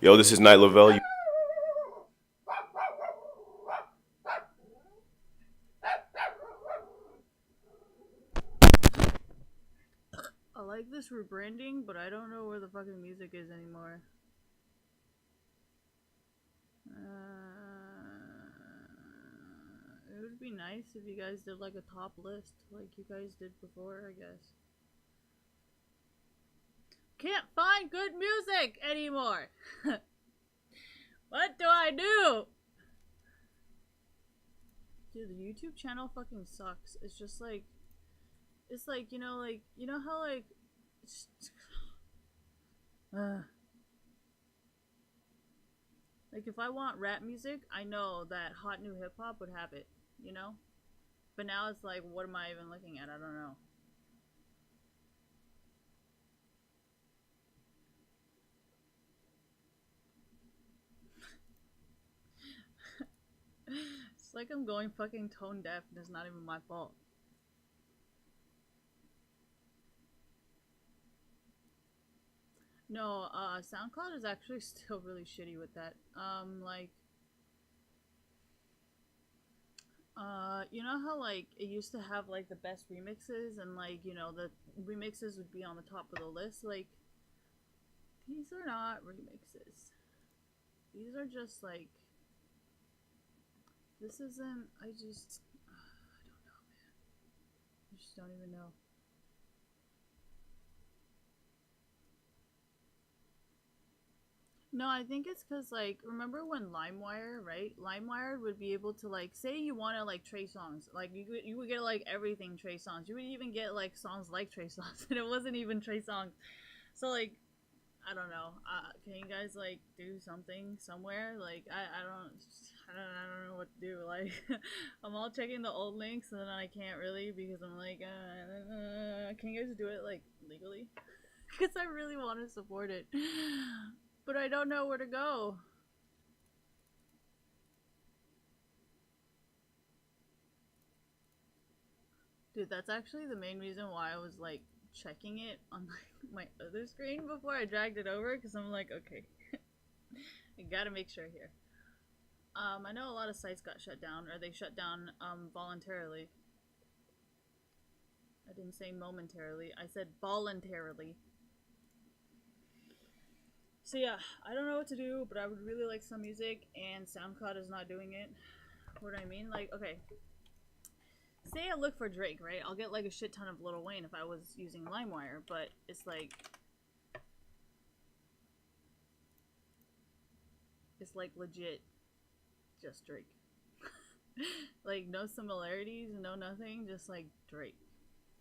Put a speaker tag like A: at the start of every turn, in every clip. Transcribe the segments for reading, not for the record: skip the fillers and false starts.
A: Yo, this is Night Lavelle.
B: I like this rebranding, but I don't know where the fucking music is anymore. It would be nice if you guys did like a top list, like you guys did before, I guess. Can't find good music anymore! What do I do? Dude, the YouTube channel fucking sucks. It's just like, it's like, you know how like, like if I want rap music, I know that hot new hip hop would have it, you know? But now it's like, what am I even looking at? I don't know. It's like I'm going fucking tone deaf and it's not even my fault. No, SoundCloud is actually still really shitty with that. You know how like it used to have like the best remixes and like, the remixes would be on the top of the list? Like, these are not remixes. These are just like, this isn't, I don't know, man. I just don't even know. No, I think it's because, like, remember when LimeWire, right? LimeWire would be able to, like, say you want to, like, Trey songs. Like, you would get, like, everything Trey songs. You would even get, like, songs like Trey songs. And it wasn't even Trey songs. So, like, I don't know. Can you guys, like, do something somewhere? Like, I don't know what to do. Like, I'm all checking the old links and then I can't really because I'm like, can you guys do it, like, legally? Because I really want to support it. But I don't know where to go. Dude, that's actually the main reason why I was like checking it on like my other screen before I dragged it over because I'm like, okay, I gotta make sure here. I know a lot of sites got shut down or they shut down voluntarily. I didn't say momentarily. I said voluntarily. So yeah, I don't know what to do, but I would really like some music and SoundCloud is not doing it. What do I mean? Like, okay, say I look for Drake, right? I'll get like a shit ton of Lil Wayne if I was using LimeWire, but it's like legit just Drake. Like no similarities, no nothing, just like Drake.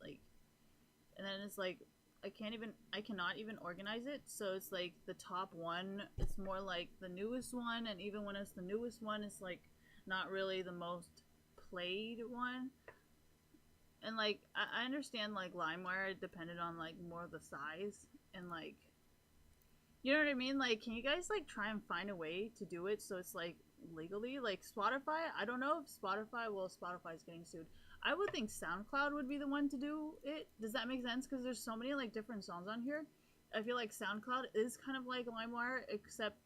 B: Like, and then it's like I cannot even organize it. So it's like the top one, it's more like the newest one, and even when it's the newest one, it's like not really the most played one. And like I understand like LimeWire depended on like more of the size and like, you know what I mean? Like, can you guys like try and find a way to do it so it's like legally like Spotify? I don't know if Spotify. Well, Spotify's getting sued. I would think SoundCloud would be the one to do it. Does that make sense? Because there's so many like different songs on here. I feel like SoundCloud is kind of like LimeWire, except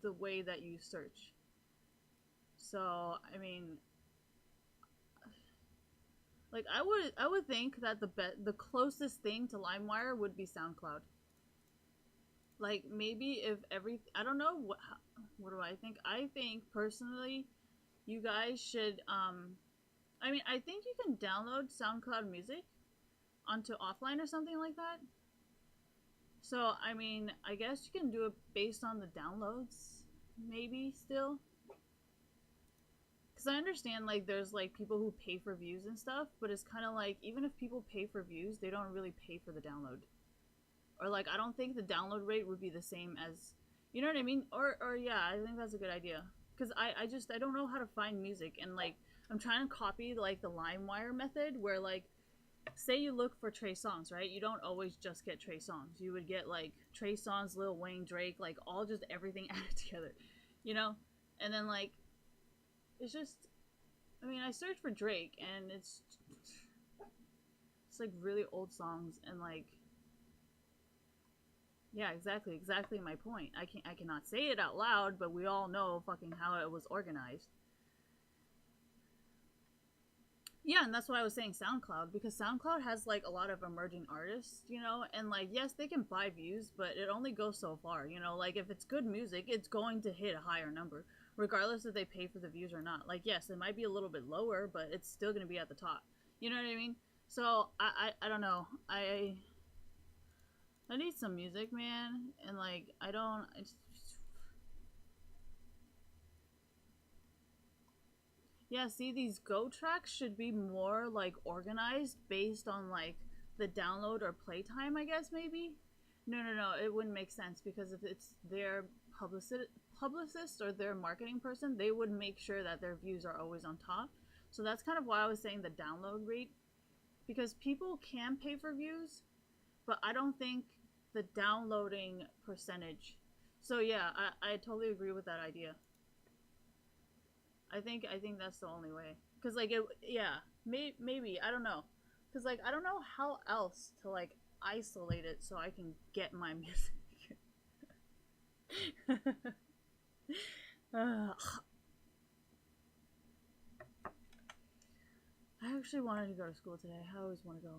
B: the way that you search. So I mean, like I would think that the closest thing to LimeWire would be SoundCloud. Like maybe if every I don't know what do I think? I think personally you guys should I mean I think you can download SoundCloud music onto offline or something like that. So I mean I guess you can do it based on the downloads maybe still. Cuz I understand like there's like people who pay for views and stuff, but it's kind of like even if people pay for views, they don't really pay for the download. Or like I don't think the download rate would be the same as, you know what I mean? Or yeah, I think that's a good idea because I don't know how to find music and like I'm trying to copy like the LimeWire method where like say you look for Trey songs, right? You don't always just get Trey songs. You would get like Trey songs, Lil Wayne, Drake, like all just everything added together, you know? And then like it's just I mean I searched for Drake and it's like really old songs and like Yeah, exactly my point. I cannot say it out loud, but we all know fucking how it was organized. Yeah, and that's why I was saying SoundCloud, because SoundCloud has like a lot of emerging artists, you know, and like yes, they can buy views, but it only goes so far, you know, like if it's good music, it's going to hit a higher number, regardless if they pay for the views or not. Like yes, it might be a little bit lower, but it's still gonna be at the top. You know what I mean? So I don't know. I need some music, man, and like I don't. Yeah, see, these Go tracks should be more like organized based on like the download or playtime, I guess maybe. No, it wouldn't make sense because if it's their publicist or their marketing person, they would make sure that their views are always on top. So that's kind of why I was saying the download rate, because people can pay for views, but I don't think the downloading percentage. So yeah, I totally agree with that idea. I think that's the only way. Cause like it, yeah, maybe I don't know. Cause like I don't know how else to like isolate it so I can get my music. uh, I actually wanted to go to school today. I always want to go.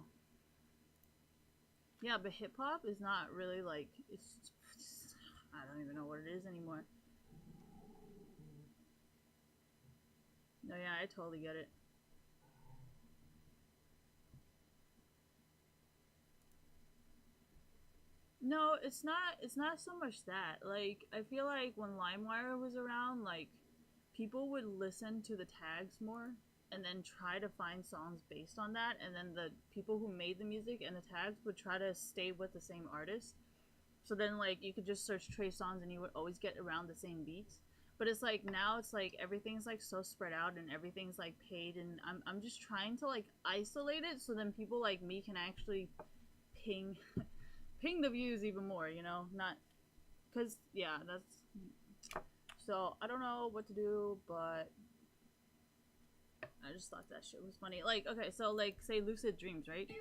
B: Yeah, but hip hop is not really like it's. I don't even know what it is anymore. No, yeah, I totally get it. No, it's not. It's not so much that. Like, I feel like when LimeWire was around, like, people would listen to the tags more and then try to find songs based on that. And then the people who made the music and the tags would try to stay with the same artist. So then, like, you could just search Trey songs and you would always get around the same beats. But it's like now it's like everything's like so spread out and everything's like paid. And I'm just trying to like isolate it so then people like me can actually ping ping the views even more, you know? Not because yeah, that's so I don't know what to do, but I just thought that shit was funny. Like, okay, so like say Lucid Dreams, right?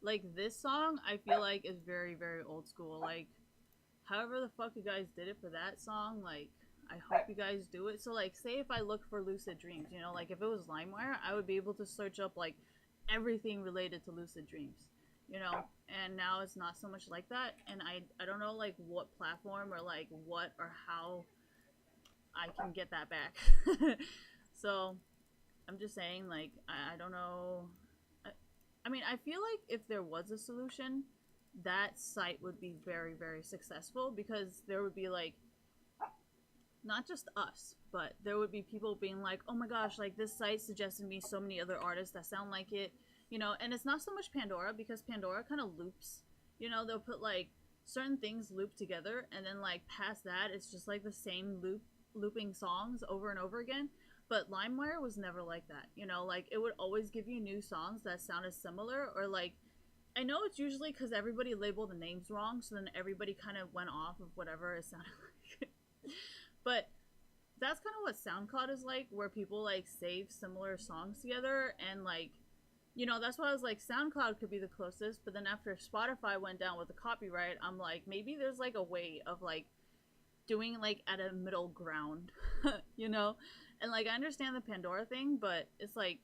B: Like this song I feel like is very old school. Like however the fuck you guys did it for that song, like I hope you guys do it. So like say if I look for Lucid Dreams, you know, like if it was LimeWire, I would be able to search up like everything related to Lucid Dreams. You know, and now it's not so much like that, and I don't know like what platform or like what or how I can get that back. So I'm just saying, like, I don't know. I, I mean, I feel like if there was a solution, that site would be very successful because there would be like not just us, but there would be people being like, "Oh my gosh, like this site suggested me so many other artists that sound like it," you know. And it's not so much Pandora because Pandora kind of loops. You know, they'll put like certain things loop together, and then like past that, it's just like the same looping songs over and over again. But LimeWire was never like that. You know, like it would always give you new songs that sounded similar, or like I know it's usually because everybody labeled the names wrong, so then everybody kind of went off of whatever it sounded like. But that's kind of what SoundCloud is like, where people like save similar songs together and like, you know, that's why I was like, SoundCloud could be the closest. But then after Spotify went down with the copyright, I'm like, maybe there's like a way of like doing like at a middle ground, you know? And like, I understand the Pandora thing, but it's like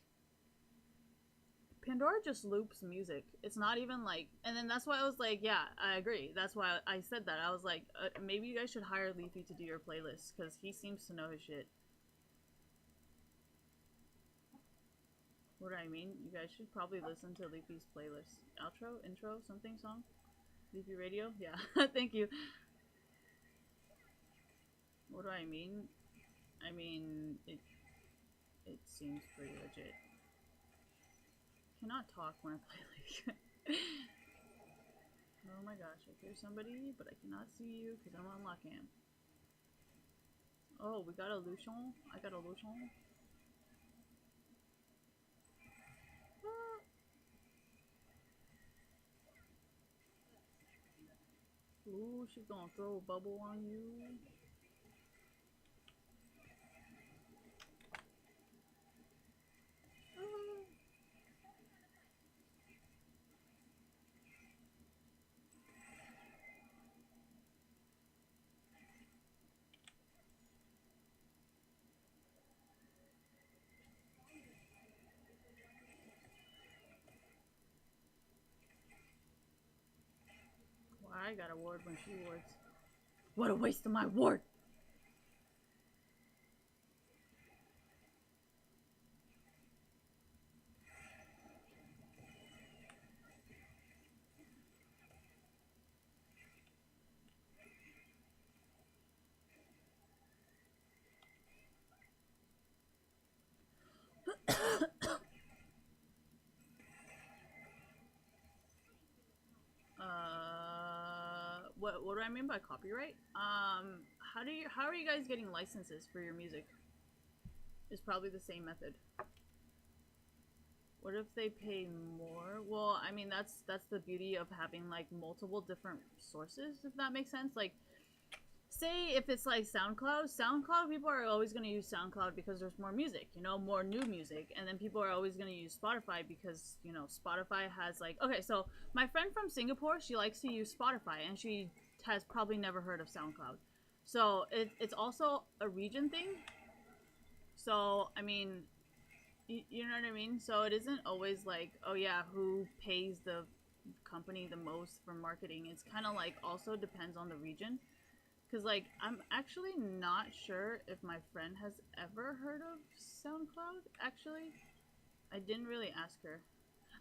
B: Pandora just loops music. It's not even like, and then that's why I was like, yeah, I agree. That's why I said that. I was like, maybe you guys should hire Leafy to do your playlist because he seems to know his shit. What do I mean? You guys should probably listen to Leafy's playlist. Outro, intro, something song? Leafy Radio? Yeah, thank you. What do I mean? I mean, it seems pretty legit. I cannot talk when I play like. Oh my gosh, I hear somebody, but I cannot see you because I'm on lock cam. Oh, we got a Lucian. I got a Lucian. Ooh, she's gonna throw a bubble on you. I got a ward when she wards. What a waste of my ward! What do I mean by copyright? How are you guys getting licenses for your music? It's probably the same method. What if they pay more? Well, I mean that's the beauty of having like multiple different sources, if that makes sense. Like, say if it's like SoundCloud, people are always going to use SoundCloud because there's more music, you know, more new music. And then people are always going to use Spotify because, you know, Spotify has like, okay, so my friend from Singapore, she likes to use Spotify and she has probably never heard of SoundCloud. So it's also a region thing. So, I mean, you know what I mean? So it isn't always like, oh yeah, who pays the company the most for marketing. It's kind of like also depends on the region. Because, like, I'm actually not sure if my friend has ever heard of SoundCloud, actually. I didn't really ask her.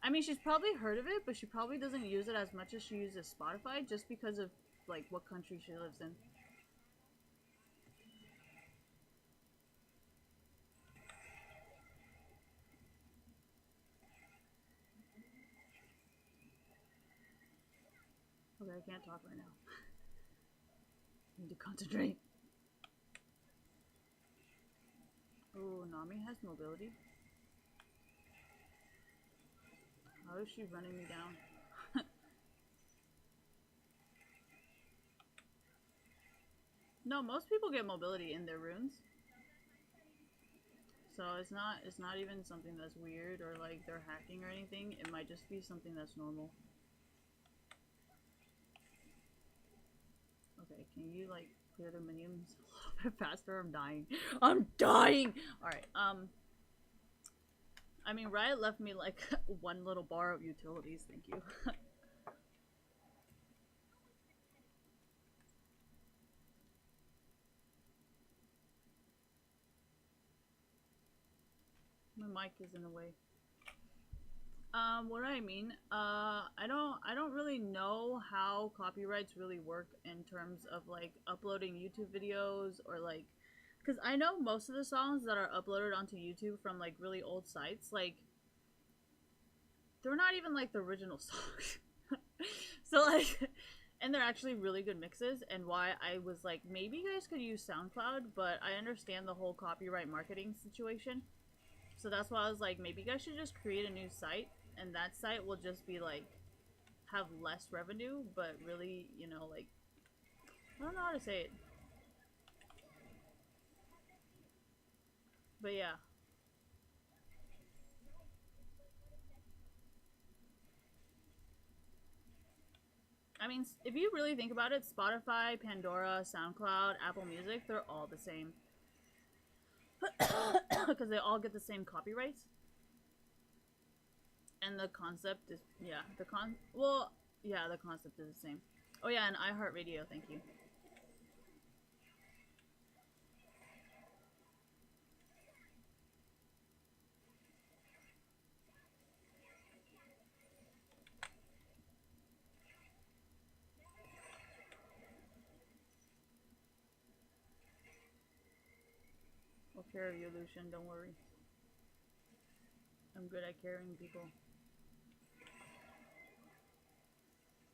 B: I mean, she's probably heard of it, but she probably doesn't use it as much as she uses Spotify just because of, like, what country she lives in. Okay, I can't talk right now. I need to concentrate. Oh, Nami has mobility. How is she running me down? No, most people get mobility in their runes. So it's not even something that's weird or like they're hacking or anything. It might just be something that's normal. Okay, can you like clear the minions a little bit faster? I'm dying. I'm dying! Alright, I mean, Riot left me like one little bar of utilities, thank you. My mic is in the way. What do I mean? I don't really know how copyrights really work in terms of like uploading YouTube videos or like, because I know most of the songs that are uploaded onto YouTube from like really old sites, like they're not even like the original songs. So like, and they're actually really good mixes. And why I was like, maybe you guys could use SoundCloud, but I understand the whole copyright marketing situation. So that's why I was like, maybe you guys should just create a new site, and that site will just be like have less revenue, but really, you know, like I don't know how to say it. But yeah. I mean, if you really think about it, Spotify, Pandora, SoundCloud, Apple Music, they're all the same. Because they all get the same copyrights. And the concept is, yeah, the concept is the same. Oh yeah, and iHeartRadio, thank you. I'll care of you, Lucian, don't worry. I'm good at carrying people.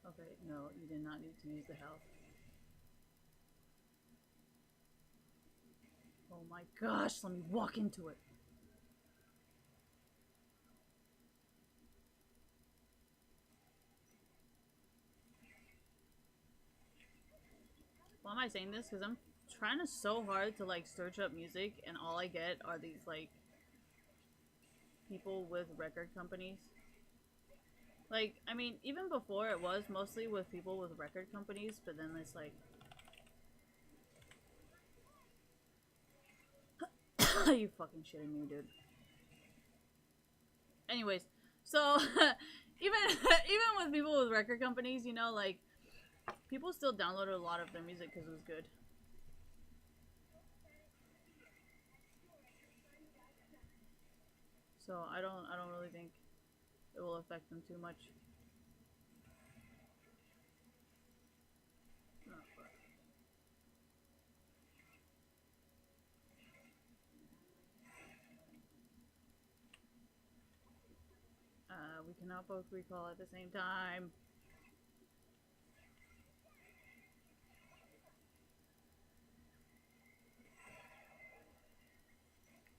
B: Okay, no, you did not need to use the health. Oh my gosh, let me walk into it. Why am I saying this? Because I'm trying to so hard to like search up music and all I get are these like people with record companies. Like, I mean, even before it was mostly with people with record companies, but then it's like... you fucking shitting me, dude. Anyways, so even even with people with record companies, you know, like People still downloaded a lot of their music because it was good. So I don't really think it will affect them too much. We cannot both recall at the same time.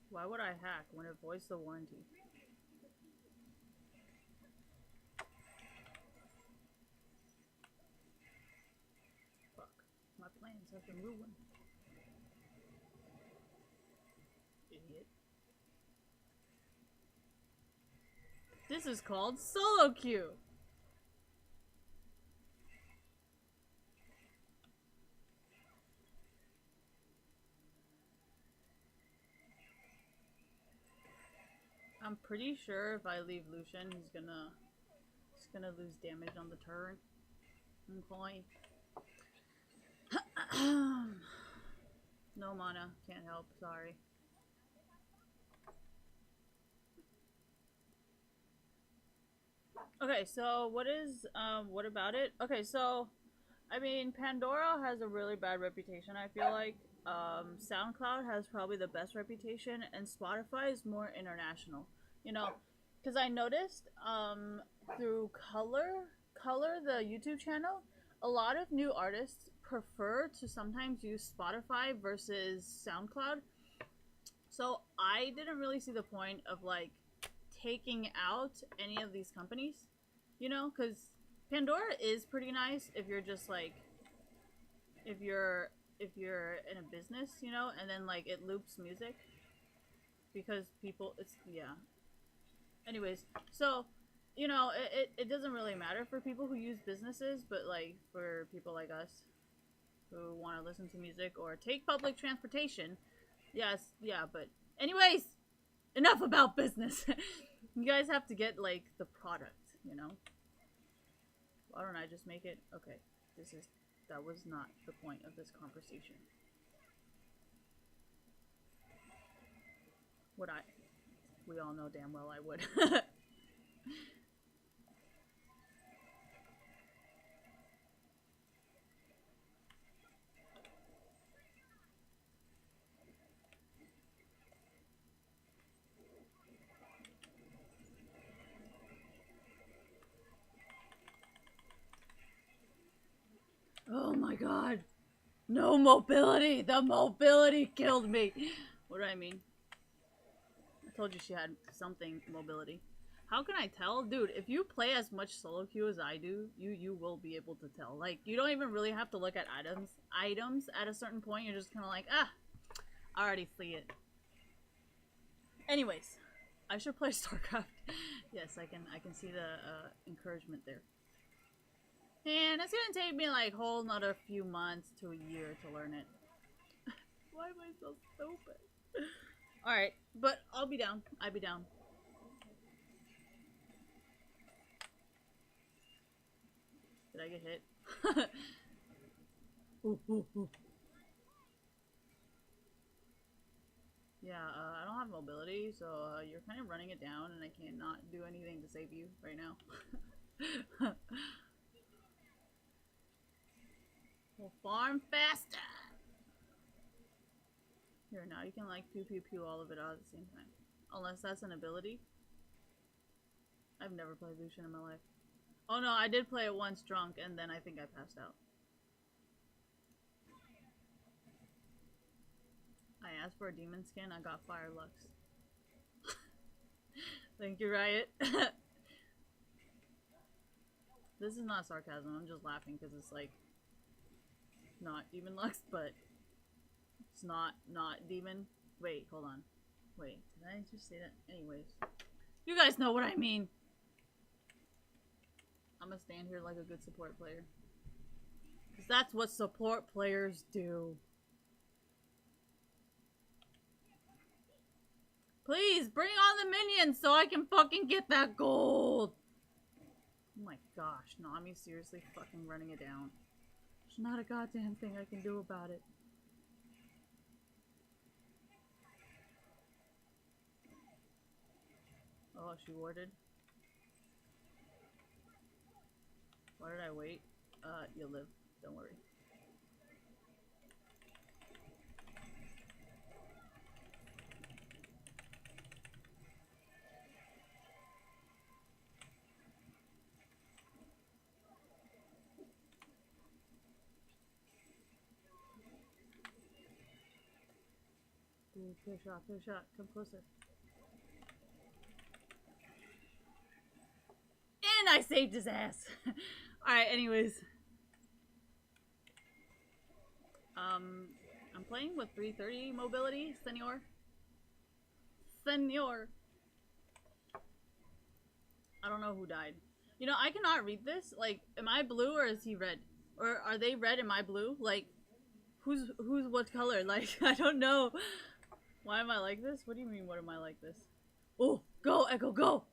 B: Why would I hack when it voids the warranty? Fuck. My plans have been ruined. Idiot. This is called solo queue. I'm pretty sure if I leave Lucian, he's gonna lose damage on the turret. Okay. No mana, can't help. Sorry. Okay, so what about it? Okay, so, I mean, Pandora has a really bad reputation, I feel like. SoundCloud has probably the best reputation, and Spotify is more international. You know, because I noticed, through Color, the YouTube channel, a lot of new artists prefer to sometimes use Spotify versus SoundCloud. So I didn't really see the point of, like, taking out any of these companies, you know, because Pandora is pretty nice if you're just like, if you're in a business, you know, and then like it loops music because people, it's, yeah. Anyways, so, you know, it doesn't really matter for people who use businesses, but like for people like us who want to listen to music or take public transportation, yes, yeah, but anyways, enough about business. You guys have to get, like, the product, you know? Why don't I just make it? Okay, that was not the point of this conversation. Would I? We all know damn well I would. Oh my god. No mobility! The mobility killed me! What do I mean? I told you she had something mobility. How can I tell? Dude, if you play as much solo queue as I do, you will be able to tell. Like, you don't even really have to look at items at a certain point. You're just kind of like, ah, I already see it. Anyways, I should play StarCraft. Yes, I can see the encouragement there. And it's gonna take me like whole another few months to a year to learn it. Why am I so stupid? Alright, but I'll be down. I'll be down. Did I get hit? Ooh, ooh, ooh. Yeah, I don't have mobility, so you're kind of running it down, and I cannot do anything to save you right now. We'll farm faster! Here, now you can, like, pew all of it out at the same time. Unless that's an ability. I've never played Lucian in my life. Oh no, I did play it once drunk, and then I think I passed out. I asked for a demon skin, I got Fire Lux. Thank you, Riot. This is not sarcasm, I'm just laughing because it's like not Demon Lux, but it's not demon. Wait, hold on. Wait, did I just say that? Anyways. You guys know what I mean. I'm gonna stand here like a good support player. Because that's what support players do. Please, bring on the minions so I can fucking get that gold! Oh my gosh, Nami's seriously fucking running it down. There's not a goddamn thing I can do about it. Oh, she warded. Why did I wait? You'll live. Don't worry. Dude, clear shot, come closer. And I saved his ass! Alright, anyways. I'm playing with 330 mobility, senor. Senor! I don't know who died. You know, I cannot read this. Like, am I blue or is he red? Or are they red, am I blue? Like, who's what color? Like, I don't know. Why am I like this? What do you mean, what am I like this? Oh, go, Echo, go!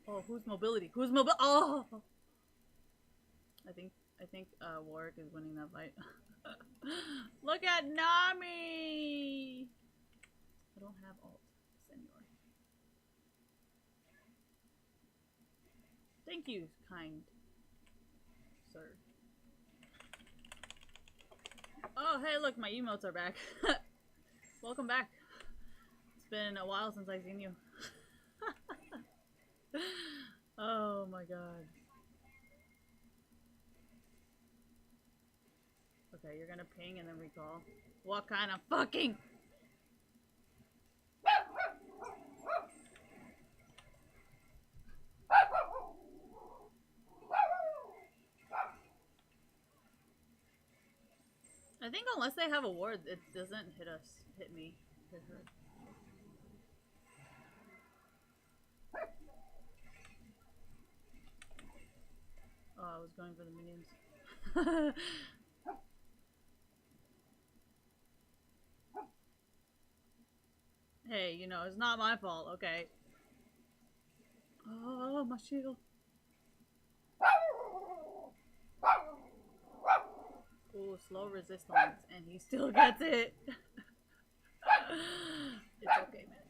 B: Oh, who's mobility? Who's mobile? Oh! I think, Warwick is winning that fight. Look at Nami! I don't have ult, senor. Thank you, kind sir. Oh, hey, look, my emotes are back. Welcome back. It's been a while since I've seen you. Oh my god. Okay, you're gonna ping and then recall. What kind of fucking... I think unless they have a ward, it doesn't hit us. Hit me. Hit her. Oh, I was going for the minions. Hey, you know, it's not my fault, okay? Oh, my shield. Ooh, slow resistance, and he still gets it. It's okay, man.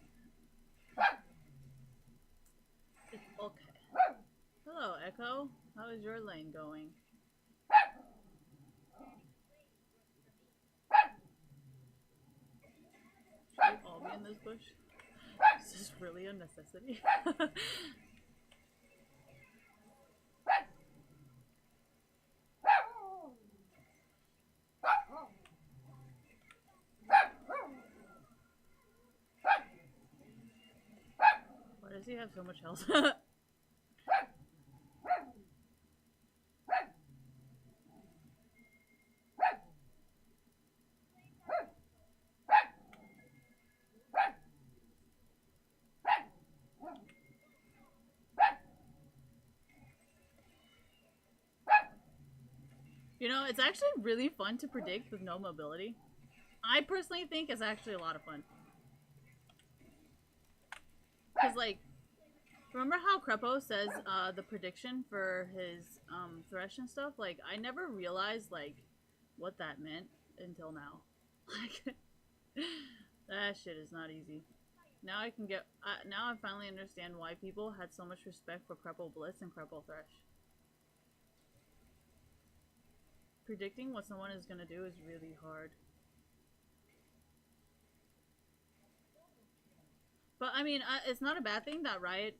B: It's okay. Hello, Echo. How is your lane going? Should we all be in this bush? Is this really a necessity? Why does he have so much health? You know, it's actually really fun to predict with no mobility. I personally think it's actually a lot of fun. Because, like, remember how Krepo says the prediction for his Thresh and stuff? Like, I never realized, like, what that meant until now. Like, that shit is not easy. Now I can get... now I finally understand why people had so much respect for Krepo Blitz and Krepo Thresh. Predicting what someone is gonna do is really hard. But, I mean, it's not a bad thing that Riot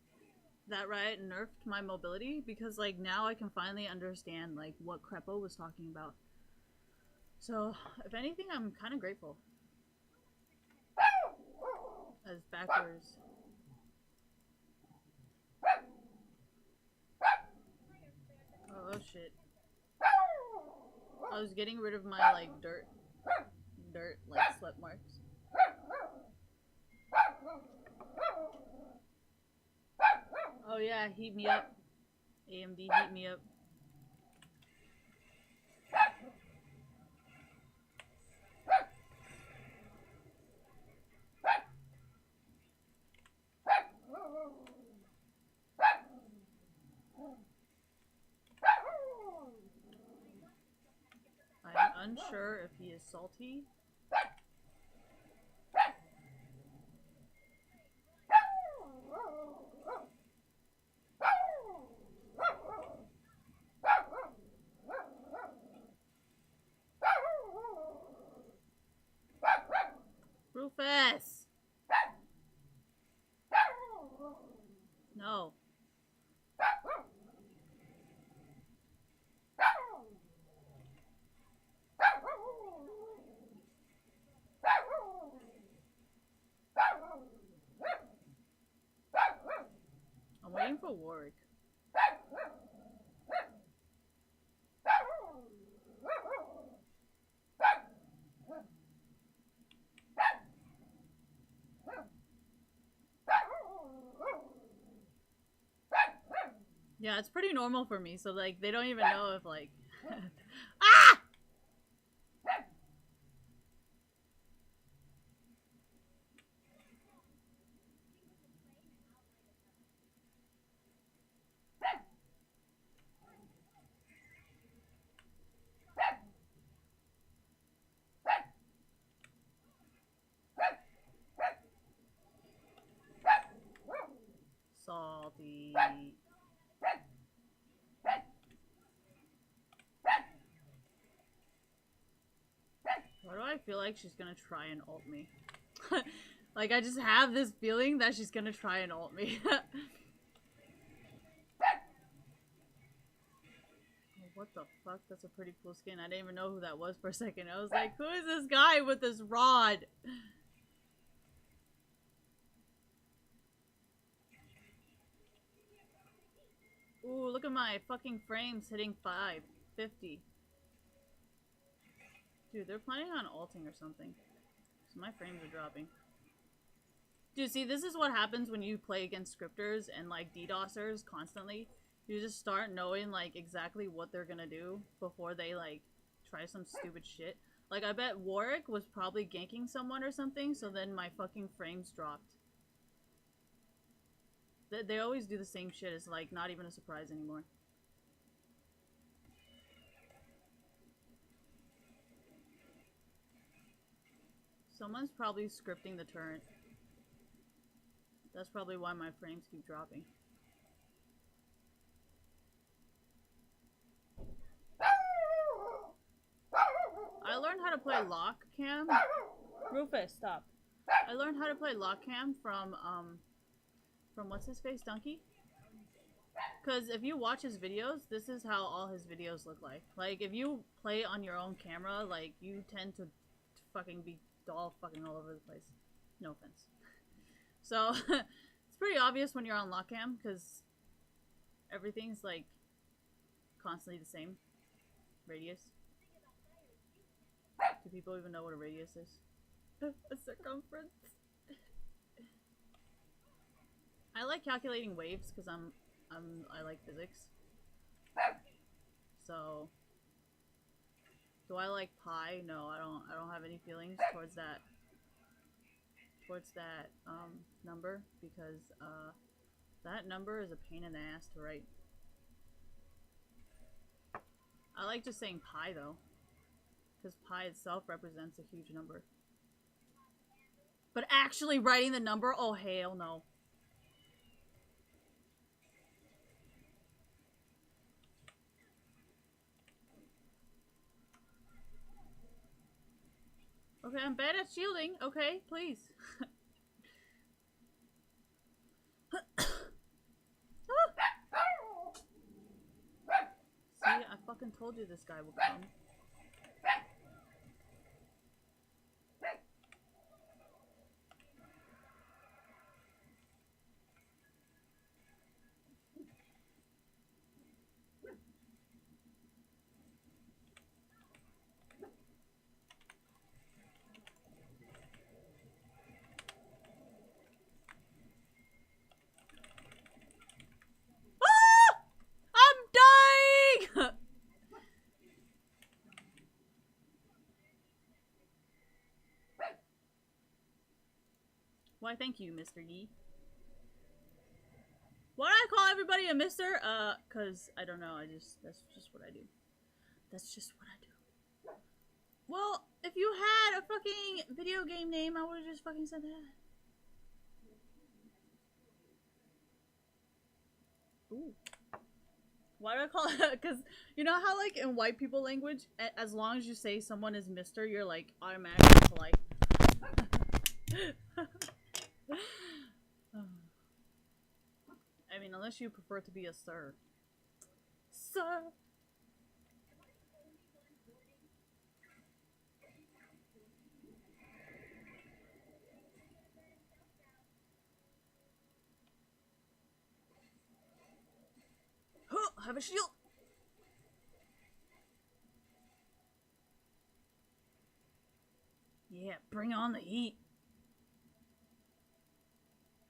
B: nerfed my mobility, because, like, now I can finally understand, like, what Krepo was talking about. So, if anything, I'm kind of grateful. As backwards. Oh, shit. I was getting rid of my, like, dirt, like, sweat marks. Oh yeah, heat me up. AMD, heat me up. unsure if he is salty. Rufus! No. I'm waiting for Warwick. Yeah, it's pretty normal for me, so like they don't even know if like ah! Salty. Why do I feel like she's gonna try and ult me? Like, I just have this feeling that she's gonna try and ult me. Oh, what the fuck? That's a pretty cool skin. I didn't even know who that was for a second. I was like, who is this guy with this rod? Ooh, look at my fucking frames hitting 550. Dude, they're planning on ulting or something. So my frames are dropping. Dude, see, this is what happens when you play against scripters and, like, DDoSers constantly. You just start knowing, like, exactly what they're gonna do before they, like, try some stupid shit. Like, I bet Warwick was probably ganking someone or something, so then my fucking frames dropped. They always do the same shit. It's, like, not even a surprise anymore. Someone's probably scripting the turret. That's probably why my frames keep dropping. I learned how to play lock cam. Rufus, stop. I learned how to play lock cam from what's his face, Donkey? Because if you watch his videos, this is how all his videos look like. Like, if you play on your own camera, like, you tend to fucking be all fucking all over the place. No offense. So, it's pretty obvious when you're on lock cam, because everything's, like, constantly the same. Radius. Do people even know what a radius is? A circumference. I like calculating waves because I like physics. So, do I like pi? No, I don't have any feelings towards that number, because that number is a pain in the ass to write. I like just saying pi though, because pi itself represents a huge number. But actually writing the number, oh hell no. Okay, I'm bad at shielding. Okay, please. See, I fucking told you this guy would come. I'm dying! Why, thank you, Mr. Yi. Why do I call everybody a Mr.? Cause I don't know. That's just what I do. That's just what I do. Well, if you had a fucking video game name, I would have just fucking said that. Ooh. Why do I call it? Because you know how, like, in white people language, as long as you say someone is Mister, you're like automatically polite. I mean, unless you prefer to be a sir. Sir. Have a shield. Yeah, bring on the heat.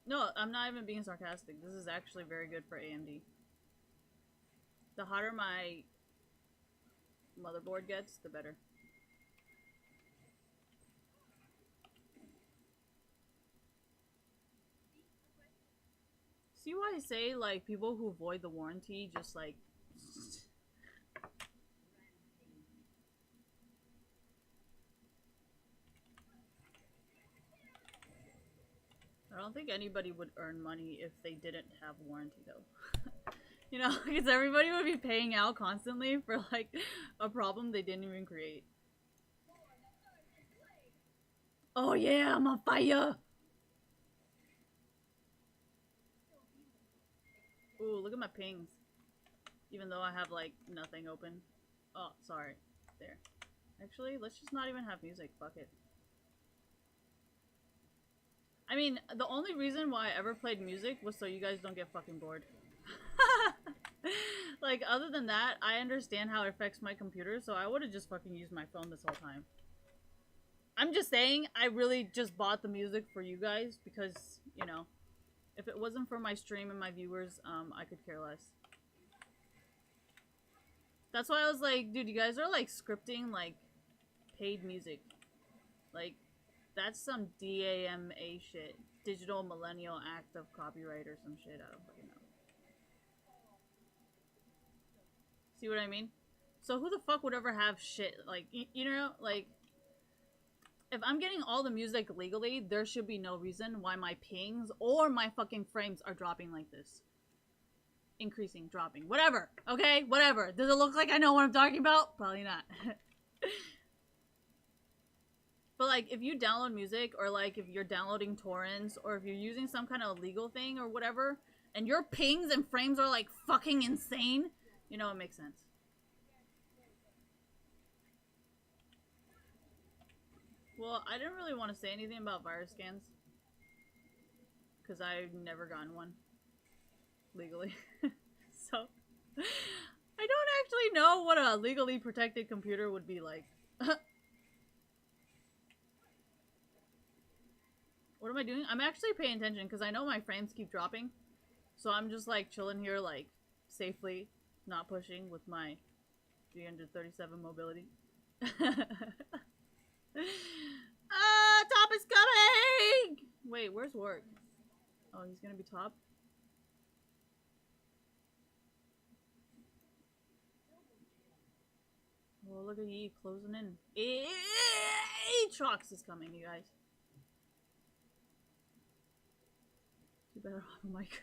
B: No, I'm not even being sarcastic. This is actually very good for AMD. The hotter my motherboard gets, the better. See why I say, like, people who void the warranty just, like... I don't think anybody would earn money if they didn't have warranty, though. You know, because everybody would be paying out constantly for, like, a problem they didn't even create. Oh yeah, I'm on fire! Ooh, look at my pings. Even though I have, like, nothing open. Oh, sorry. There. Actually, let's just not even have music. Fuck it. I mean, the only reason why I ever played music was so you guys don't get fucking bored. Like, other than that, I understand how it affects my computer, so I would have just fucking used my phone this whole time. I'm just saying, I really just bought the music for you guys because, you know, if it wasn't for my stream and my viewers, I could care less. That's why I was like, dude, you guys are, like, scripting, like, paid music. Like, that's some DAMA shit. Digital Millennial Act of Copyright or some shit. I don't fucking know. See what I mean? So who the fuck would ever have shit? Like, you know, like... If I'm getting all the music legally, there should be no reason why my pings or my fucking frames are dropping like this. Increasing, dropping, whatever. Okay, whatever. Does it look like I know what I'm talking about? Probably not. But like, if you download music, or like if you're downloading torrents, or if you're using some kind of legal thing or whatever, and your pings and frames are like fucking insane, you know, it makes sense. Well, I didn't really want to say anything about virus scans. Because I've never gotten one. Legally. So, I don't actually know what a legally protected computer would be like. What am I doing? I'm actually paying attention because I know my frames keep dropping. So I'm just like chilling here, like, safely, not pushing with my 337 mobility. Ah, top is coming! Wait, where's Warwick? Oh, he's gonna be top? Oh, look at you closing in. Aatrox is coming, you guys. You better off the mic.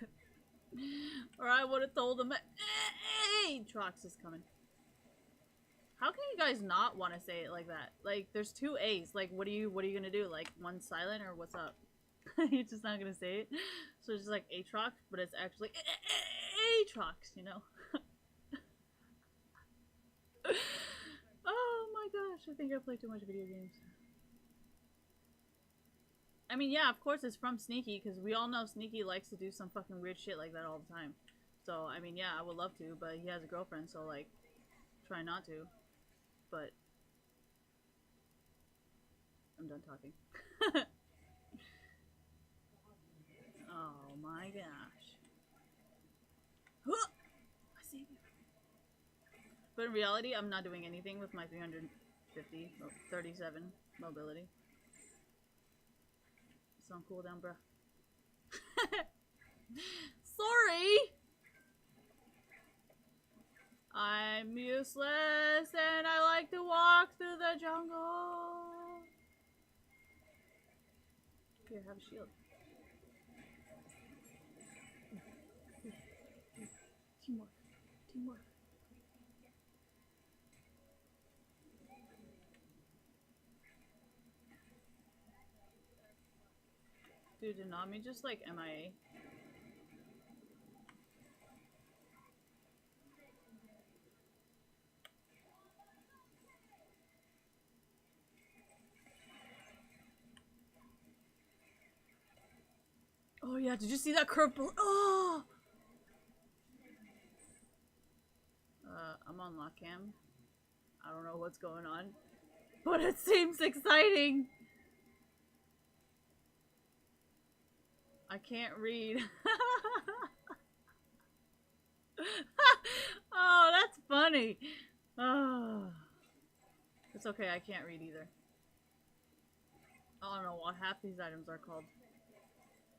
B: Or I would have told him Aatrox is coming. How can you guys not want to say it like that? Like, there's two A's. Like, what are you gonna do? Like, one's silent or what's up? You're just not gonna say it. So it's just like Aatrox, but it's actually Aatrox, you know? Oh my gosh, I think I play too much video games. I mean, yeah, of course it's from Sneaky, because we all know Sneaky likes to do some fucking weird shit like that all the time. So, I mean, yeah, I would love to, but he has a girlfriend, so, like, try not to. But I'm done talking. Oh my gosh. I see you. But in reality, I'm not doing anything with my 37 mobility. It's on cooldown, bruh. Sorry! I'm useless and I like to walk through the jungle. Here, have a shield. Teamwork. Teamwork. Dude, did Nami just like MIA? Oh yeah, did you see that curve? Oh! I'm on lock cam. I don't know what's going on, but it seems exciting. I can't read. Oh, that's funny. Oh. It's okay, I can't read either. I don't know what half these items are called.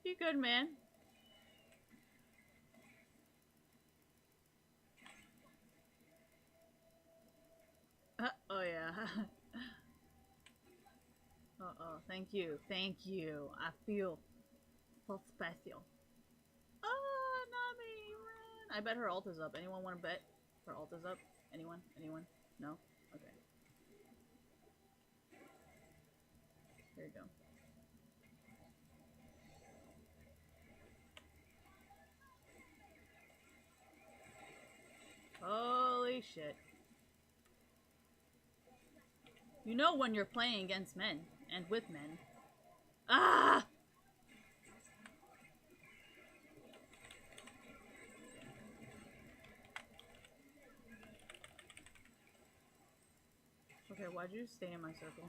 B: You good, man? Oh yeah. Oh, thank you. Thank you. I feel so special. Oh, Nami, man. I bet her ult is up. Anyone want to bet her ult is up? Anyone? Anyone? No? Okay. There you go. Holy shit. You know when you're playing against men and with men. Ah! Okay, why'd you stay in my circle?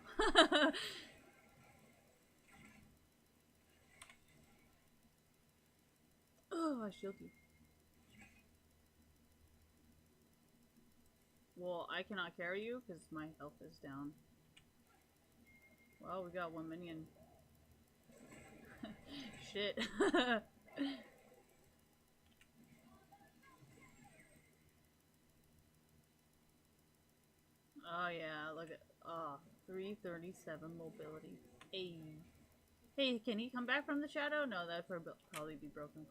B: Oh, I shield you. Well, I cannot carry you because my health is down. Well, we got one minion. Shit. Oh yeah, look at 337 mobility. Hey. Hey, can he come back from the shadow? No, that'd probably be broken.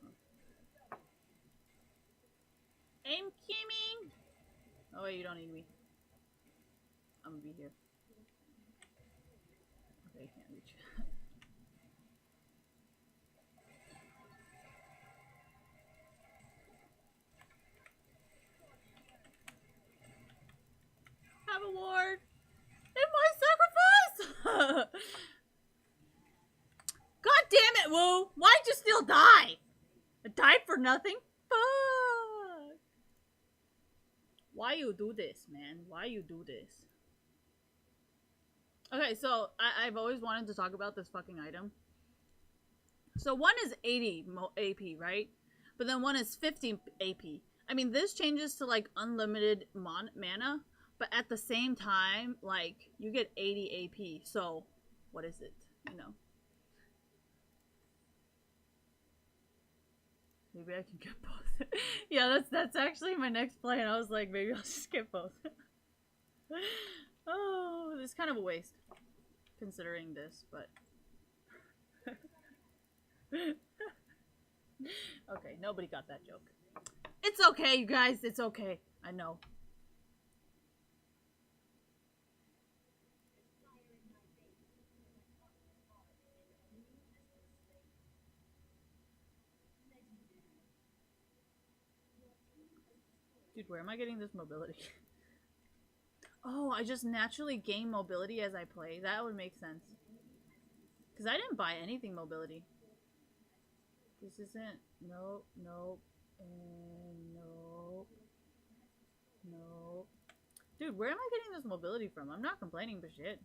B: I'm coming! Oh wait, you don't need me. I'm gonna be here. Okay, can't reach. Have a ward! In my sacrifice! God damn it, Woo! Why'd you still die? I died for nothing? Fuck! Why you do this, man? Why you do this? Okay, so I've always wanted to talk about this fucking item. So one is 80 AP, right? But then one is 50 AP. I mean, this changes to like unlimited mana, but at the same time, like you get 80 AP. So what is it? You know. Maybe I can get both. Yeah, that's actually my next play, and I was like, maybe I'll just get both. Oh, it's kind of a waste, considering this, but... Okay, nobody got that joke. It's okay, you guys, it's okay. I know. Dude, where am I getting this mobility? Oh, I just naturally gain mobility as I play. That would make sense. Because I didn't buy anything mobility. This isn't... Nope, nope, and nope. Nope. Dude, where am I getting this mobility from? I'm not complaining, but shit.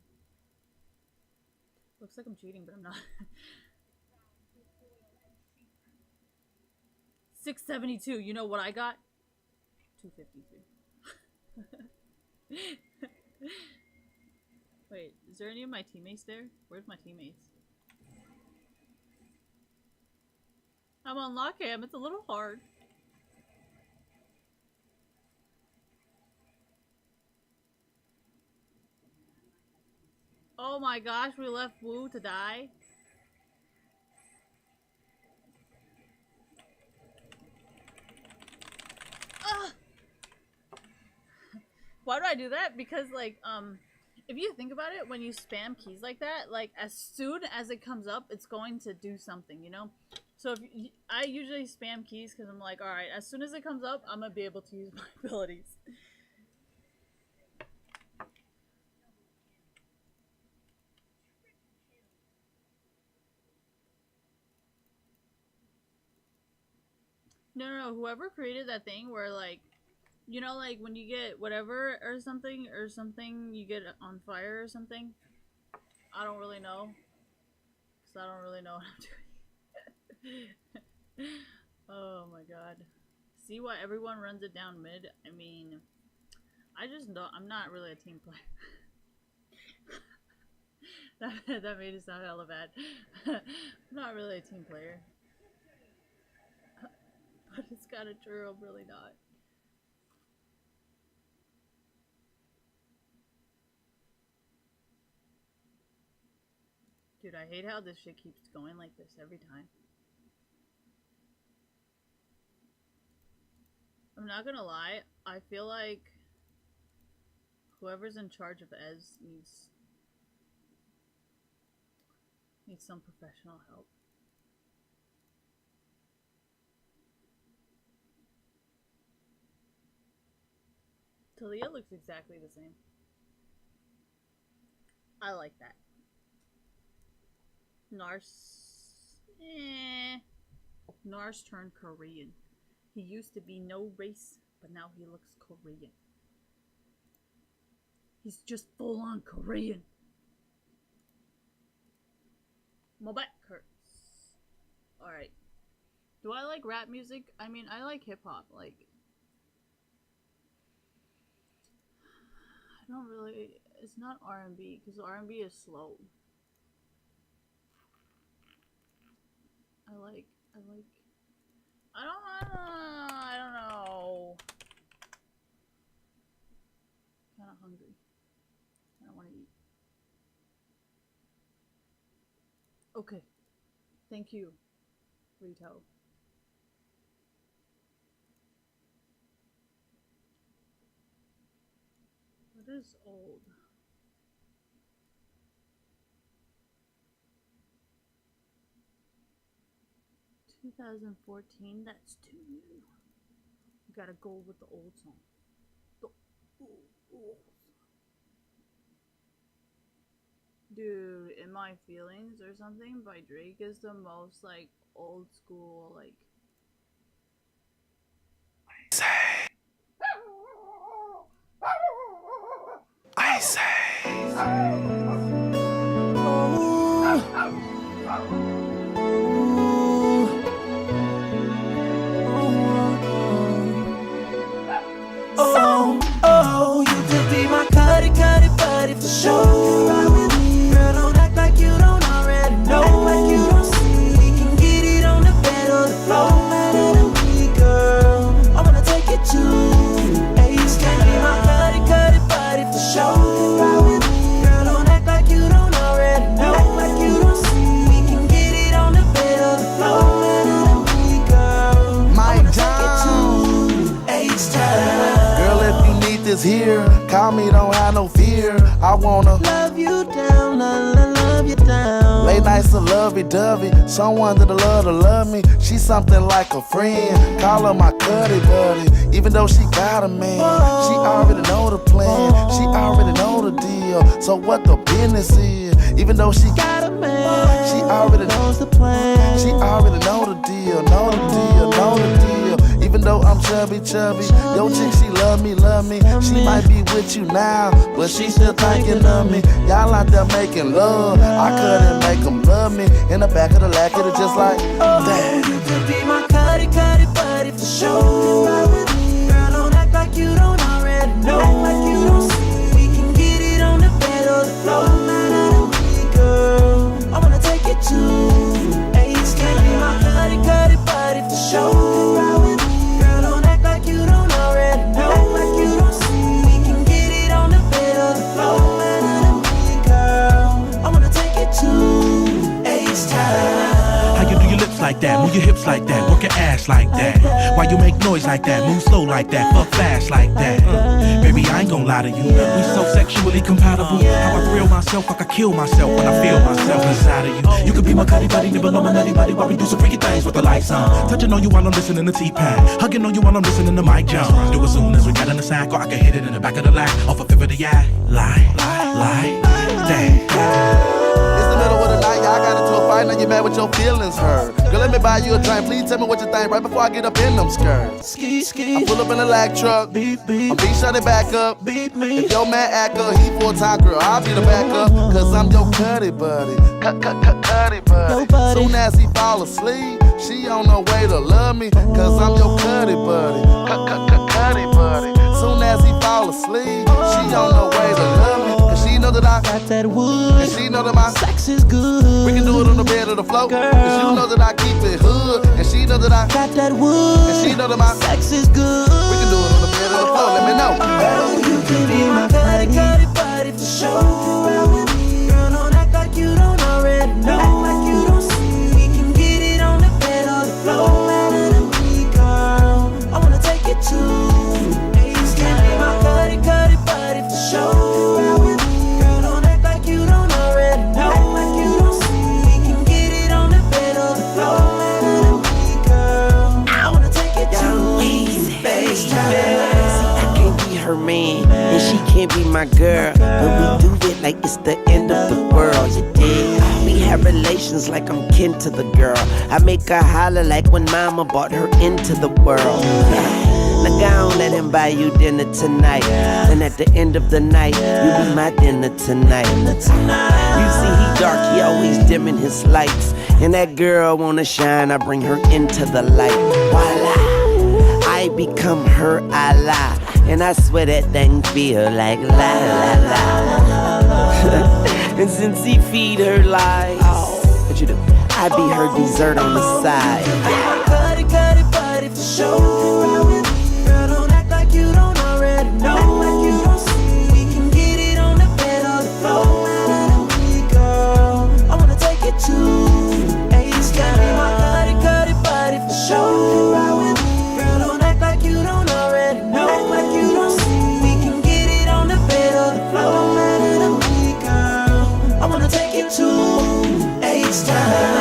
B: Looks like I'm cheating, but I'm not. 672. You know what I got? 252. Wait, is there any of my teammates there? Where's my teammates? I'm on lock cam. It's a little hard. Oh my gosh, we left Wu to die. Why do I do that? Because like if you think about it, when you spam keys like that, like as soon as it comes up, it's going to do something, you know? So if I usually spam keys because I'm like, all right, as soon as it comes up, I'm gonna be able to use my abilities. No, whoever created that thing where like, you know, like when you get whatever or something, you get on fire or something. I don't really know, cause I don't really know what I'm doing. Oh my god. See why everyone runs it down mid? I mean, I just don't. I'm not really a team player. that made it sound hella bad. I'm not really a team player. But it's kind of true. I'm really not. Dude, I hate how this shit keeps going like this every time. I'm not gonna lie, I feel like whoever's in charge of Ez needs some professional help. Talia looks exactly the same. I like that. Nars turned Korean. He used to be no race, but now he looks Korean. He's just full on Korean. My back hurts. Alright. Do I like rap music? I mean, I like hip hop. Like, I don't really. It's not R&B because R&B is slow. I don't know. Kind of hungry. I don't want to eat. Okay. Thank you, Rito. What is old? $2014, that's too new. You gotta go with the old song. The old song. Dude, In My Feelings or something by Drake is the most like old school like.
A: I say. Oh, you could be my cutty buddy for sure. Ride with me, girl, don't act like you don't already know. Act like you don't see. We can get it on the bed or the floor. Matter than me, girl. I wanna take it to Ace. Can be my cutty buddy for sure. Ride with me, girl, don't act like you don't already know. Act like you don't see. We can get it on the bed or the floor. Matter than me, girl. I wanna take it to Ace time.
C: This here, call me, don't have no fear. I wanna
A: love you down, love you down.
C: Late nights of lovey-dovey, someone that love to love me. She's something like a friend, call her my cuddy buddy. Even though she got a man, she already know the plan. She already know the deal, so what the business is. Even though she
A: got a man,
C: she already knows
A: the plan.
C: She already know the deal, know the deal, know the deal. Even though I'm chubby, yo chick, she love me. She might be with you now, but she still thinking of me. Y'all out there making love, I couldn't make them love me. In the back of the lack, it just like that.
A: You could be my cutty buddy for sure. Ride with me, girl, don't act like you don't already know. Act like you don't see. We can get it on the bed or the floor. Matter than me, girl. I wanna take it to Ace. Can be my cutty buddy for sure. Ride with me, girl, don't act like you don't already know. Act like you don't see. We can get it on the bed or the floor. Matter than me, girl. I wanna take it to Ace time.
D: How you do your lips like that, move your hips like that, work your ass like that. Why you make noise like that, move slow like that, fuck fast like that. Baby, I ain't gon' lie to you, we so sexually compatible. How I thrill myself, I could kill myself when I feel myself inside of you. You could be my cutty buddy, nibble on my nutty buddy while we do some freaky things with the lights on. Touching on you while I'm listening to T-Pad, hugging on you while I'm listening to Mike Jones. Do it soon as we got in the sack, or I can hit it in the back of the lag, off a fifth of the eye. Lie, that.
C: It's the middle of the night, y'all got into a fight, now you mad with your feelings hurt. Girl, let me buy you a drink, please tell me what you think right before I get up in them skirts.
A: Ski, ski.
C: I pull up in a lag truck,
A: Beep, beep.
C: I'm shut it back up.
A: Beep me.
C: If your man act up, he full-time girl, I'll be the backup. Cause I'm your cutty buddy, cutty buddy. Soon as he fall asleep, she on her way to love me. Cause I'm your cutty buddy, cutty buddy. Soon as he fall asleep, she on her way to love me. Cause she know that I
A: got that wood,
C: and she know that my
A: sex is good.
C: we can do it on the bed or the floor.
A: Girl.
C: Cause you know that I keep it hood. And she know that I
A: got that wood,
C: and she know that my
A: sex is good.
C: we can do it on the bed or the floor. Let me know.
A: Girl, you can be my cutty buddy for sure. Girl, don't act like you don't already know. Act like you don't see. We can get it on the bed or the floor. Better than me, girl. I wanna take it to Ace. Can be my cutty buddy for sure. Girl, don't act like you don't already know. Act like you don't see. We can get it on the bed or the floor. Better than me, girl. I wanna take it to Ace.
E: Her man, and she can't be my girl, but we do it like it's the end of the world, you dig? We have relations like I'm kin to the girl. I make her holler like when mama brought her into the world. Now go on, let him buy you dinner tonight, and at the end of the night, you be my dinner tonight. You see he dark, he always dimming his lights, and that girl wanna shine, I bring her into the light. Voila, I become her ally, and I swear that thing feel like la la la. And since he feed her lies, what you do? I be her dessert on the side.
A: Cutty buddy for sure. Girl, don't act like you don't already know. Act like you don't see. We can get it on the bed or the floor. Better than me, girl. I wanna take it to Ace. Can be my cutty buddy for sure. Girl, don't act like you don't already know. Act like you don't see. We can get it on the bed or the floor. Better than me, girl. I wanna take it to Ace time.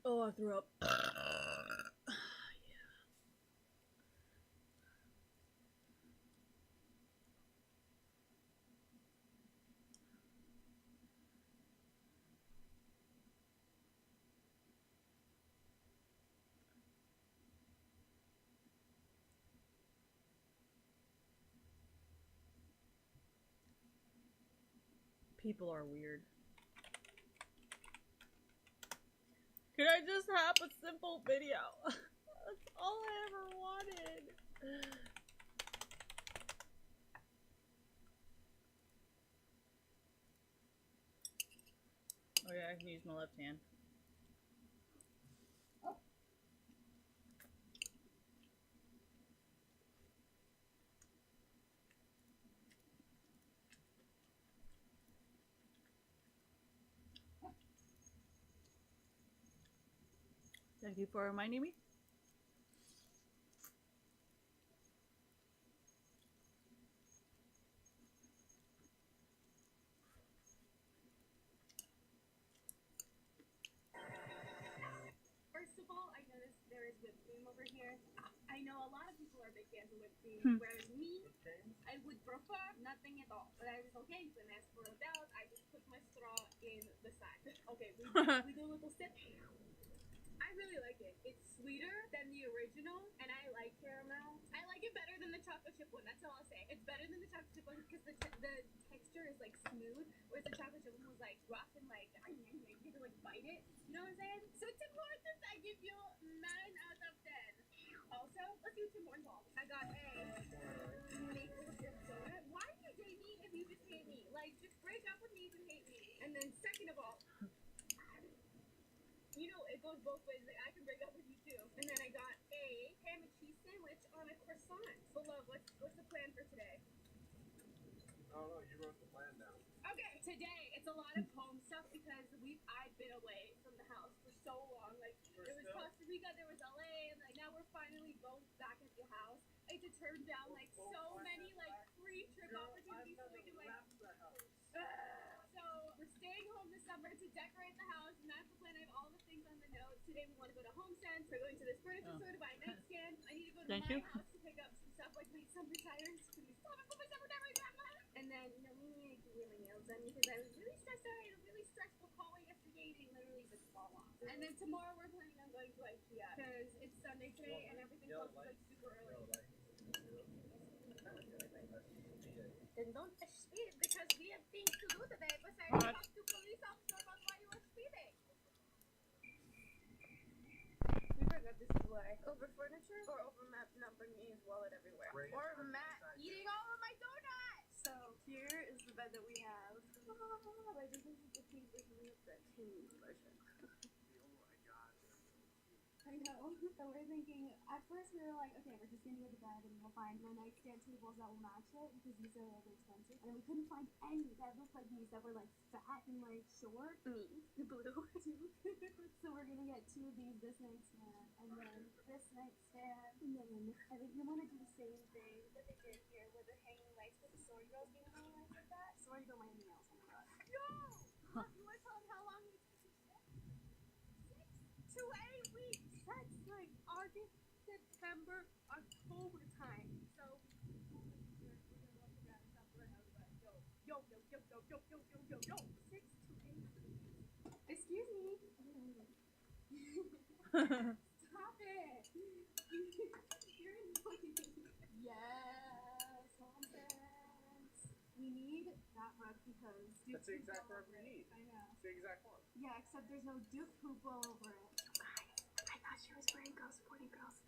B: Oh, I threw up. People are weird. Can I just have a simple video? That's all I ever wanted. yeah, I can use my left hand. Thank you for reminding me.
F: First of all, I noticed there is whipped cream over here. I know a lot of people are big fans of whipped cream, whereas me, I would prefer nothing at all. But I was okay, when as for adults, I just put my straw in the side. Okay, we do a little sip. I really like it. It's sweeter than the original, and I like caramel. I like it better than the chocolate chip one. That's all I'll say. It's better than the chocolate chip one because the texture is like smooth, whereas the chocolate chip one was like rough and like you had to like bite it. You know what I'm saying? So Tim Hortons, I give you 9 out of 10. Also, let's do Tim Hortons. I got a maple syrup soda. Why do you date me if you just hate me? Like, just break up with me if you hate me. And then second of all, you know, it goes both ways. Like, I can break up with you too. And then I got a ham and cheese sandwich on a croissant. So, love, what's the plan for today?
G: I don't know. You wrote the plan down.
F: Okay, today it's a lot of home stuff because I've been away from the house for so long. Like, there was Costa Rica, there was LA, and like now we're finally both back at the house. I had to turn down like so many like free trip opportunities so we can like. So we're staying home this summer to decorate the house, and that's the plan. I have all the things on the notes. Today we want to go to HomeSense. We're going to this furniture store to buy a nightstand. I need to go to my house to pick up some stuff like my summer tires. Because we still haven't put my summer tires on. And then, you know, we need to get my nails done because I was really stressed out. I had a really stressful hallway yesterday and they literally just fall off. And then tomorrow we're planning on going to IKEA because it's Sunday today and everything closes like super early. Then don't speed because we have things to do today besides talk to police officer about why you were speeding. We forgot this is why. Over furniture or over Matt not bringing his wallet everywhere? Or Matt eating all of my donuts! So here is the bed that we have. Like this is the king version of the king version. I know. So we're thinking, at first we were like, okay, we're just gonna get the bed and we'll find my nightstand tables that will match it because these are like expensive. And then we couldn't find any that looked like these that were like fat and like short. Me, the blue. So we're gonna get 2 of these this nightstand and then this nightstand. And then I think we want to do the same thing that they did here where they're hanging lights with the Sorry Girls being hanging lights like that. Sorry Girl Miami nails, oh my god. No! Look, you wanna tell them how long it's 6 to 8 weeks. That's like August, September, October time. So we're gonna walk around and stop right now. Yo. 6 to 8 weeks. Excuse me. Stop it. You're annoying. Yes, HomeSense. We need that rug because
G: That's the exact rug we need.
F: I know.
G: It's the exact one.
F: Yeah, except there's no Duke poop all over it. I thought she was wearing Girls Sporting Girls.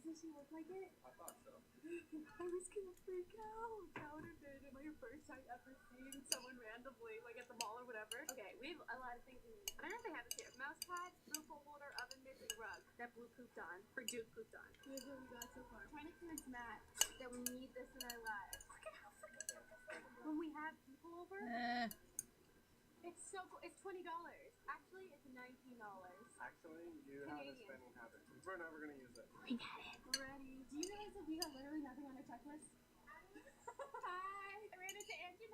F: Doesn't she look like it?
G: I thought so.
F: I was gonna freak out. That would have been my first time ever seeing someone randomly, like at the mall or whatever. Okay, we have a lot of things we need. I don't know if they have this here. Mouse pad, roof holder, oven mitt, and rug that Blue pooped on, or Duke pooped on. Here's what we got so far. I'm trying to convince Matt that we need this in our lives. Look at how freaking cute this is. When we have people over, it's so cool. It's $20. Actually, it's $19.
G: Actually, you have a spending habit. We're never going to use it.
F: We got it. We're ready. Do you realize that we got literally nothing on our checklist? Hi. I ran into Angie.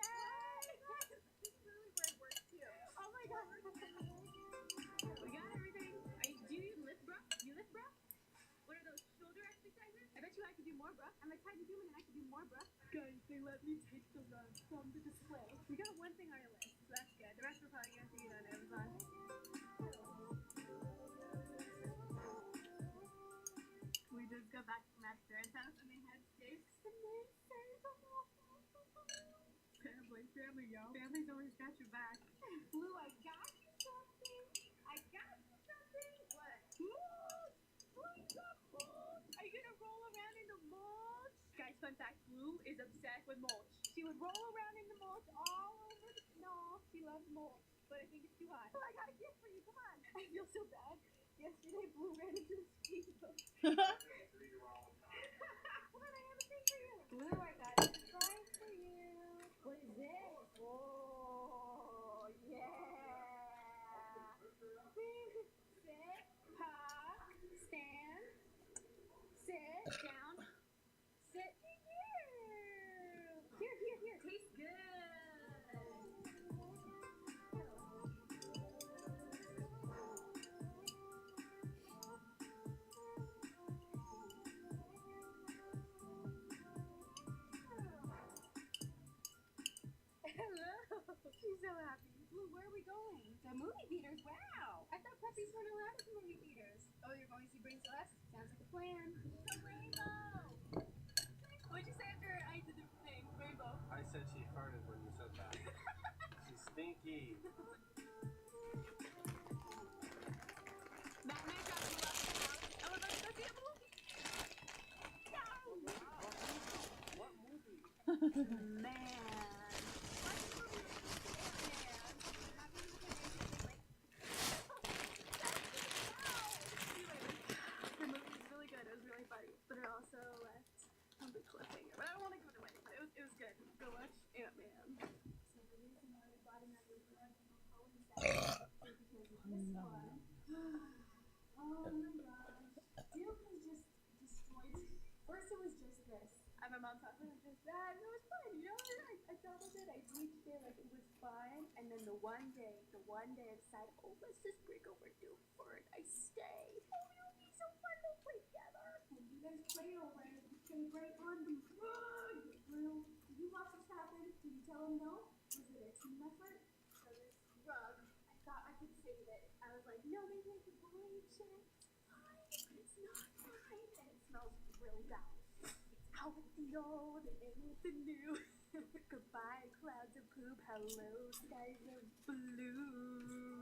F: This is really where it works too. Oh my god. We got everything. Do you lift, bro? You lift, bro? What are those shoulder exercises? I bet you I could do more, bro. I'm a tiny human and I could do more, bro. Guys, they let me take the rug from the display. We got one thing on our list, so that's good. The rest we're probably gonna see it on Amazon. We just got back from Matt's parents' house and they had steaks and they served them all. Family, yo. Family's always got your back. Blue, I got you something. What? Mulch! Are you gonna roll around in the mulch? Guys, fun fact, Blue is obsessed with mulch. She would roll around in the mulch all over the snow. She loves mulch. but I think it's too hot. Oh, I got a gift for you. Come on. I feel so bad. Yesterday, Blue ran into the speedboat. Come on, I have a thing for you. Blue, I got a surprise for you. What is this? Oh, yeah. Sit, hop, stand, sit down, sit here. Here. Tastes good. Hello. She's so happy. Blue, where are we going? The movie theaters. Wow. I thought puppies weren't allowed at the movie theaters. Oh, you're going to see Brain Celeste? Sounds like a plan. The rainbow. What'd you say after I did the thing? Rainbow.
G: I said she farted when you said that. She's stinky.
F: That night got me lost in the house. I was like, go see a movie. No.
G: What movie?
F: Man. What's the movie? The movie was really good. It was really funny, but it also left a big cliffhanger. But I don't want to give it away. But it was good. Go watch Ant-Man. So the reason why we bought another drug in Halloween set is because of this one. Oh my gosh. Duke has just destroyed. First it was just this. And my mom thought it was just that. And it was fun, you know? I doubled it. I bleached it like it was fun. And then the one day I decided, oh, let's just break over Duke for a nice stay. Oh, it'll be so fun to play together. When you guys play over it, you stay right on the rug. Blue, did you watch this happen? Did you tell him no? Was it a team effort? So this rug, I thought I could save it. I was like, no, maybe I could bleach it. Fine, but it's not fine. And it smells really bad. It's out with the old and in with the new. Goodbye, clouds of poop. Hello, skies of blue.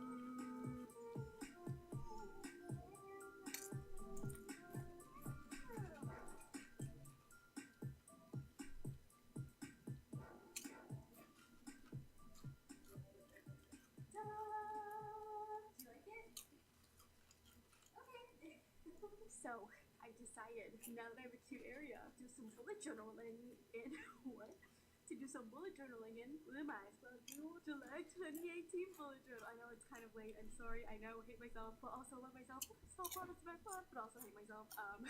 F: So I decided, now that I have a cute area, do some bullet journaling in what? To do some bullet journaling in, what am I? So do July 2018 bullet journal. I know it's kind of late. I'm sorry. I know, hate myself, but also love myself. Self-love is my fun, but also hate myself.
B: Oh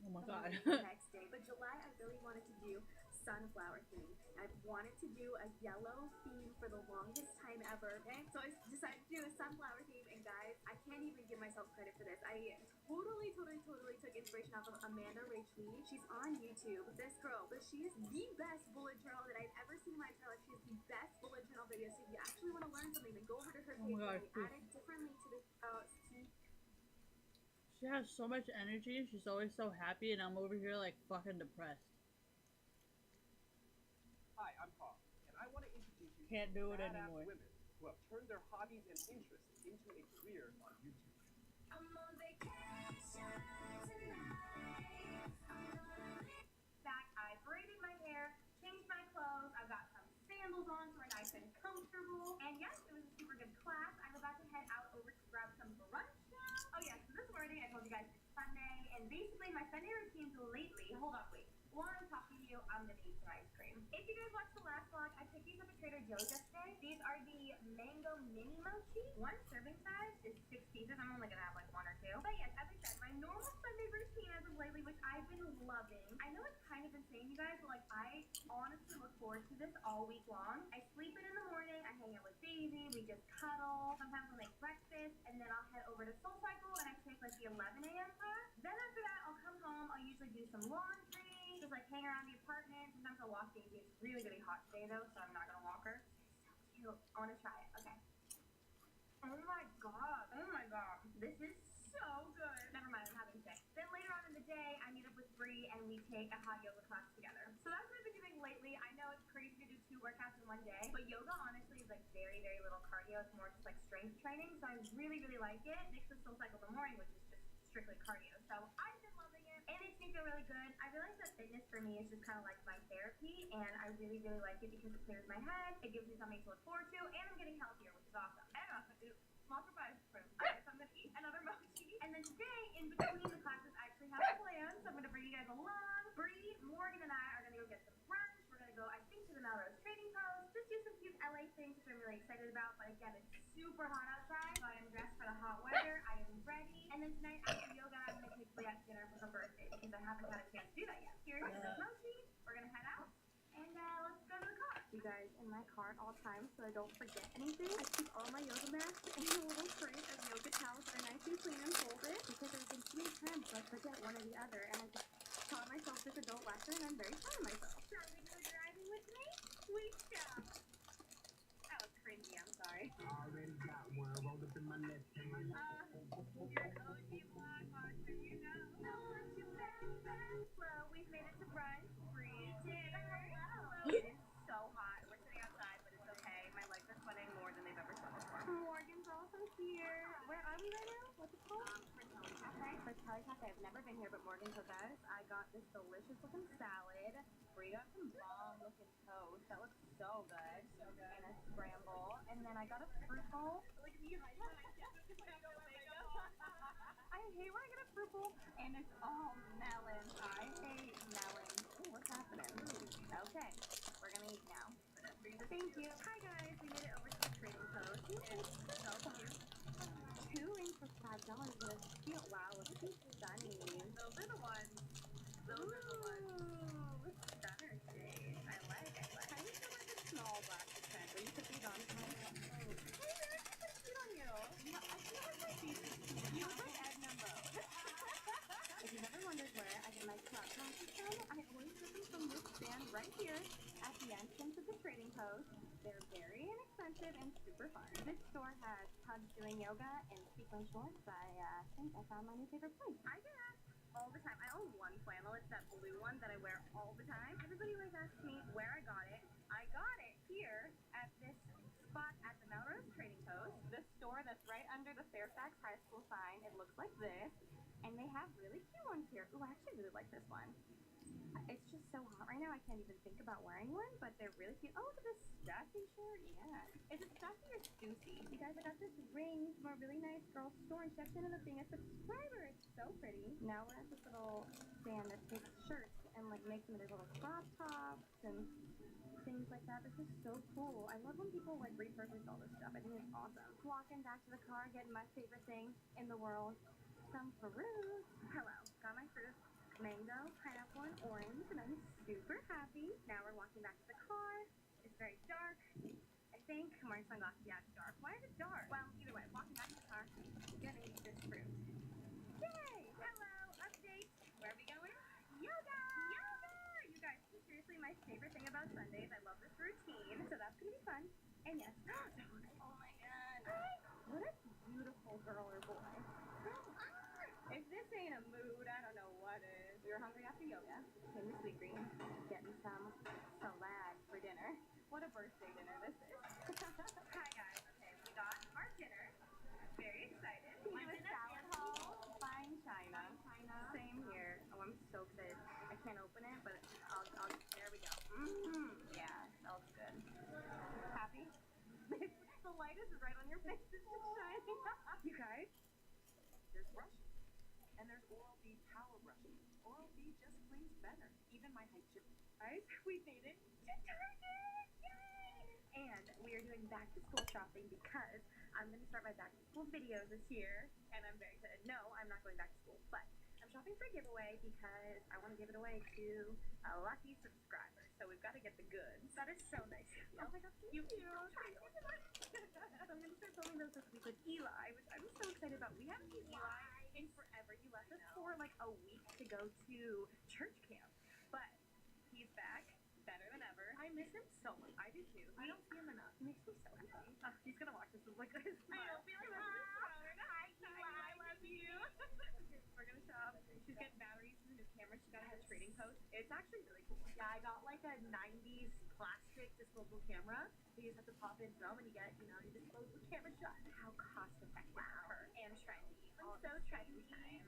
B: my god.
F: The next day, but July I really wanted to do sunflower theme. I've wanted to do a yellow theme for the longest time ever. Okay, so I decided to do a sunflower theme, and guys, I can't even give myself credit for this. I totally took inspiration off of Amanda Rach Lee. She's on YouTube. This girl, but she is the best bullet journal that I've ever seen in my entire life. She has the best bullet journal videos. So if you actually want to learn something, then go over to her page and add it differently to the
B: She has so much energy. She's always so happy, and I'm over here like fucking depressed.
G: Hi, I'm Paul, and I want to introduce you
B: Can't
G: to
B: do it
G: badass
B: anymore.
G: women who have turned their hobbies and interests into a career on YouTube.
F: I'm on vacation tonight. Back, I braided my hair, changed my clothes. I've got some sandals on so we're nice and comfortable. And yes, it was a super good class. I'm about to head out over to grab some brunch now. Oh yes, so this morning I told you guys it's Sunday, and basically my Sunday routines lately. Hold on, wait. While I'm talking to you, I'm gonna eat some ice cream. If you guys watched the last vlog, I picked these up at Trader Joe's yesterday. These are the mango mini mochi. One serving size is 6 pieces. I'm only gonna have like 1 or 2. But yes, as I said, my normal Sunday routine as of lately, which I've been loving. I know it's kind of insane, you guys, but like I honestly look forward to this all week long. I sleep in the morning, I hang out with Daisy, we just cuddle. Sometimes we'll make breakfast, and then I'll head over to SoulCycle and I take like the 11 a.m. class. Then after that, I'll come home. I'll usually do some laundry. Just like hang around the apartment. Sometimes I'll walk Daisy. It's really hot today though, so I'm not gonna walk her. So cute. I wanna try it. Okay. Oh my god. Oh my god. This is so good. Never mind, I'm having sex. Then later on in the day, I meet up with Bree and we take a hot yoga class together. So that's what I've been doing lately. I know it's crazy to do 2 workouts in one day, but yoga honestly is like very little cardio. It's more just like strength training, so I really like it. Mixed with SoulCycle in the morning, which is just strictly cardio. So I've been loving it, and it's makes me feel really good. I realize that fitness for me is just kind of like my therapy, and I really, really like it because it clears my head, it gives me something to look forward to, and I'm getting healthier, which is awesome. And also, small surprise for I guess I'm gonna eat another mochi. And then today, in between the classes, I actually have plans, so I'm gonna bring you guys along. Bree, Morgan, and I are gonna go get some brunch. We're gonna go, I think, to the Melrose Trading Post, just do some cute LA things, which I'm really excited about. But again, it's super hot outside, so I am dressed for the hot weather. I am ready. And then tonight after yoga, I'm gonna take Leah to dinner for her birthday because I haven't had a chance to do that yet. Here's the mochi. We're gonna head out, and let's go to the car. You guys, in my car at all times, so I don't forget anything, I keep all my yoga mats in a little tray of yoga towels that are nice and clean and folded because there's been too many times where I forget one or the other, and I just taught myself this adult lesson, and I'm very proud of myself. Shall we go driving with me? We shall. That was cringy, I'm sorry.
G: Already got one rolled up in my left hand.
F: You're an OG vlog watcher, you know. I want you back. Well, we've made it to brunch. Bree dinner. Hello. It is so hot. We're sitting outside, but it's okay. My legs are sweating more than they've ever sweat before. Morgan's also here. Where are we right now? What's it called? Fratelli Cafe. Fratelli Cafe. I've never been here, but Morgan took us. I got this delicious looking salad. Bree got some bomb looking toast. That looks so good. So good. And a scramble. And then I got a fruit bowl. Look at me hiding I hate when I get a fruit bowl and it's all melon. I hate melon. Ooh, what's happening? Okay, we're gonna eat now. Thank you. Hi guys, we made it over to the Trading Post. It's so cute. 2 rings for $5 with a steel. Wow, look at these stunning. Those are the ones. Those are the ones. Stunner shade. I like it. I wish there was a small plastic pen where you put these on. Hey, Rick, I put feet on you. No, I feel like my feet. You look like Edna Mode. If you've ever wondered where I get my crop classes from, I always get them from this stand right here at the entrance of the Trading Post. They're very inexpensive and super fun. This store has tubs doing yoga and sequin shorts. I think I found my new favorite place. I get asked all the time. I own one flannel. It's that blue one that I wear all the time. Everybody always asks me where I got it. I got it here at this spot at the Melrose Trading Post. The store that's right under the Fairfax High School sign. It looks like this. And they have really cute ones here. Ooh, I actually really like this one. It's just so hot right now, I can't even think about wearing one, but they're really cute. Oh, look at this stuffy shirt. Yeah. Is it stuffy or Stussy? You guys, I got this ring from a really nice girl store, and she actually ended up being a subscriber. It's so pretty. Now we're at this little stand that takes shirts and like makes them into little crop tops and things like that. This is so cool. I love when people like repurpose all this stuff. I think it's awesome. Walking back to the car, getting my favorite thing in the world. Some fruit. Hello. Got my fruit. Mango, pineapple, and orange, and I'm super happy. Now we're walking back to the car. It's very dark. I think I'm wearing sunglasses. Yeah, it's dark. Why is it dark? Well, either way, walking back to the car. Gonna eat this fruit. Yay! Hello, update. Where are we going? Yoga! Yoga! You guys, this is seriously my favorite thing about Sundays. I love this routine, so that's gonna be fun. And yes, oh my god. What a beautiful girl or boy. If this ain't a mood, I don't know what is. We were hungry after yoga. Came to Sweet Green, getting some salad for dinner. What a birthday dinner this is. Hi guys. Okay, we got our dinner. Very excited. We have a salad haul. Fine China. Same here. Oh, I'm so excited. I can't open it, but I'll there we go. Yeah, smells good. Happy? The light is right on your face. It's just shining. You guys?
H: There's brushing. And there's Oral-B power brushing. Oral-B just cleans better. Even my high chip.
F: Guys, we made it to Target! Yay! And we are doing back to school shopping because I'm going to start my back to school videos this year. And I'm very excited. No, I'm not going back to school, but I'm shopping for a giveaway because I want to give it away to a lucky subscriber. So we've got to get the goods. That is so nice of you. Oh my gosh, thank you. Thank you so much. So I'm going to start filming those this week with Eli, which I'm so excited about. We haven't seen Eli in forever. He left us for like a week to go to church camp, but he's back, better than ever. I miss him so much. I do too. I don't see him enough. He makes me so happy. He's gonna watch this with like his smile. Hi, Eli. I love you. We're gonna shop. She's getting batteries for the new camera she got at the Trading Post. It's actually really cool. Yeah, I got like a 90s plastic disposable camera. You just have to pop in film and you get, you know, your disposable camera shot. How cost effective for her and trendy. I'm so trendy.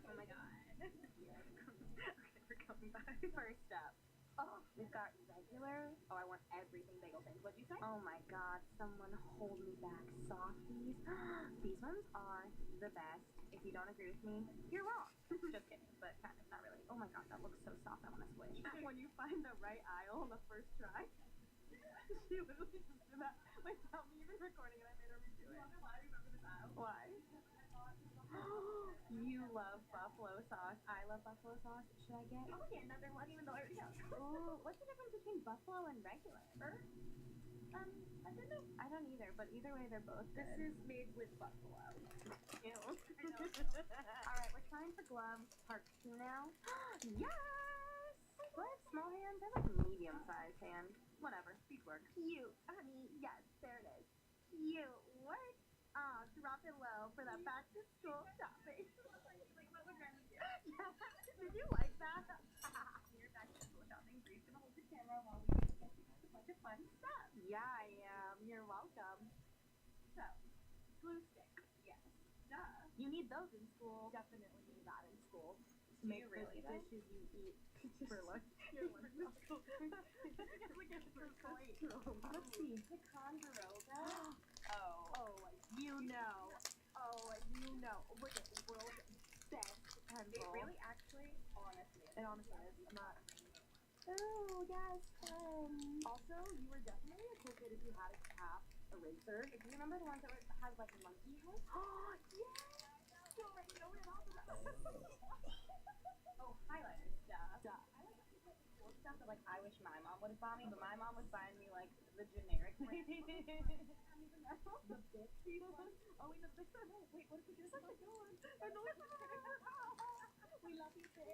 F: Oh my god. Okay, we're
H: coming by. First up. Oh, we've got regular. Oh, I want everything bagel things. What'd you say? Oh my god, someone hold me back. Softies. These ones are the best. If you don't agree with me, you're wrong. Just kidding, but kind of, not really. Oh my god, that looks so soft. I want to squish. When you find the right aisle on the first try, she literally just did that without me even recording it. I made her redo it. Why do you remember this aisle? Why? You love buffalo sauce. I love buffalo sauce. Should I get? Oh yeah, another one, even though I already have. Ooh, what's the difference between buffalo and regular? I don't know. I don't either, but either way, they're both good. This is made with buffalo. Ew. I know. All right, we're trying for gloves. Part 2 now. Yes. Do I have small hands? I have like medium-sized hand. Whatever. These work. Cute, honey. Yes, there it is. Cute. What? Drop it low for that back to school shopping. Like what would Remy do? Yeah. Did you like that? Your back to school shopping. Bree's gonna hold the camera while we get you guys a bunch of fun stuff. Yeah, I am. You're welcome. So, glue sticks. Yes. Duh. You need those in school. Definitely need that in school. To make really the dishes you eat for lunch. Your lunch. Look at her plate. Let's see. Ticonderoga. Oh, you know. Look at the world's best pencil. It really actually, honestly is. I'm not. Oh, yes, fun. Also, you were definitely a cool kid if you had a cap eraser. Do you remember the ones that had like monkey heads? Oh, yes! You already know what I'm talking about. Oh, highlighters, duh. I like cool stuff that like I wish my mom would have bought me, but my mom was buying me like the generic brand. The big one. Oh, wait, the big one. No, wait, what if we do like the good one? We love you, babe.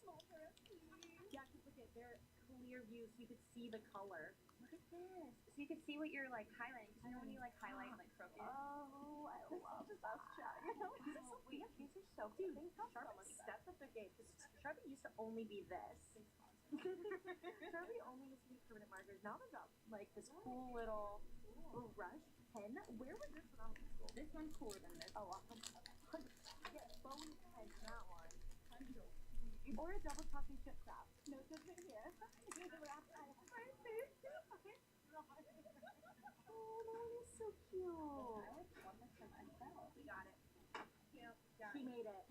H: Small for us, please. Yeah, because look at their clear view so you could see the color. Look at this. So you could see what you're like highlighting. You know when you like highlight like crooked? Oh, I love just us chatting. Wait, these are so cute. Sharpie, that's a big game. Sharpie used to only be this. Sharpie only used to be permanent markers. Now they've got like this cool little brush pen. Where was this when I was in school? This one's cooler than this. Oh, 100. Yeah, Bowie pen, that one. 100. Or a double chocolate chip craft. No judgment here. My face. Oh, that one is so cute. I like one that's for myself. We got it. Yep. She made it.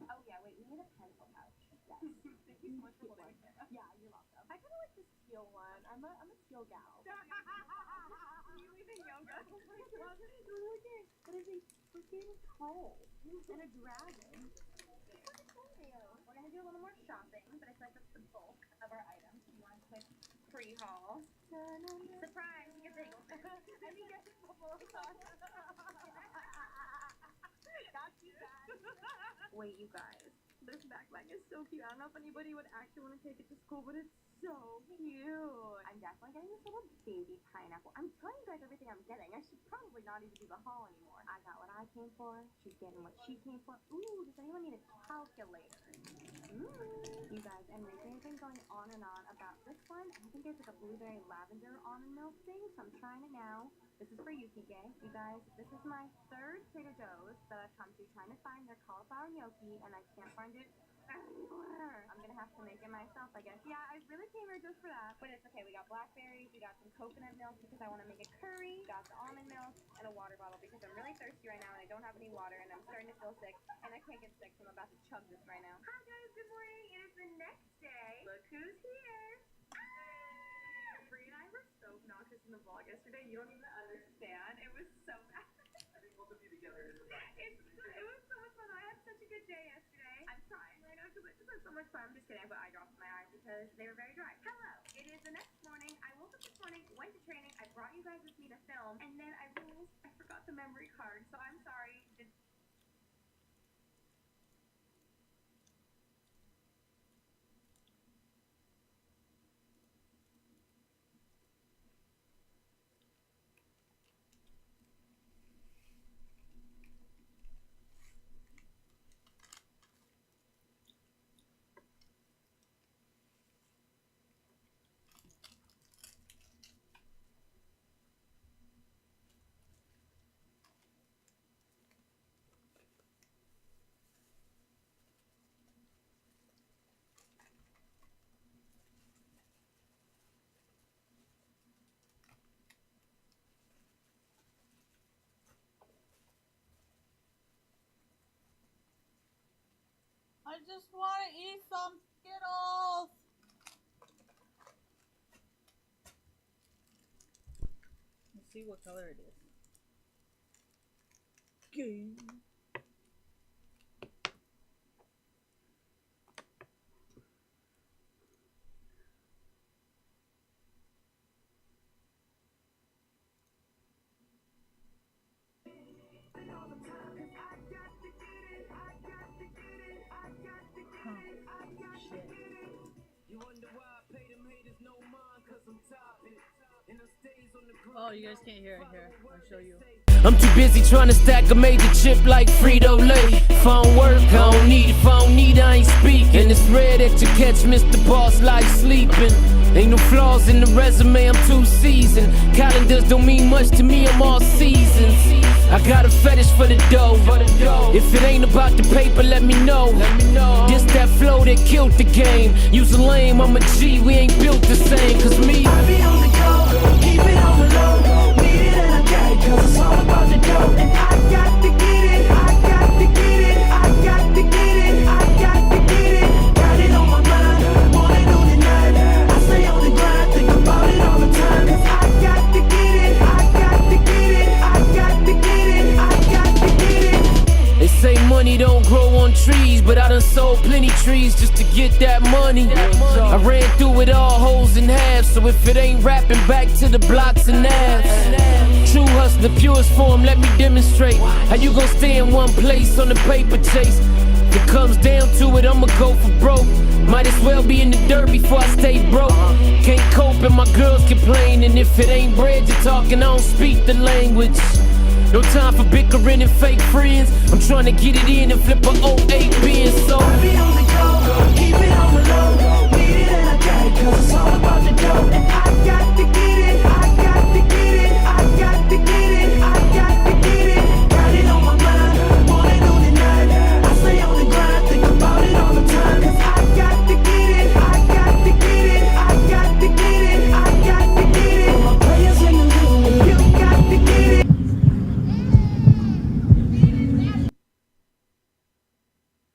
H: Oh yeah, wait, we need a pencil pouch. Yes. Thank you so much for holding it. Yeah, you're welcome. I kind of like this teal one. I'm a teal gal. You leaving yoga? Oh my god. Look at it. That is a freaking troll and a dragon. We're gonna do a little more shopping, but I feel like that's the bulk of our items. You want a quick pre-haul? Surprise! You get bagels. And you get buffalo sauce. Got you guys. Wait, you guys. This backpack is so cute. I don't know if anybody would actually want to take it to school, but it's so cute. I'm definitely getting this little baby pineapple. I'm telling you guys everything I'm getting. I should probably not even do the haul anymore. I got what I came for. She's getting what she came for. Ooh, does anyone need a calculator? You guys, Enrique has been going on and on about this one. I think there's like a blueberry lavender almond milk thing, so I'm trying it now. This is for you, PJ. You guys, this is my third Trader Joe's that I've come to trying to find their cauliflower gnocchi, and I can't find it anywhere. I'm gonna have to make it myself, I guess. Yeah, I really came here just for that. But it's okay. We got blackberries, we got some coconut milk because I want to make a curry, got the almond milk, and a water bottle because I'm really thirsty right now and I don't have any water and I'm starting to feel sick and I can't get sick, so I'm about to chug this right now. Hi guys, good morning. It is the next day. Look who's here. Bree and I were so obnoxious in the vlog yesterday. You don't even understand. It was so bad. I think both of you together is the best. It was so much fun. I had such a good day yesterday. I'm crying right now because I just had so much fun. I'm just kidding. I put eye drops in my eyes because they were very dry. Hello. It is the next morning. I woke up this morning, went to training. I brought you guys with me to film, and then I realized I forgot the memory card. So I'm sorry.
B: I just want to eat some Skittles. Let's see what color it is. Game. Oh, you guys can't hear it here. I'll show you.
E: I'm too busy trying to stack a major chip like Frito-Lay. If I don't work, I don't need it. If I don't need it, I ain't speaking. And it's rare that you catch Mr. Boss like sleeping. Ain't no flaws in the resume, I'm too seasoned. Calendars don't mean much to me, I'm all seasons. I got a fetish for the dough. If it ain't about the paper, let me know. This that flow that killed the game. Use a lame, I'm a G, we ain't built the same. Cause me,
A: I be on the go, keep it on the low. Need it and I got it, cause it's all about the dough. And I got to get it, I got to get it, I got to get it, I got to get it. Got it on my mind, morning, noon, and night. I stay on the grind, think about it all the time. Cause I got to get it, I got to get it, I got to get it, I got to get it.
E: they say money don't grow on trees, but I done sold plenty trees just to get that money. I ran through it all, holes in half. So if it ain't rapping, back to the blocks and abs. True hustler, purest form, let me demonstrate. How you gon' stay in one place on the paper chase? If it comes down to it, I'ma go for broke. Might as well be in the dirt before I stay broke. Can't cope and my girls complaining. If it ain't bread you're talking, I don't speak the language. No time for bickering and fake friends. I'm trying to get it in and flip a 08 Benz. So
A: I be on the go, keep it on the low. Need it and I got it, cause it's all about the dough. And I got to get it, I got to get it, I got to get it, I got to get it. Got it on my mind, morning, noon, and night. I stay on the grind, think about it all the time. Cause I got to get it, I got to get it, I got to get it, I got to get it. My players in the room, you got to get it.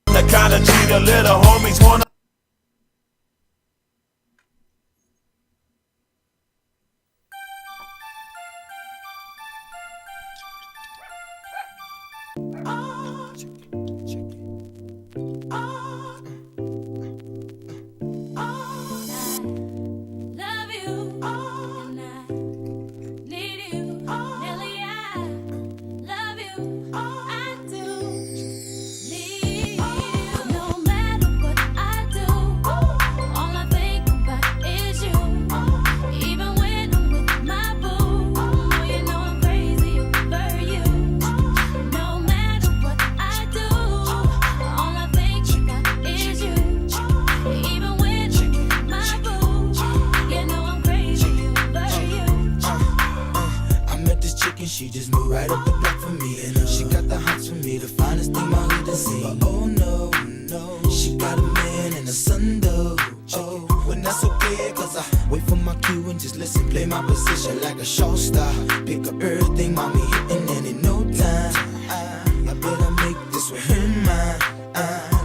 I: The kind of cheater little homies wanna.
J: Love you, and I need you, Nelly. I love you, I do need you. No matter what I do, all I think about is you. Even when I'm with my boo, oh, you know I'm crazy over you. No matter what I do, all I think about is you. Even when I'm with my boo, you know I'm crazy over you.
A: I met this chick and she just moved right up the block for me. And she got the hots for me, the finest thing my hood has seen. But oh no, no, she got a man and a son though. Oh, when that's okay, cause I wait for my cue and just listen, play my position like a show star. Pick up everything, mommy hitting, and in no time, I better make this with her mine.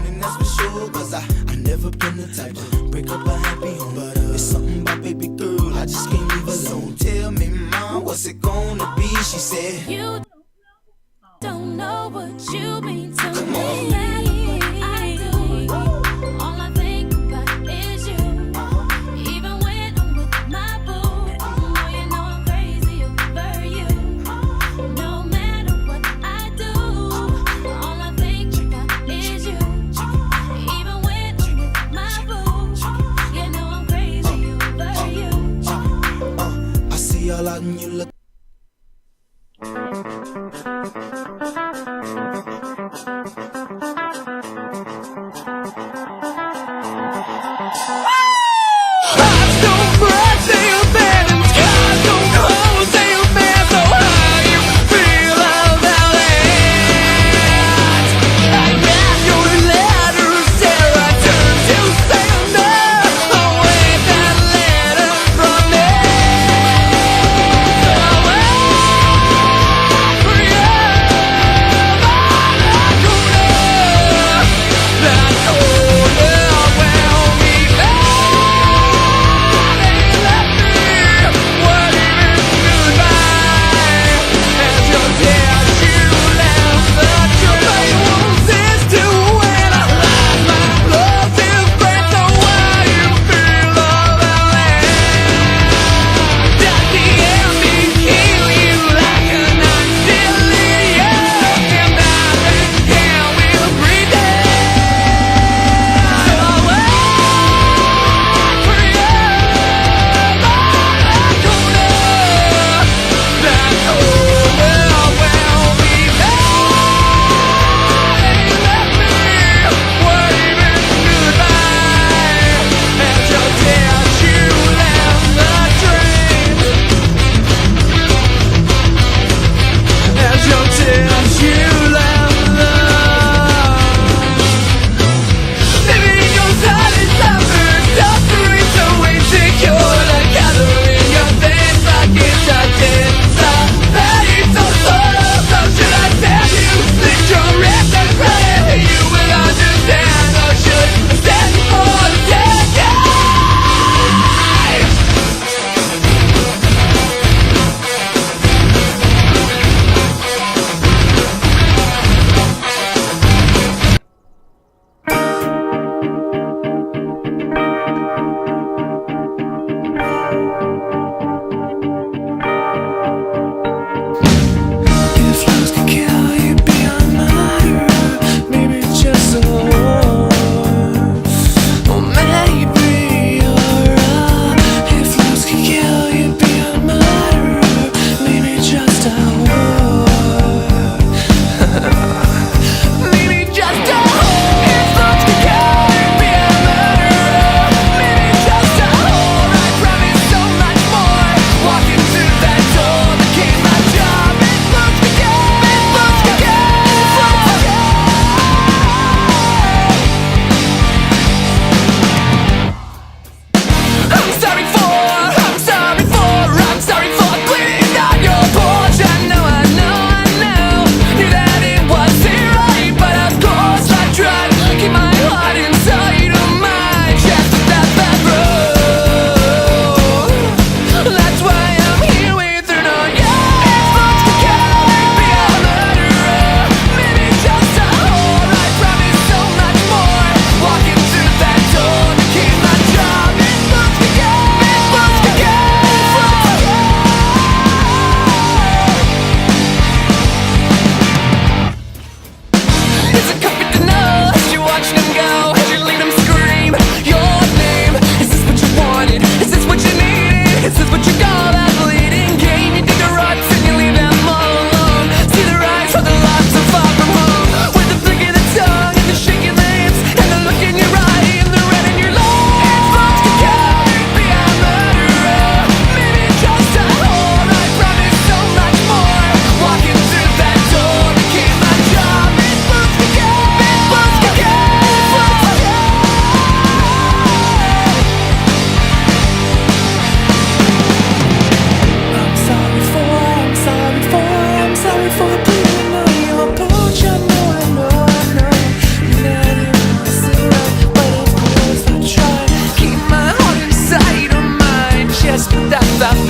A: And that's for sure, cause I never been the type to break up a happy home. But it's something about baby girl, I just can't leave alone. Tell me, mom, what's it gonna be? She said,
J: You don't know what you mean to
A: Come
J: me.
A: on.
J: No matter what I do, all I think about is you. Even when I'm with my boo, oh, you know I'm crazy over you. No matter what I do, all I think about is you. Even when I'm with my boo, you know I'm crazy over you.
A: I see y'all out and you look.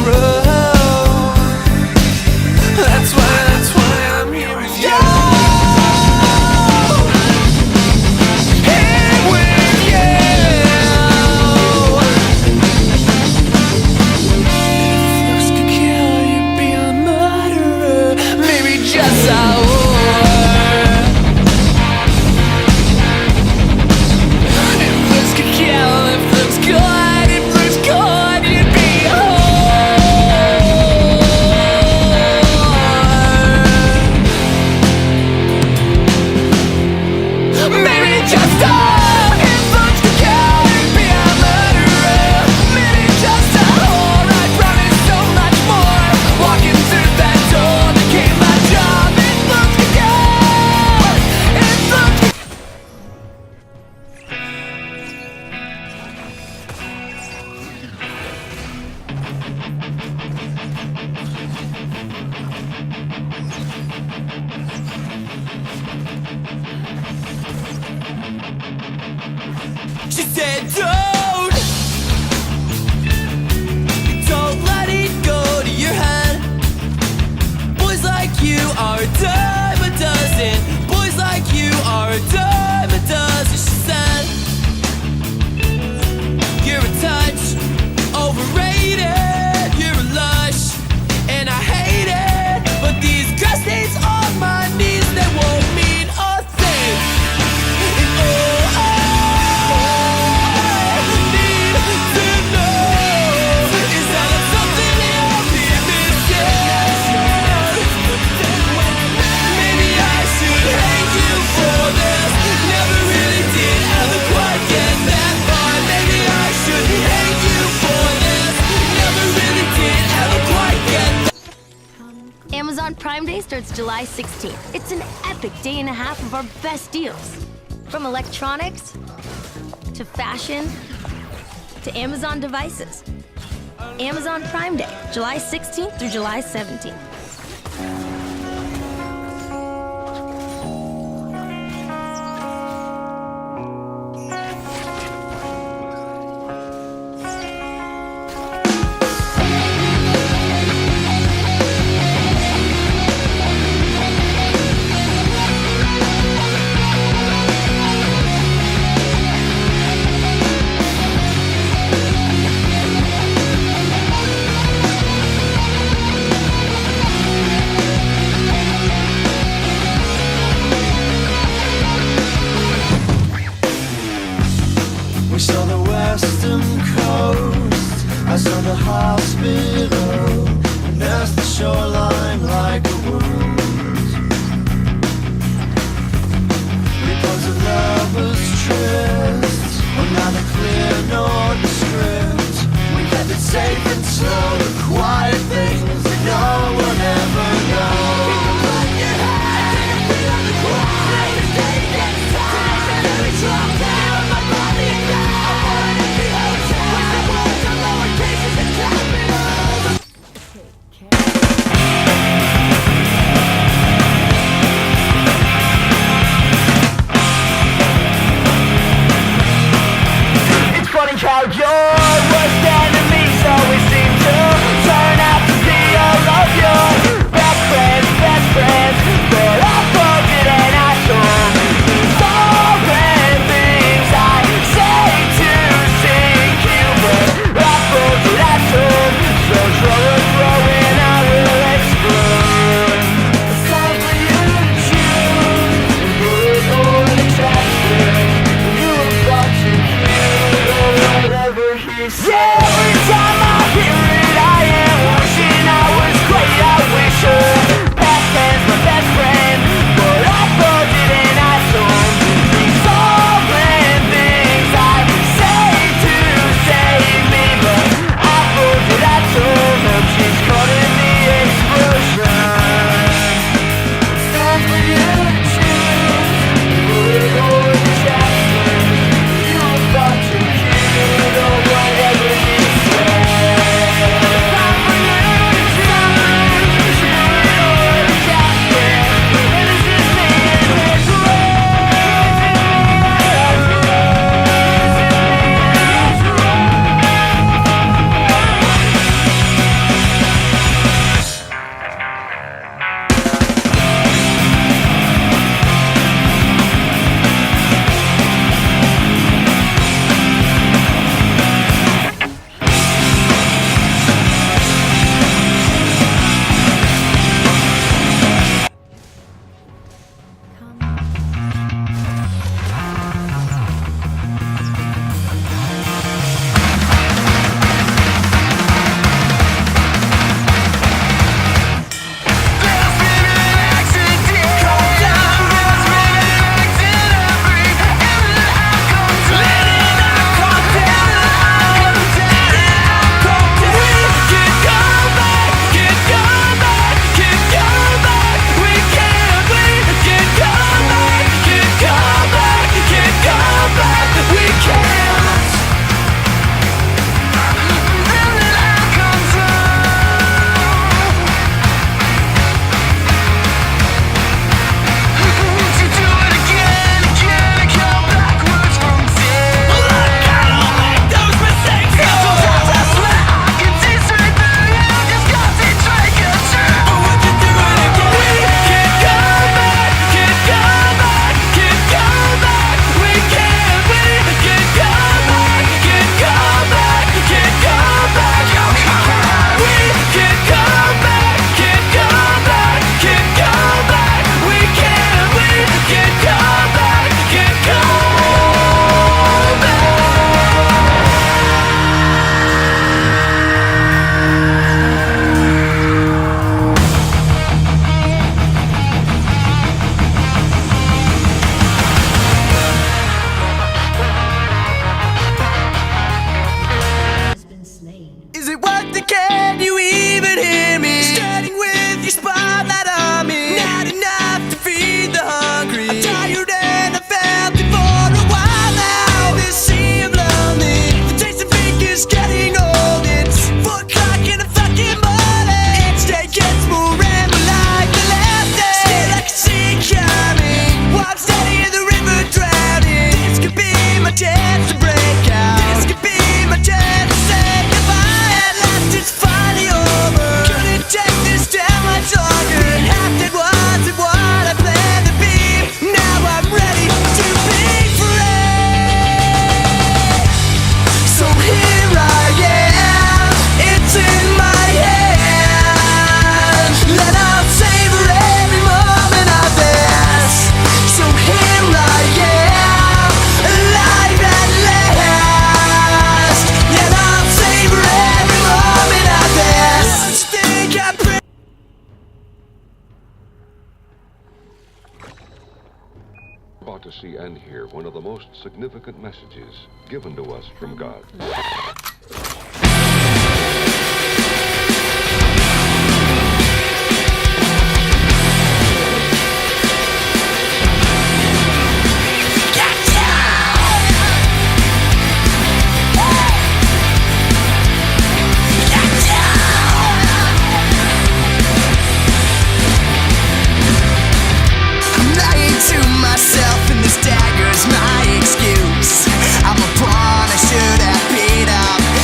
A: road. That's why I'm here with you. Here with you. If looks could kill, you'd be a murderer. Maybe just a whore. If looks could kill, if looks good, if looks good, you'd be a whore. Maybe just a if looks could kill, you'd be a murderer. Maybe just a whore. I promise so much more. Walking through that door became my job. If looks could kill, if looks could She said, don't let it go to your head. Boys like you are a dime a dozen. Boys like you are a dime a dozen. She said, you're a touch overrated. You're a lush, and I hate it. But these grass stains on my knees, they won't mean a thing. And oh, I need to know is that I'm something you'll be missing. Maybe I should hate you for this. Never really did ever quite get that far. Maybe I should hate you for this. Never really did ever quite get that.
J: Amazon Prime Day starts July 16th. It's an epic day and a half of our best deals. From electronics to fashion to Amazon devices. Amazon Prime Day, July 16th through July 17th.
A: We saw the western coast, I saw the hospital, and there's the shoreline like a wound. Because of lovers' trysts, we're neither clear nor discreet. We kept it safe and slow, the quiet things that no one ever knows.
K: see and hear one of the most significant messages given to us from God.
A: Myself and this dagger's my excuse. I'm a pawn, I should have paid up.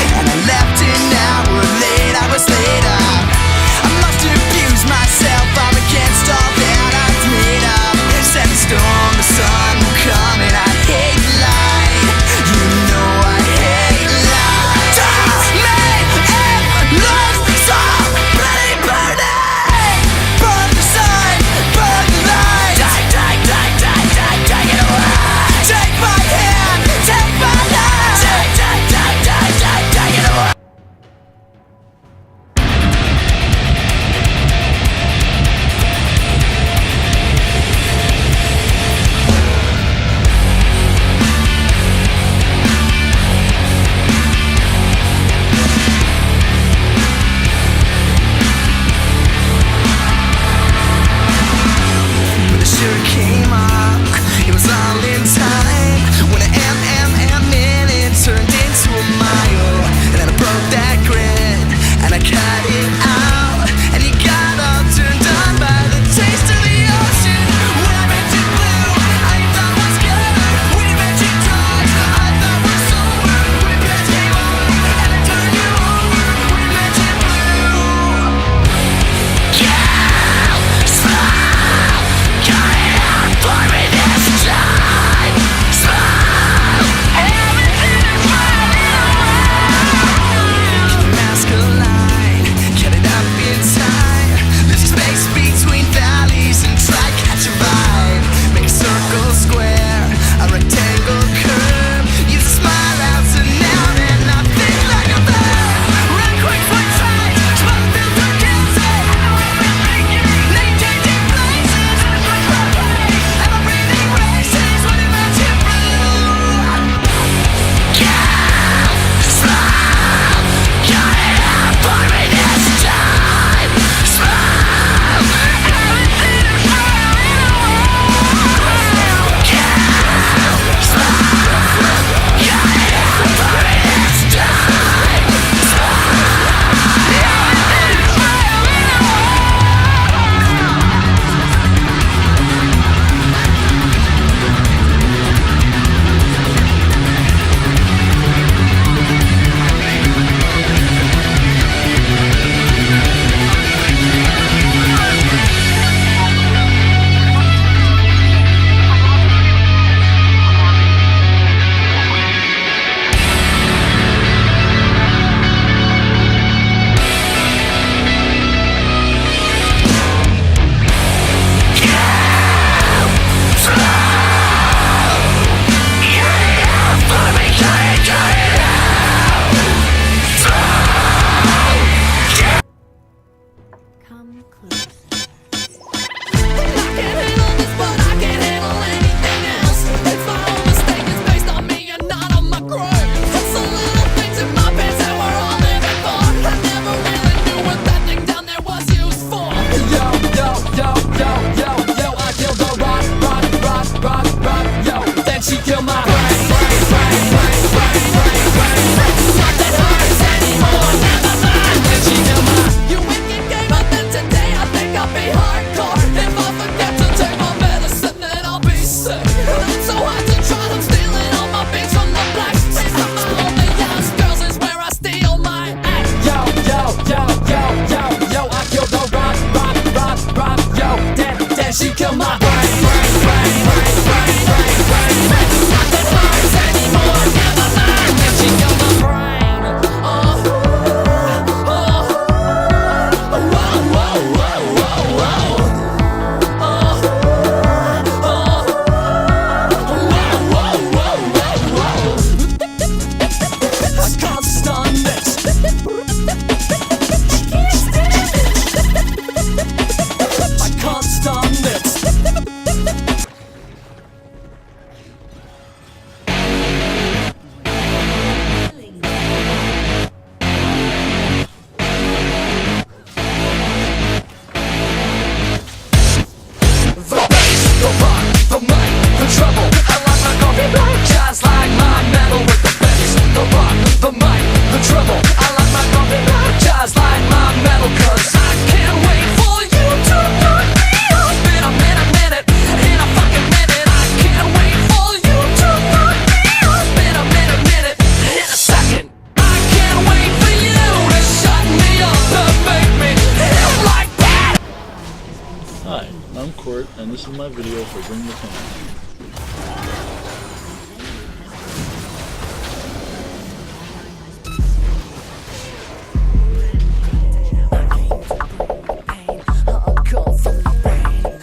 L: Short, and this is my video for Bring the Pain.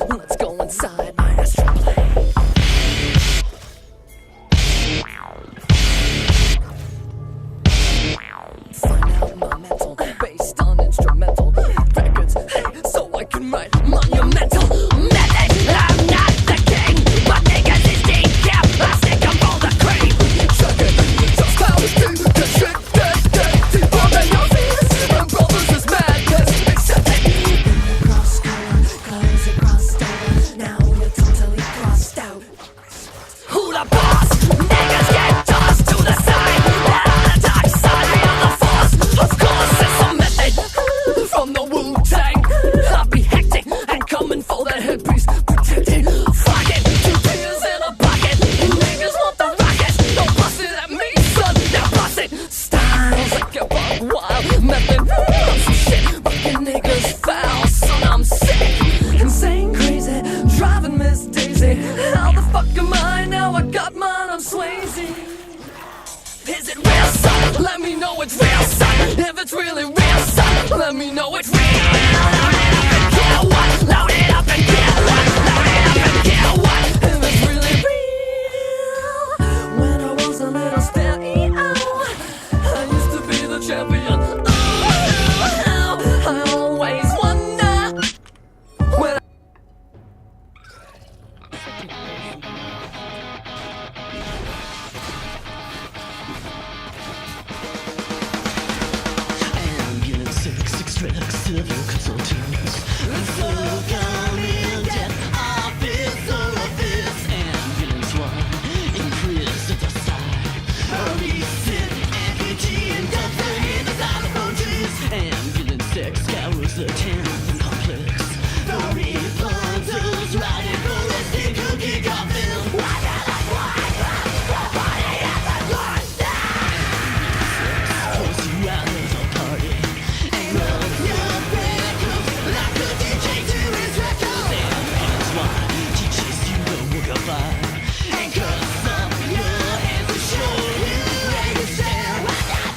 M: Let's go inside my astral plane. Find out my mental based on instrumental records, hey, so I can write monumental method. I'm not the king, but niggas is deep, yeah, I stick 'em for the cream. Check it, just how it's deep, the shit gets deeper than your fears, and brothers is madness, accept it. Cross color, clothes are crossed over, now you're totally crossed out. Who the boss? Niggas get tossed to the side, and on the dark side, we are the force. Of course, it's a method from the Wu-Tang. I'll be hectic and coming for that headpiece, protected. Fuck it, 2 beers in a bucket. Niggas want the rocket, don't bust it at me, son. Now bust it. Styles like a bug wild method. I'm some shit, fucking niggas foul, son. I'm sick, insane, crazy, driving Miss Daisy. How the fuck am I now? I got mine, I'm Swayze. Is it real, son? Let me know it's real, son. If it's really real, son, let me know it's real. Load it up and get what? Load it up and get what? Load it up and get what? If it's really real. When I was a little stallion, I used to be the champion. I always wonder when Ambulance 6 drugs, civil consultants. So come in, death office or office. Ambulance 1, increase at the side. Recent amputee and dump the hand inside the phone trees. Ambulance 6 scours the town complex. The reporters riding for a stick cookie coffin. Pulls you out of the party and rolls your breakfast like a DJ to his records. Ambulance 1 teaches you the work of art and cuts up your hands to show you where you stand. What is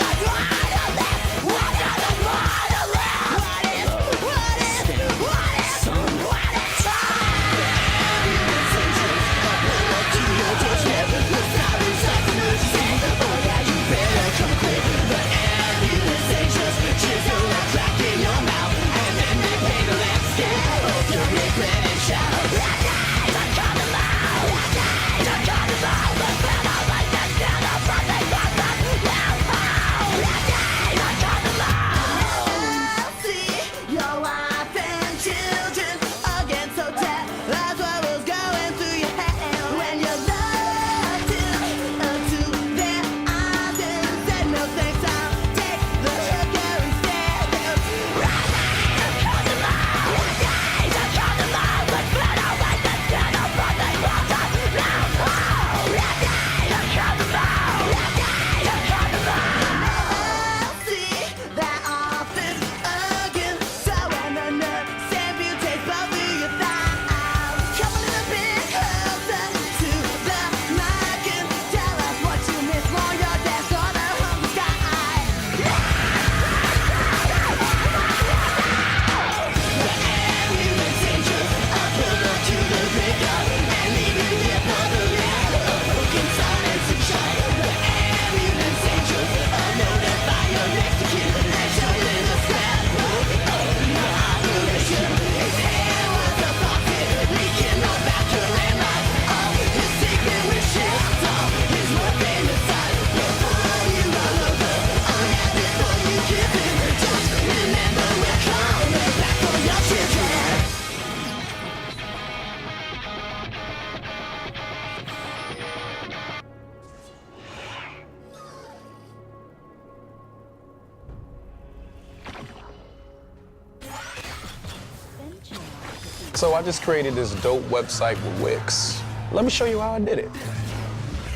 N: So I just created this dope website with Wix. Let me show you how I did it.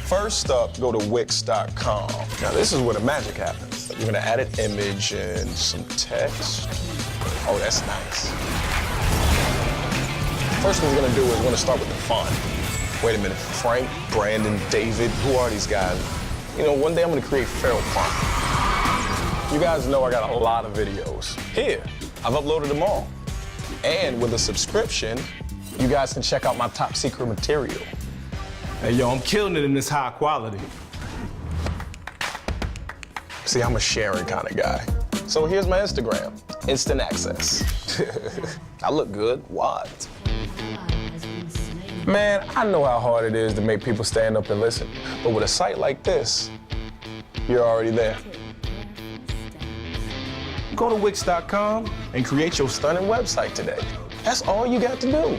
N: First up, go to Wix.com. Now this is where the magic happens. You're gonna add an image and some text. Oh, that's nice. first thing we're gonna do is we're gonna start with the fun. Wait a minute, Frank, Brandon, David, who are these guys? You know, one day I'm gonna create feral fun. You guys know I got a lot of videos. Here, I've uploaded them all. And with a subscription, you guys can check out my top secret material.
O: Hey, yo, I'm killing it in this high quality.
N: See, I'm a sharing kind of guy. So here's my Instagram, instant access. I look good, what? Man, I know how hard it is to make people stand up and listen, but with a site like this, you're already there. Go to Wix.com and create your stunning website today. That's all you got to do.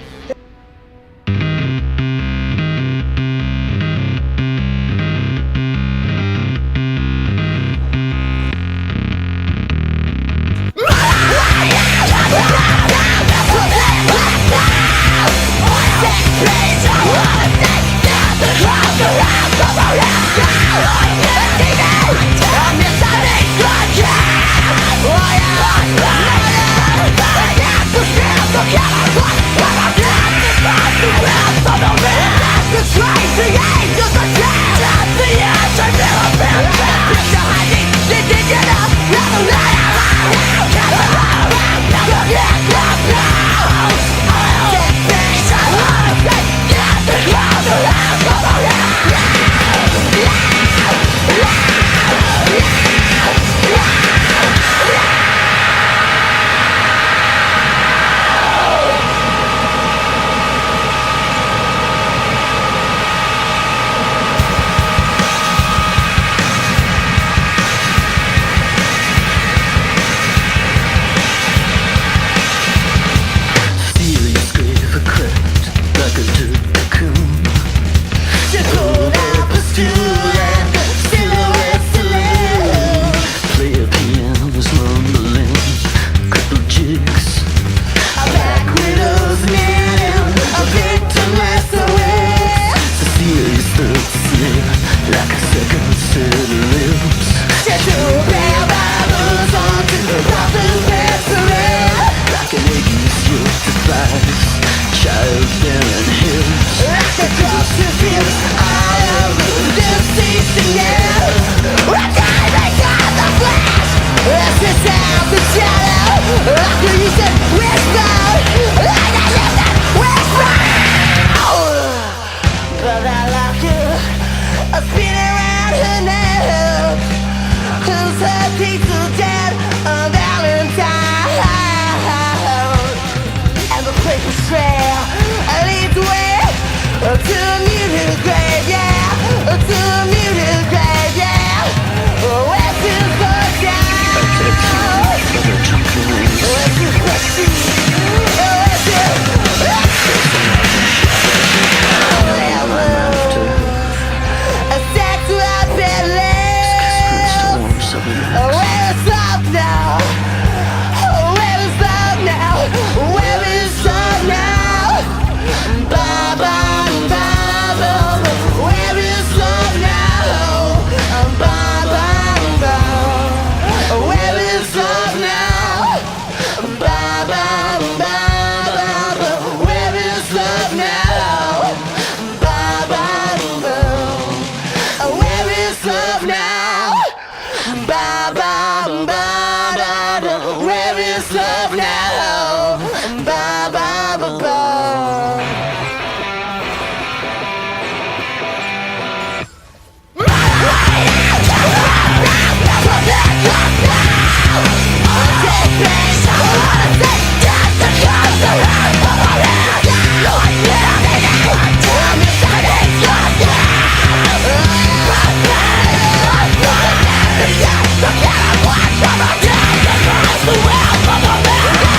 J: The world from the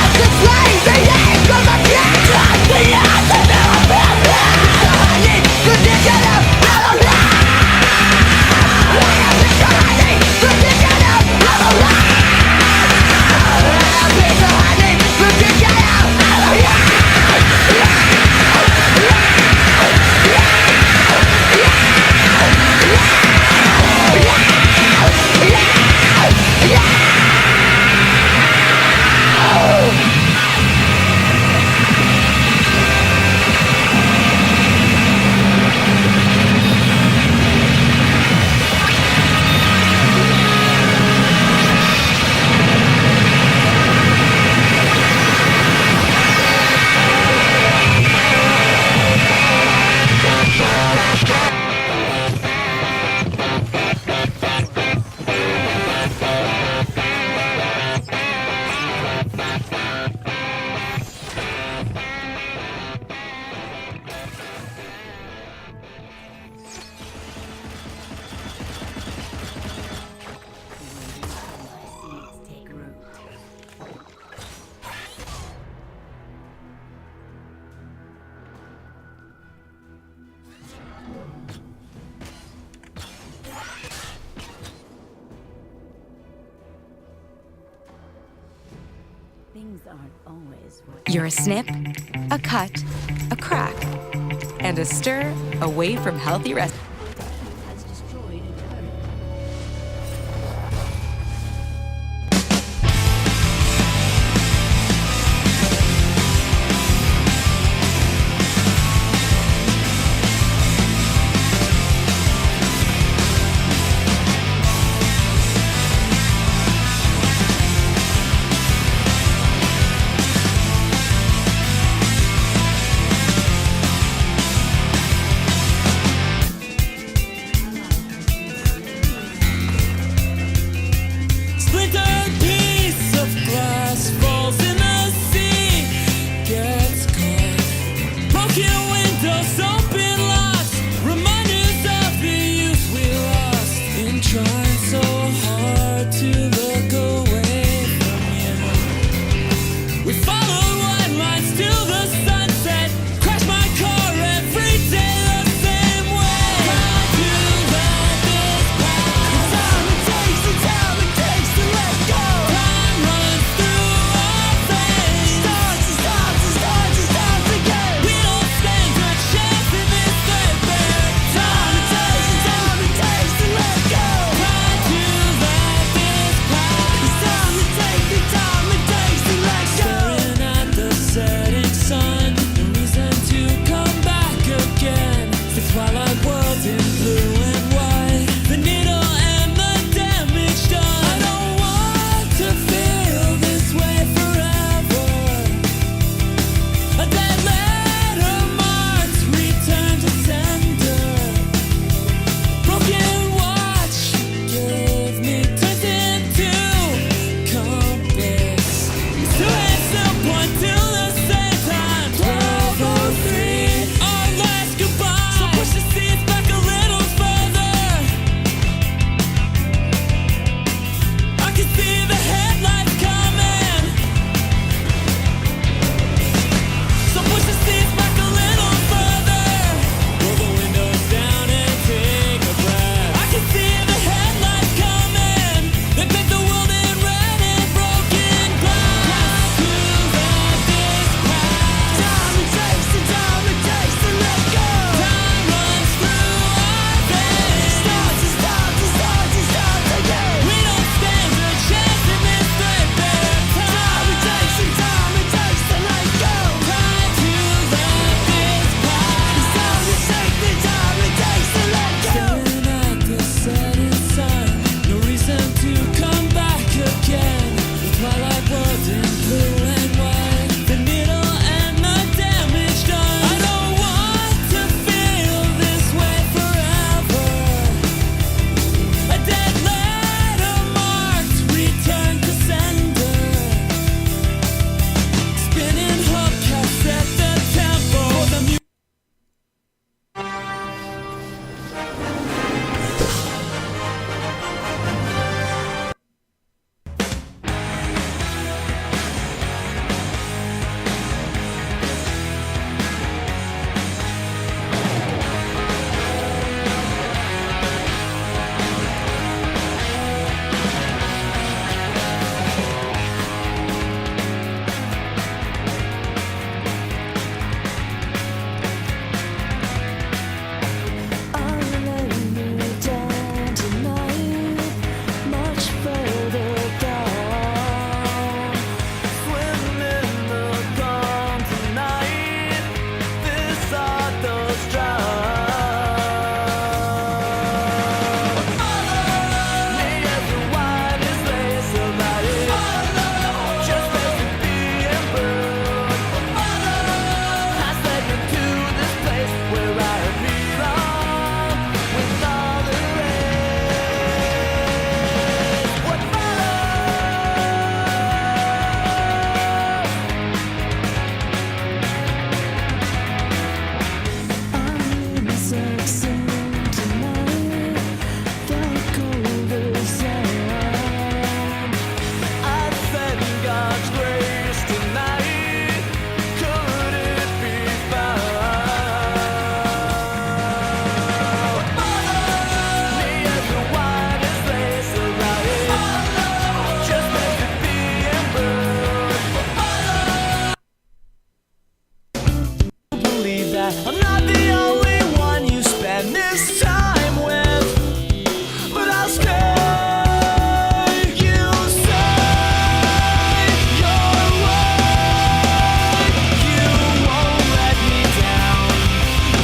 P: Things aren't always
Q: You're a snip, a cut, a crack, and a stir away from healthy rest.
P: has destroyed a turret.
A: I'm not the only one you spend this time with, but I'll stay. You say you're right. You won't let me down.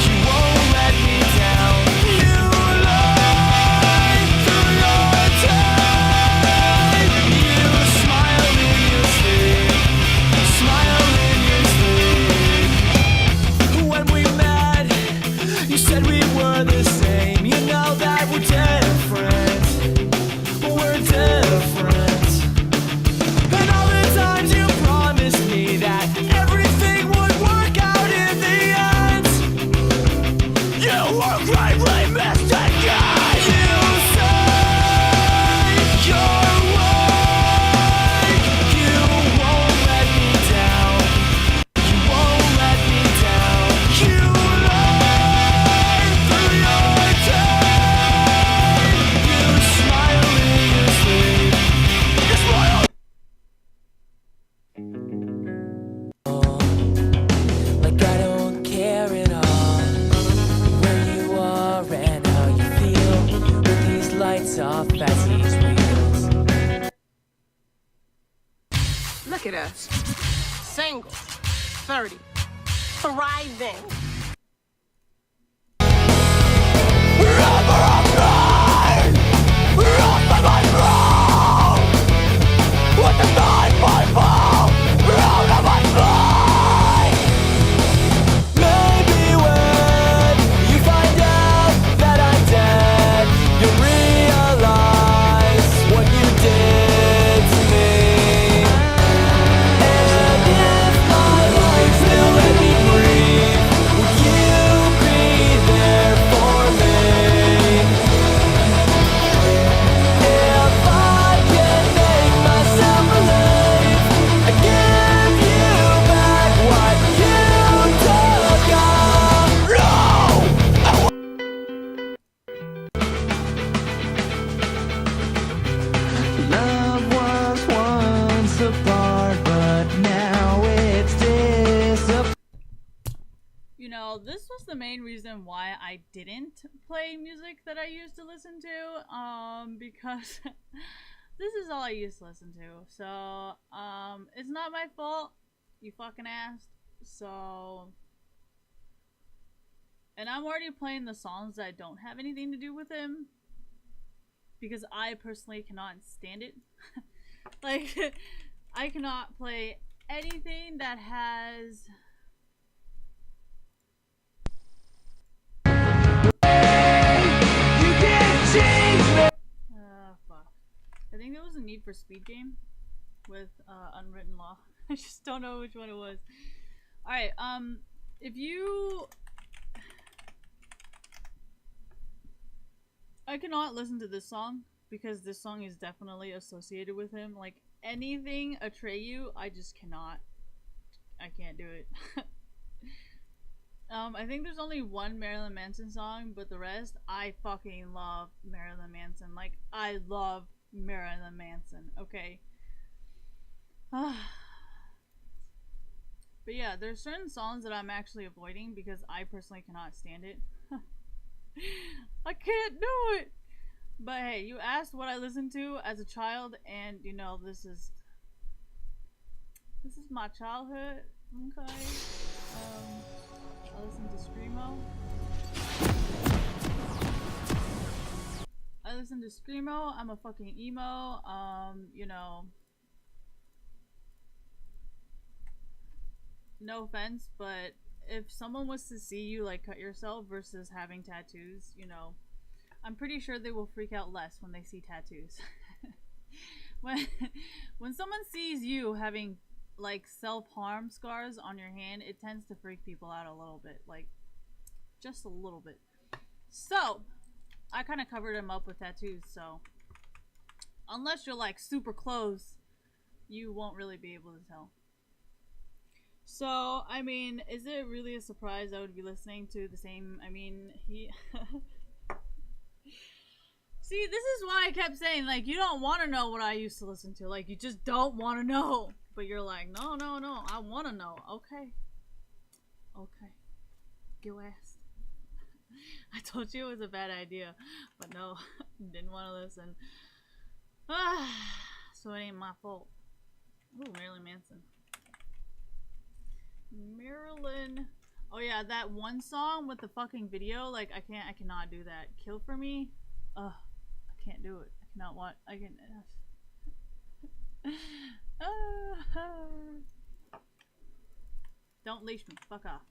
A: You won't let me down. You lie through your time. You smile in your sleep. Smile in your sleep. When we met, you said we were the same. You know that we're different. We're different. And all the times you promised me that everything would work out in the end, you were gravely mistaken. You say you're right. You won't let me down. You won't let me down. You lie through your time. You smile in your sleep. You smile. Like I don't care at all where you are and how you feel with these lights off as these wheels.
R: Look at us. Single. 30. Thriving.
A: With the 955 round of my mind. Maybe when you find out that I'm dead, you'll realize what you did to me. And if my life still let me breathe, will you be there for me? If I can make myself believe, I give you back what you took off. Love was once apart, but now it's disapart.
B: You know, this was the main reason why I didn't play music that I used to listen to, because this is all I used to listen to. So, it's not my fault. You fucking asked. So, and I'm already playing the songs that don't have anything to do with him, because I personally cannot stand it. Like, I cannot play anything that has... Fuck. I think there was a Need for Speed game with Unwritten Law. I just don't know which one it was. Alright, if you... I cannot listen to this song because this song is definitely associated with him. Like, anything Atreyu, I just cannot. I can't do it. I think there's only one Marilyn Manson song, but the rest, I fucking love Marilyn Manson. Like, I love Marilyn Manson, okay? But yeah, there's certain songs that I'm actually avoiding because I personally cannot stand it. I can't do it! But hey, you asked what I listened to as a child, and you know, this is my childhood, okay? I listen to Screamo. I listen to Screamo. I'm a fucking emo. You know, no offense, but if someone was to see you like cut yourself versus having tattoos, you know, I'm pretty sure they will freak out less when they see tattoos. when someone sees you having like self-harm scars on your hand, it tends to freak people out a little bit, like just a little bit. So I kind of covered him up with tattoos, so unless you're like super close, you won't really be able to tell. So I mean, is it really a surprise I would be listening to the same? I mean, he see, this is why I kept saying, like, you don't want to know what I used to listen to, like, you just don't want to know. But you're like, no, I want to know. Okay. your ass. I told you it was a bad idea, but no, didn't want to listen. So it ain't my fault. Ooh, Marilyn Manson. Marilyn. Oh yeah, that one song with the fucking video. Like I cannot do that. Kill for me. Ugh, I can't do it. I cannot watch. I can. Don't leash me. Fuck off.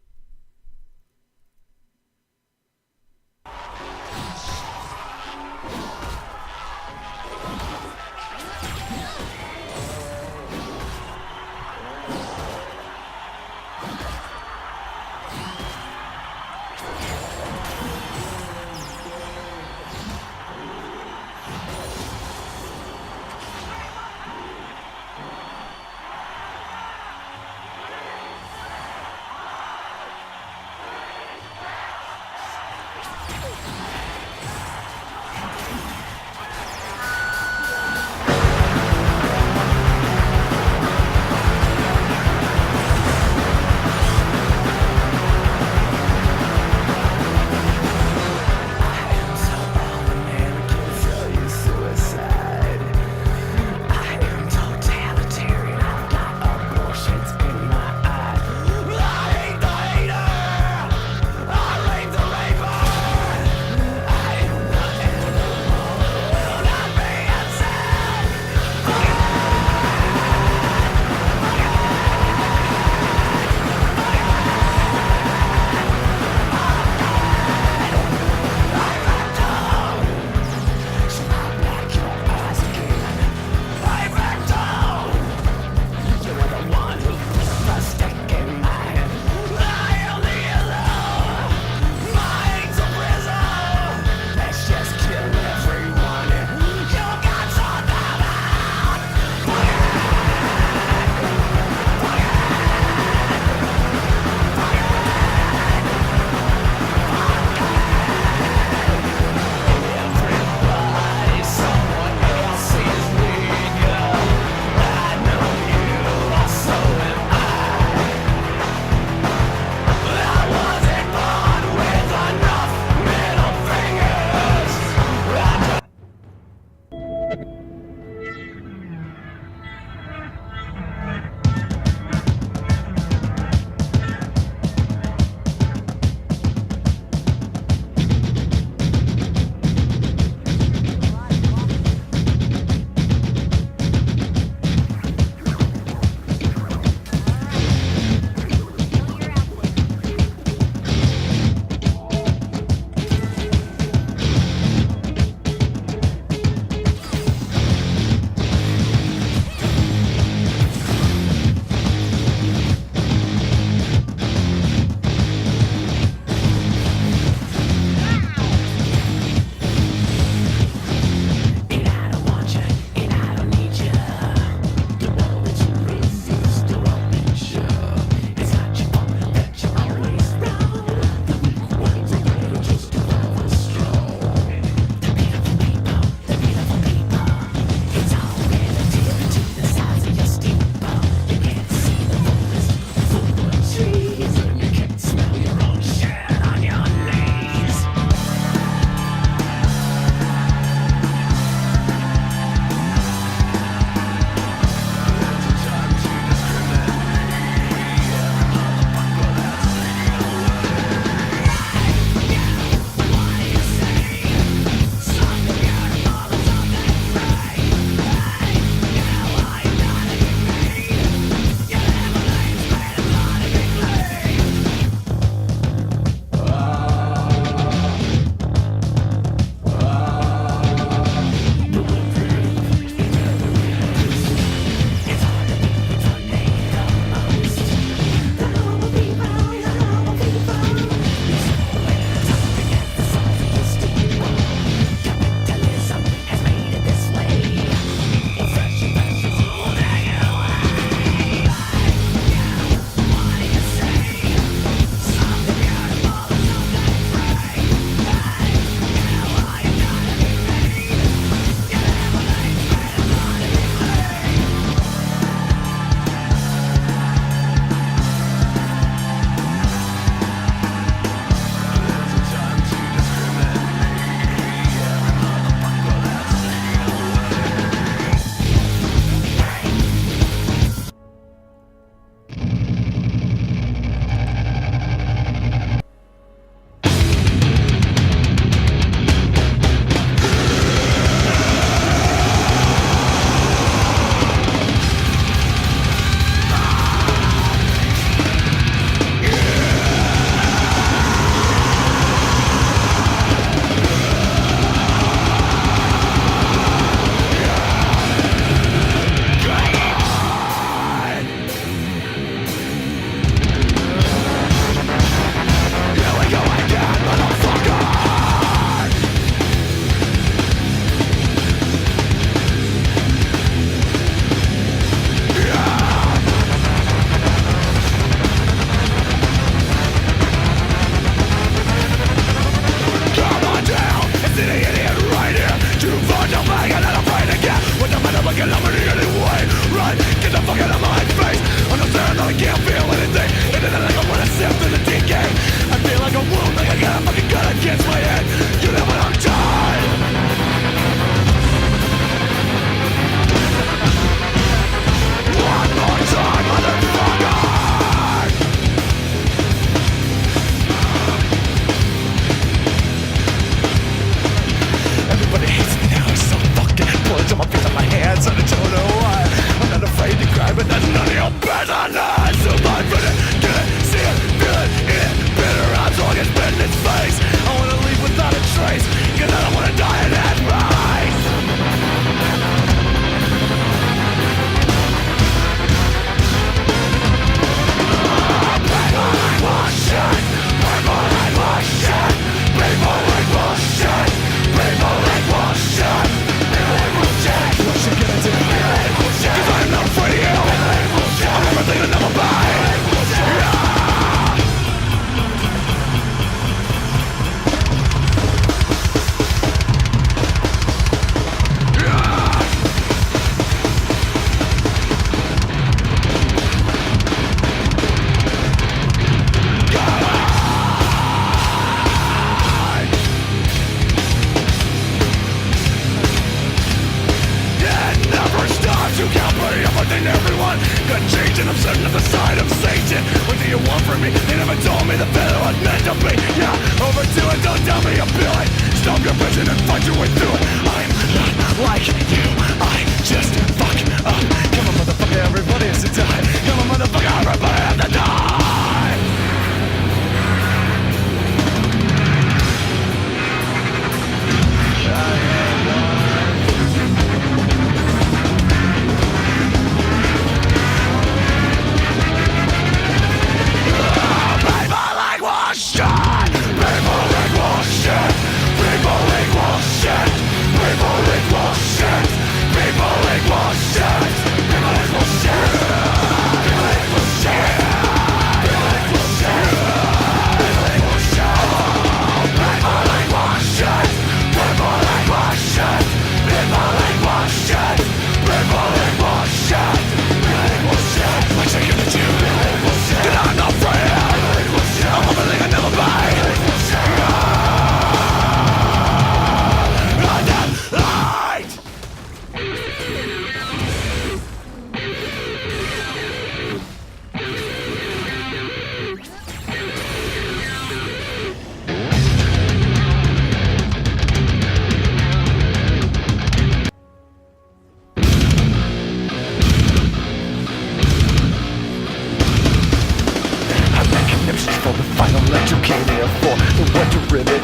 I: side of Satan. What do you want from me? They never told me the better was meant to be. Yeah, overdo it, don't tell me you feel it. Stop your bitching and fight your way through it. I'm not like you, I just fuck up. Come on, motherfucker, everybody has to die. Come on, motherfucker, everybody has to die.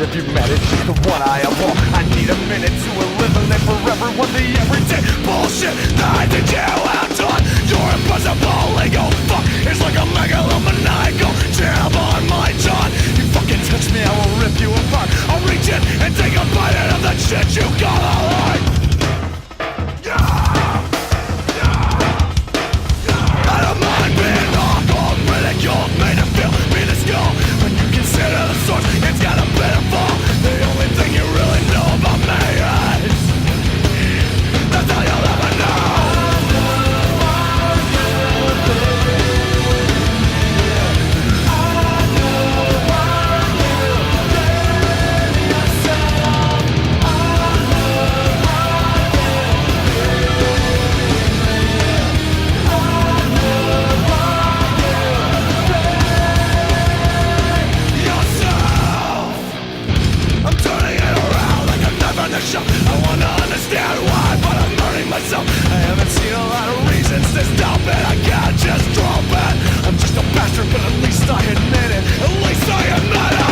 I: If you manage the one I abhor, I need a minute to eliminate for everyone the everyday bullshit that I did you out on. Your impossible ego fuck is like a megalomaniacal jab on my jaw. You fucking touch me, I will rip you apart. I'll reach in and take a bite out of that shit you call a life. I don't mind being awkward, ridiculed, made to feel minuscule. When you consider the source, it's got a bit of fall. The only thing you really know about me is that's all you'll ever know. I wanna understand why, but I'm hurting myself. I haven't seen a lot of reasons to stop it. I can't just drop it. I'm just a bastard, but at least I admit it. At least I admit it.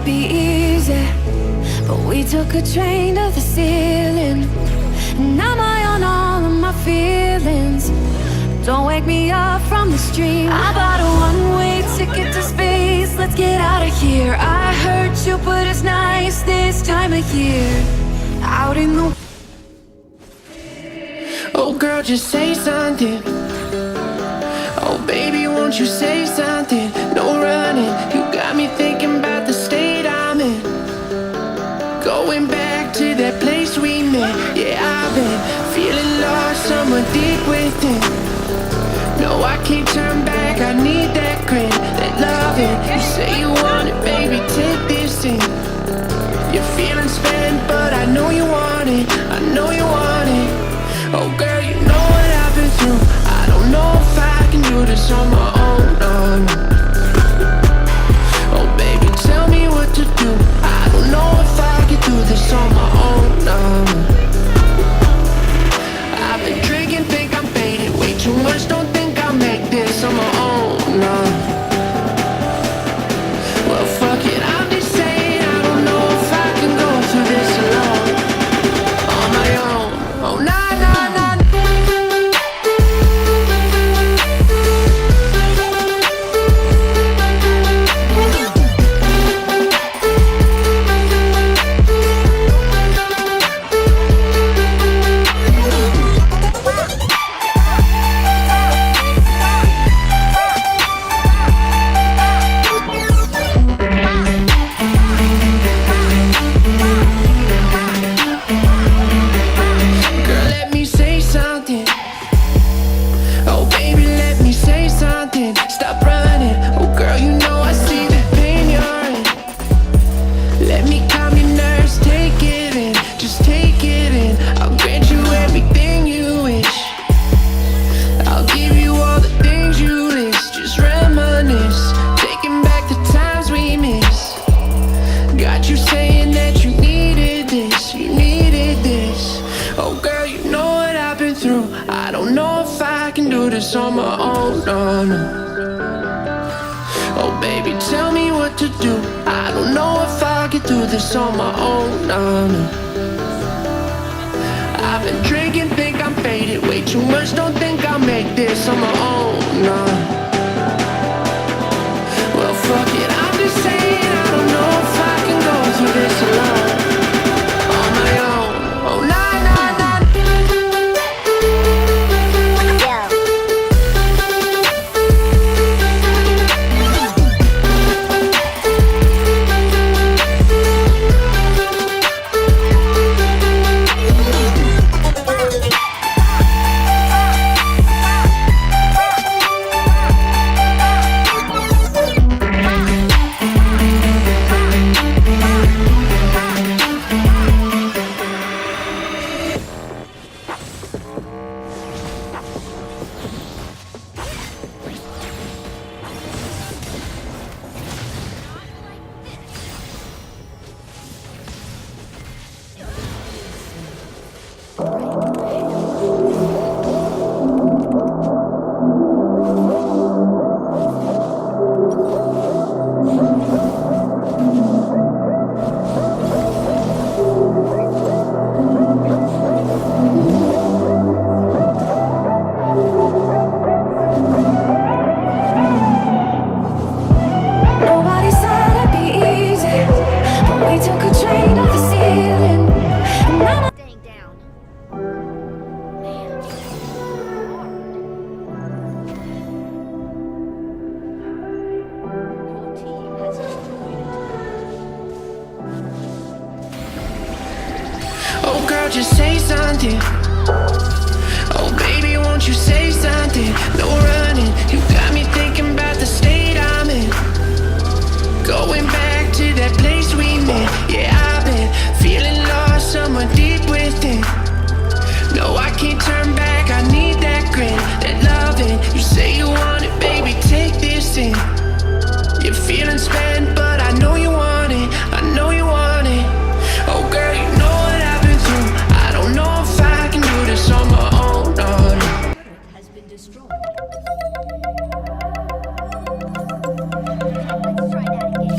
J: Be easy, but we took a train to the ceiling. And I'm high on all of my feelings. Don't wake me up from the stream. I bought a one-way ticket to space. Let's get out of here. I hurt you, but it's nice this time of year. Out in the
A: Oh girl, just say something. Oh baby, won't you say something? No running, you someone deep within. No, I can't turn back, I need that grin, that loving. You say you want it, baby, take this in. You're feeling spent, but I know you want it, I know you want it. Oh girl, you know what I've been through. I don't know if I can do this on my own, no. Oh baby, tell me what to do. I don't know if I can do this on my own, no. I've been drinking, think I'm faded way too much, don't think I'll make this on my own, no. Well fuck it, I'm just saying I don't know if I can go through this alone, on my own. Oh nah, nah, nah. On my own, no, no. Oh baby, tell me what to do. I don't know if I can do this on my own, no, no. I've been drinking, think I'm faded way too much, don't think I'll make this on my own, no. Well fuck it, I'm just saying I don't know if I can go through this alone, on my own. Oh nah, nah, nah. Just say something. Oh baby, won't you say something? No running, you got me thinking about the state I'm in. Going back to that place we met. Yeah, I've been feeling lost, someone deep within. No, I can't turn back, I need that grin, that loving. You say you want it, baby, take this in. You're feeling spent, but I know you want it, I know you want it. Oh girl, you know what I've been through. I don't know if I can do this on my own, no, no.
P: Has been destroyed. Let's try that again.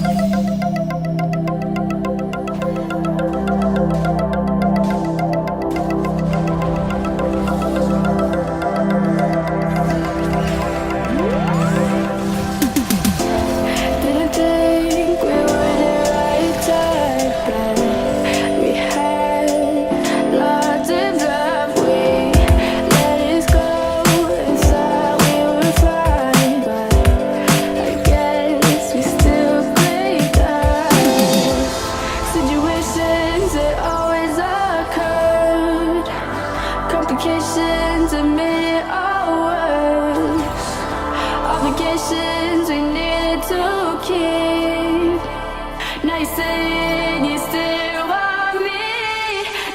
J: Nice and you still want me.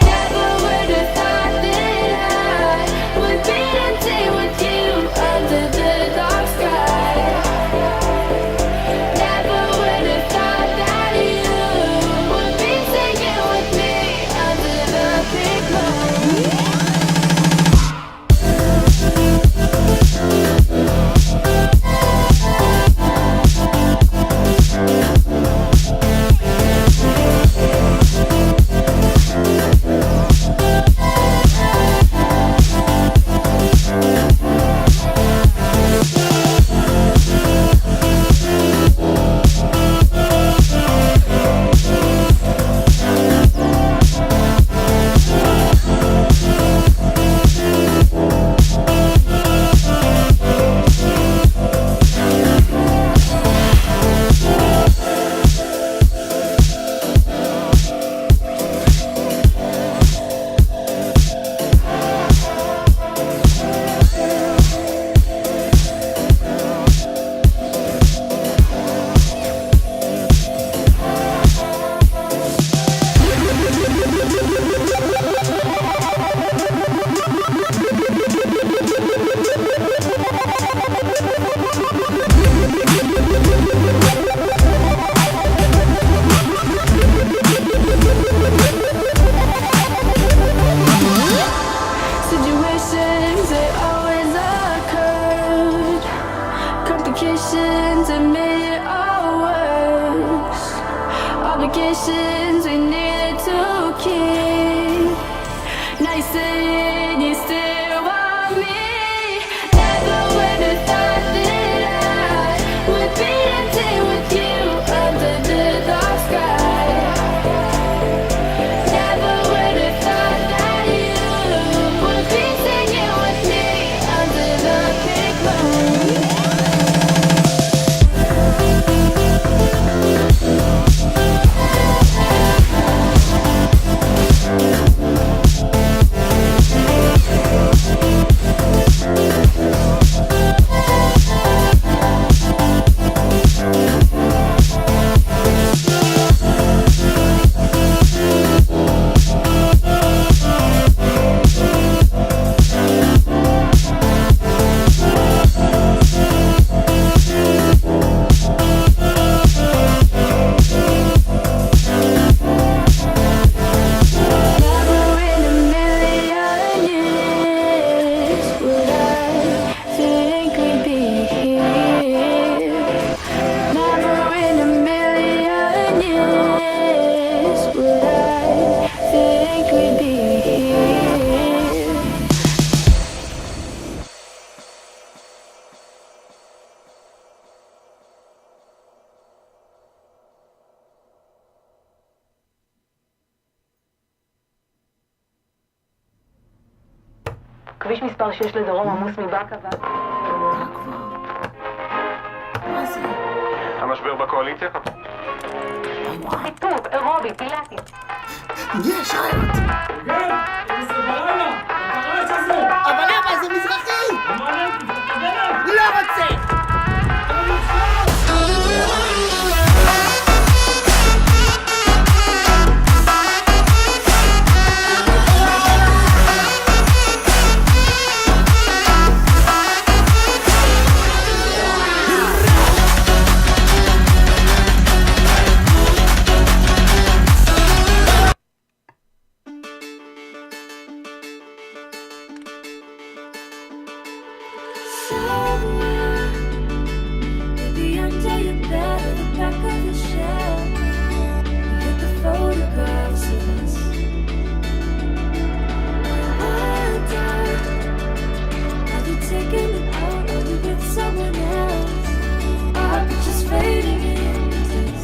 J: Never would have thought that I would be dancing with you under the dark sky. Never would have thought that you would be singing with me under the big moon. Situations, they always occurred. Complications that made it all worse. Obligations we needed to keep. Nice and you still want me. Never would have thought that I would be dancing with you under the dark sky. Never would have thought that you would be singing with me under the big moon. Never in a million years would I think we'd be here. Never in a million years would I think we'd be here.
S: כביש מספר 6 לדרום עמוס מבאקה ועד...
G: המשבר בקואליציה?
S: חיטוב, אירובי, פילאטי.
T: יש רעיון. כן, זה בלילה. אבל למה? זה מזרחי. לא רוצה.
J: Maybe under your bed or the back of the shelf, you hid the photographs of us. Have you taken it out? Are you with someone else? Are we just fading into this?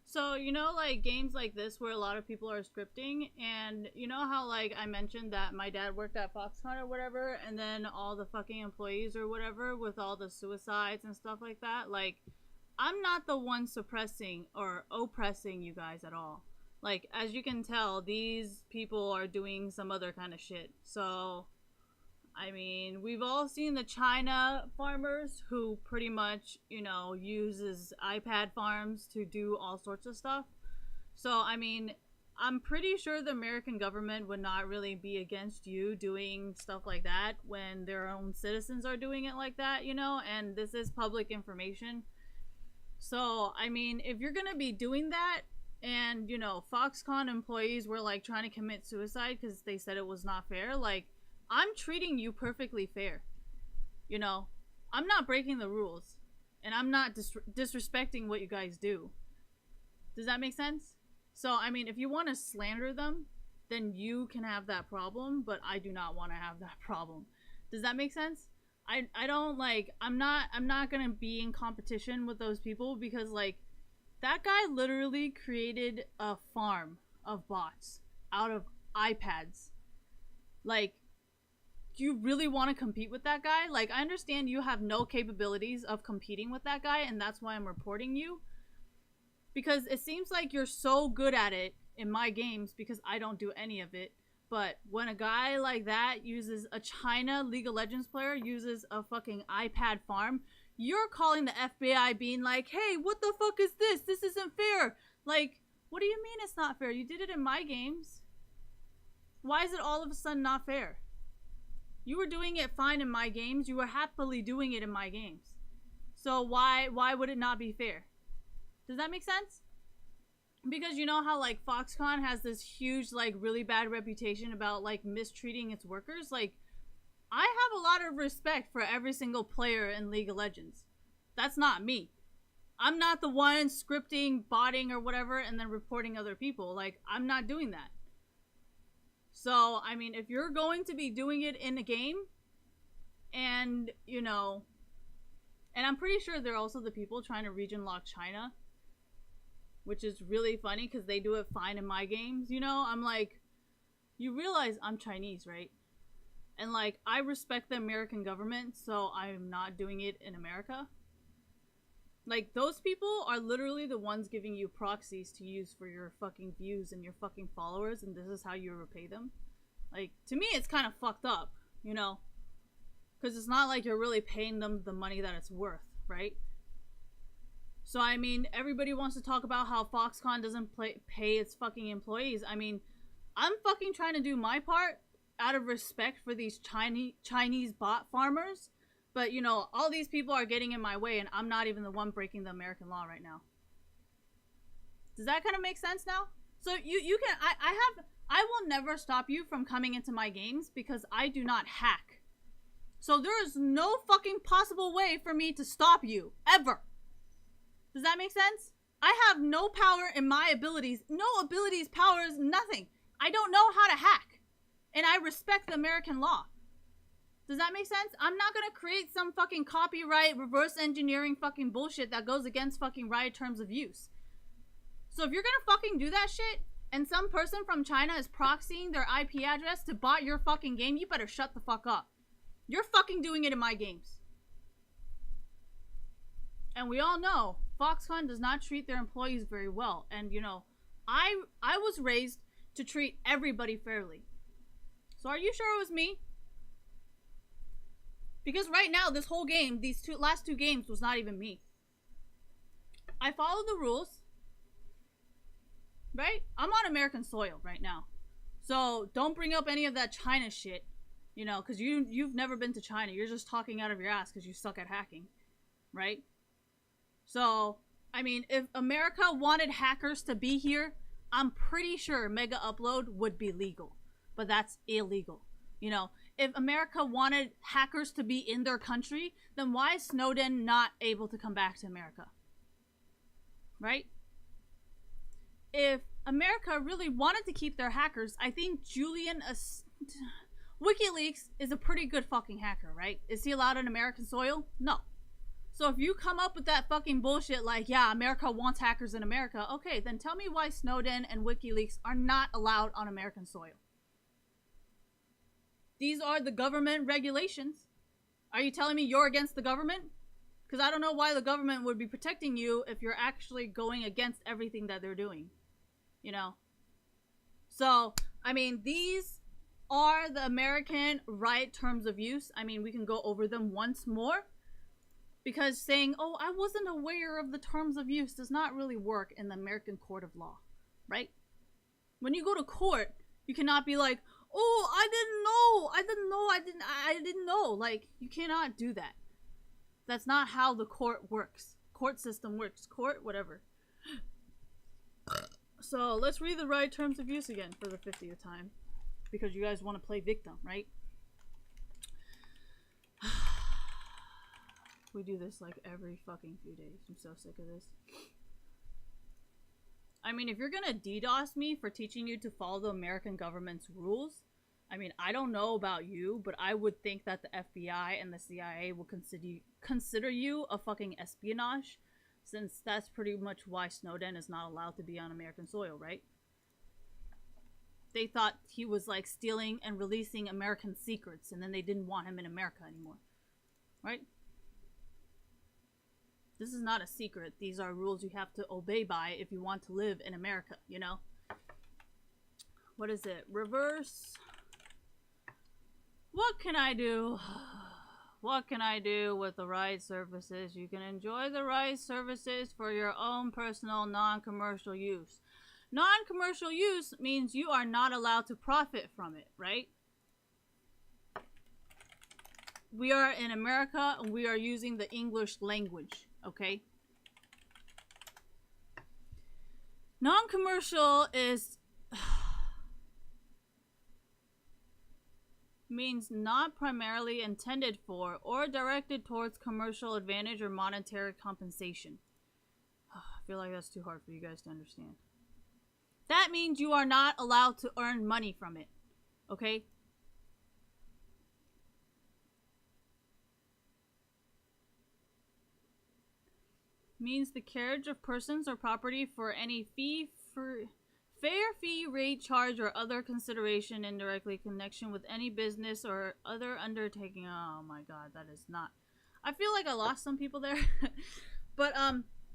B: So, you know, like games like this where a lot of people are scripting, and you know how like I mentioned that my dad worked at Foxconn or whatever, and then all the fucking employees or whatever with all the suicides and stuff like that, like I'm not the one suppressing or oppressing you guys at all. Like, as you can tell, these people are doing some other kind of shit. So I mean, we've all seen the China farmers who pretty much, you know, uses iPad farms to do all sorts of stuff. So, I mean, I'm pretty sure the American government would not really be against you doing stuff like that when their own citizens are doing it like that, you know, and this is public information. So, I mean, if you're gonna be doing that, and, you know, Foxconn employees were, like, trying to commit suicide because they said it was not fair, like, I'm treating you perfectly fair. You know, I'm not breaking the rules. And I'm not disrespecting what you guys do. Does that make sense? So, I mean, if you want to slander them, then you can have that problem, but I do not want to have that problem. Does that make sense? I don't, like, I'm not gonna be in competition with those people because, like, that guy literally created a farm of bots out of iPads. Like, do you really want to compete with that guy? Like, I understand you have no capabilities of competing with that guy, and that's why I'm reporting you. Because it seems like you're so good at it in my games because I don't do any of it. But when a guy like that uses a China League of Legends player, uses a fucking iPad farm, you're calling the FBI being like, hey, what the fuck is this? This isn't fair. Like, what do you mean it's not fair? You did it in my games. Why is it all of a sudden not fair? You were doing it fine in my games. You were happily doing it in my games. So why would it not be fair? Does that make sense? Because you know how, like, Foxconn has this huge, like, really bad reputation about, like, mistreating its workers? Like, I have a lot of respect for every single player in League of Legends. That's not me. I'm not the one scripting, botting, or whatever, and then reporting other people. Like, I'm not doing that. So, I mean, if you're going to be doing it in a game, and, you know, and I'm pretty sure they're also the people trying to region lock China, which is really funny because they do it fine in my games, you know? I'm like, you realize I'm Chinese, right? And, like, I respect the American government, so I'm not doing it in America. Like, those people are literally the ones giving you proxies to use for your fucking views and your fucking followers, and this is how you repay them. Like, to me, it's kind of fucked up, you know? Because it's not like you're really paying them the money that it's worth, right? So, I mean, everybody wants to talk about how Foxconn doesn't pay its fucking employees. I mean, I'm fucking trying to do my part out of respect for these Chinese bot farmers. But, you know, all these people are getting in my way, and I'm not even the one breaking the American law right now. Does that kind of make sense now? So you can, I will never stop you from coming into my games because I do not hack. So there is no fucking possible way for me to stop you, ever. Does that make sense? I have no power in my abilities. No abilities, powers, nothing. I don't know how to hack. And I respect the American law. Does that make sense? I'm not gonna create some fucking copyright, reverse engineering fucking bullshit that goes against fucking Riot terms of use. So if you're gonna fucking do that shit, and some person from China is proxying their IP address to bot your fucking game, you better shut the fuck up. You're fucking doing it in my games. And we all know, Foxconn does not treat their employees very well. And, you know, I was raised to treat everybody fairly. So are you sure it was me? Because right now, this whole game, these last two games, was not even me. I followed the rules. Right? I'm on American soil right now. So don't bring up any of that China shit. You know, because you've never been to China. You're just talking out of your ass because you suck at hacking. Right? So, I mean, if America wanted hackers to be here, I'm pretty sure Mega Upload would be legal. But that's illegal. You know, if America wanted hackers to be in their country, then why is Snowden not able to come back to America? Right? If America really wanted to keep their hackers, I think WikiLeaks is a pretty good fucking hacker, right? Is he allowed on American soil? No. So if you come up with that fucking bullshit like, yeah, America wants hackers in America, okay, then tell me why Snowden and WikiLeaks are not allowed on American soil. These are the government regulations. Are you telling me you're against the government? Because I don't know why the government would be protecting you if you're actually going against everything that they're doing. You know? So, I mean, these are the American right terms of use? I mean, we can go over them once more. Because saying, oh, I wasn't aware of the terms of use does not really work in the American court of law, right? When you go to court, you cannot be like, oh, I didn't know. Like, you cannot do that. That's not how the court works. Court system works. Court, whatever. So, let's read the right terms of use again for the 50th time. Because you guys want to play victim, right? We do this like every fucking few days. I'm so sick of this. I mean, if you're gonna DDoS me for teaching you to follow the American government's rules, I mean, I don't know about you, but I would think that the FBI and the CIA will consider you a fucking espionage, since that's pretty much why Snowden is not allowed to be on American soil, right? They thought he was like stealing and releasing American secrets, and then they didn't want him in America anymore, right? This is not a secret. These are rules you have to obey by if you want to live in America, you know? What is it? Reverse. What can I do? What can I do with the ride services? You can enjoy the ride services for your own personal non-commercial use. Non-commercial use means you are not allowed to profit from it, right? We are in America and we are using the English language. Okay. Non-commercial is means not primarily intended for or directed towards commercial advantage or monetary compensation. I feel like that's too hard for you guys to understand. That means you are not allowed to earn money from it. Okay? Means the carriage of persons or property for any fair fee, rate, charge, or other consideration in directly connection with any business or other undertaking. Oh my god, that is not... I feel like I lost some people there. But,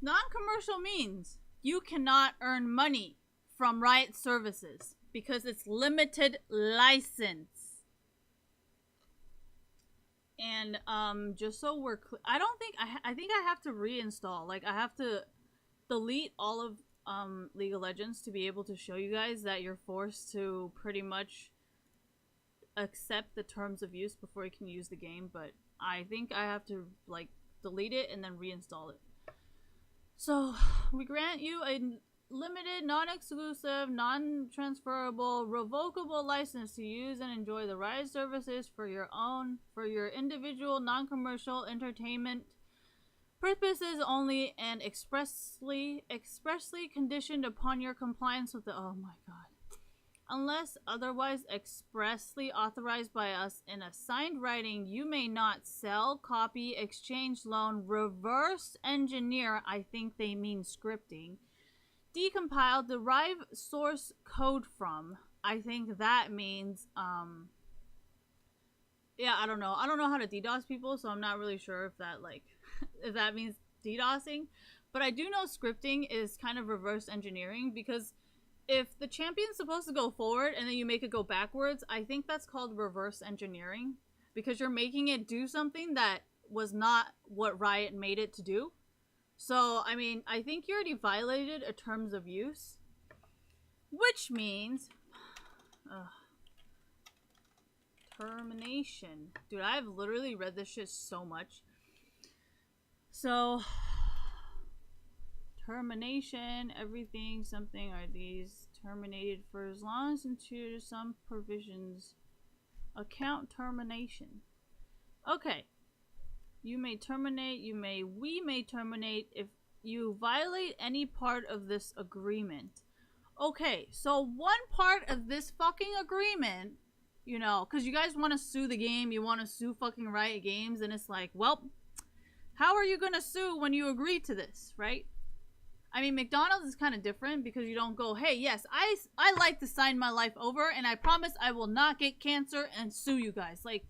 B: non-commercial means you cannot earn money from Riot Services because it's limited license. And just so we're clear, I don't think I think I have to reinstall. Like, I have to delete all of League of Legends to be able to show you guys that you're forced to pretty much accept the terms of use before you can use the game. But I think I have to like delete it and then reinstall it. So we grant you a limited, non-exclusive, non-transferable, revocable license to use and enjoy the Riot services for your individual, non-commercial entertainment purposes only, and expressly conditioned upon your compliance with the... Oh my god. Unless otherwise expressly authorized by us in a signed writing, you may not sell, copy, exchange, loan, reverse engineer, I think they mean scripting, decompile, derive source code from. I think that means, yeah, I don't know. I don't know how to DDoS people, so I'm not really sure if that, like, if that means DDoSing. But I do know scripting is kind of reverse engineering, because if the champion's supposed to go forward and then you make it go backwards, I think that's called reverse engineering, because you're making it do something that was not what Riot made it to do. So, I mean, I think you already violated a terms of use, which means termination. Dude, I've literally read this shit so much. So, termination, everything, something, are these terminated for as long as into some provisions. Account termination. Okay. You may terminate, we may terminate if you violate any part of this agreement. Okay, so one part of this fucking agreement, you know, because you guys want to sue the game, you want to sue fucking Riot Games, and it's like, well, how are you going to sue when you agree to this, right? I mean, McDonald's is kind of different, because you don't go, hey, yes, I like to sign my life over, and I promise I will not get cancer and sue you guys. Like,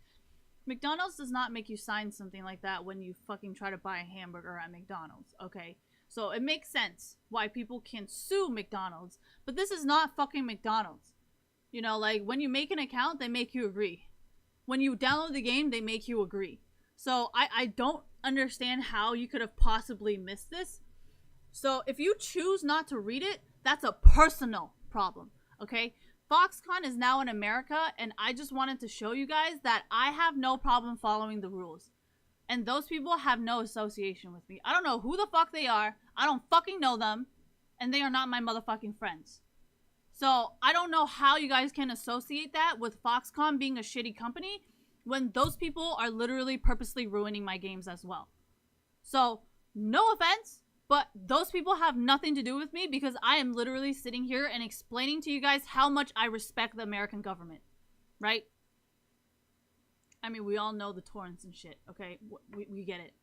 B: McDonald's does not make you sign something like that when you fucking try to buy a hamburger at McDonald's, okay? So it makes sense why people can sue McDonald's, but this is not fucking McDonald's. You know, like when you make an account, they make you agree. When you download the game, they make you agree. So I don't understand how you could have possibly missed this. So if you choose not to read it, that's a personal problem, okay? Foxconn is now in America, and I just wanted to show you guys that I have no problem following the rules. And those people have no association with me. I don't know who the fuck they are. I don't fucking know them. And they are not my motherfucking friends. So I don't know how you guys can associate that with Foxconn being a shitty company when those people are literally purposely ruining my games as well. So, no offense, but those people have nothing to do with me because I am literally sitting here and explaining to you guys how much I respect the American government. Right? I mean, we all know the torrents and shit, okay? We get it.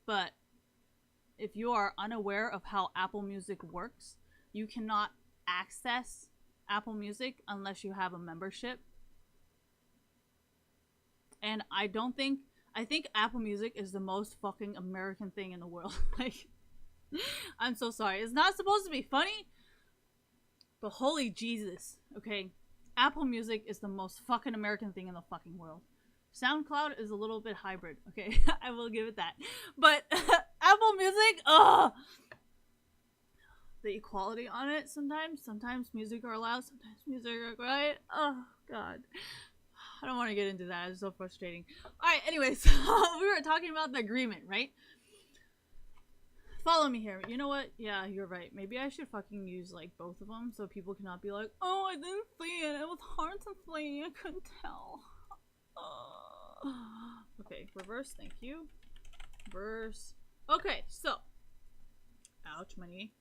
B: But if you are unaware of how Apple Music works, you cannot access Apple Music unless you have a membership. And I think Apple Music is the most fucking American thing in the world. Like, I'm so sorry. It's not supposed to be funny, but holy Jesus, okay? Apple Music is the most fucking American thing in the fucking world. SoundCloud is a little bit hybrid, okay? I will give it that. But Apple Music, ugh! The equality on it sometimes music are allowed, sometimes music are quiet. Oh, God. I don't want to get into that. It's so frustrating. Alright, anyway, so we were talking about the agreement, right? Follow me here. You know what? Yeah, you're right. Maybe I should fucking use, like, both of them so people cannot be like, oh, I didn't see it. It was hard to see. I couldn't tell. Okay, reverse. Thank you. Reverse. Okay, so. Ouch, my knee.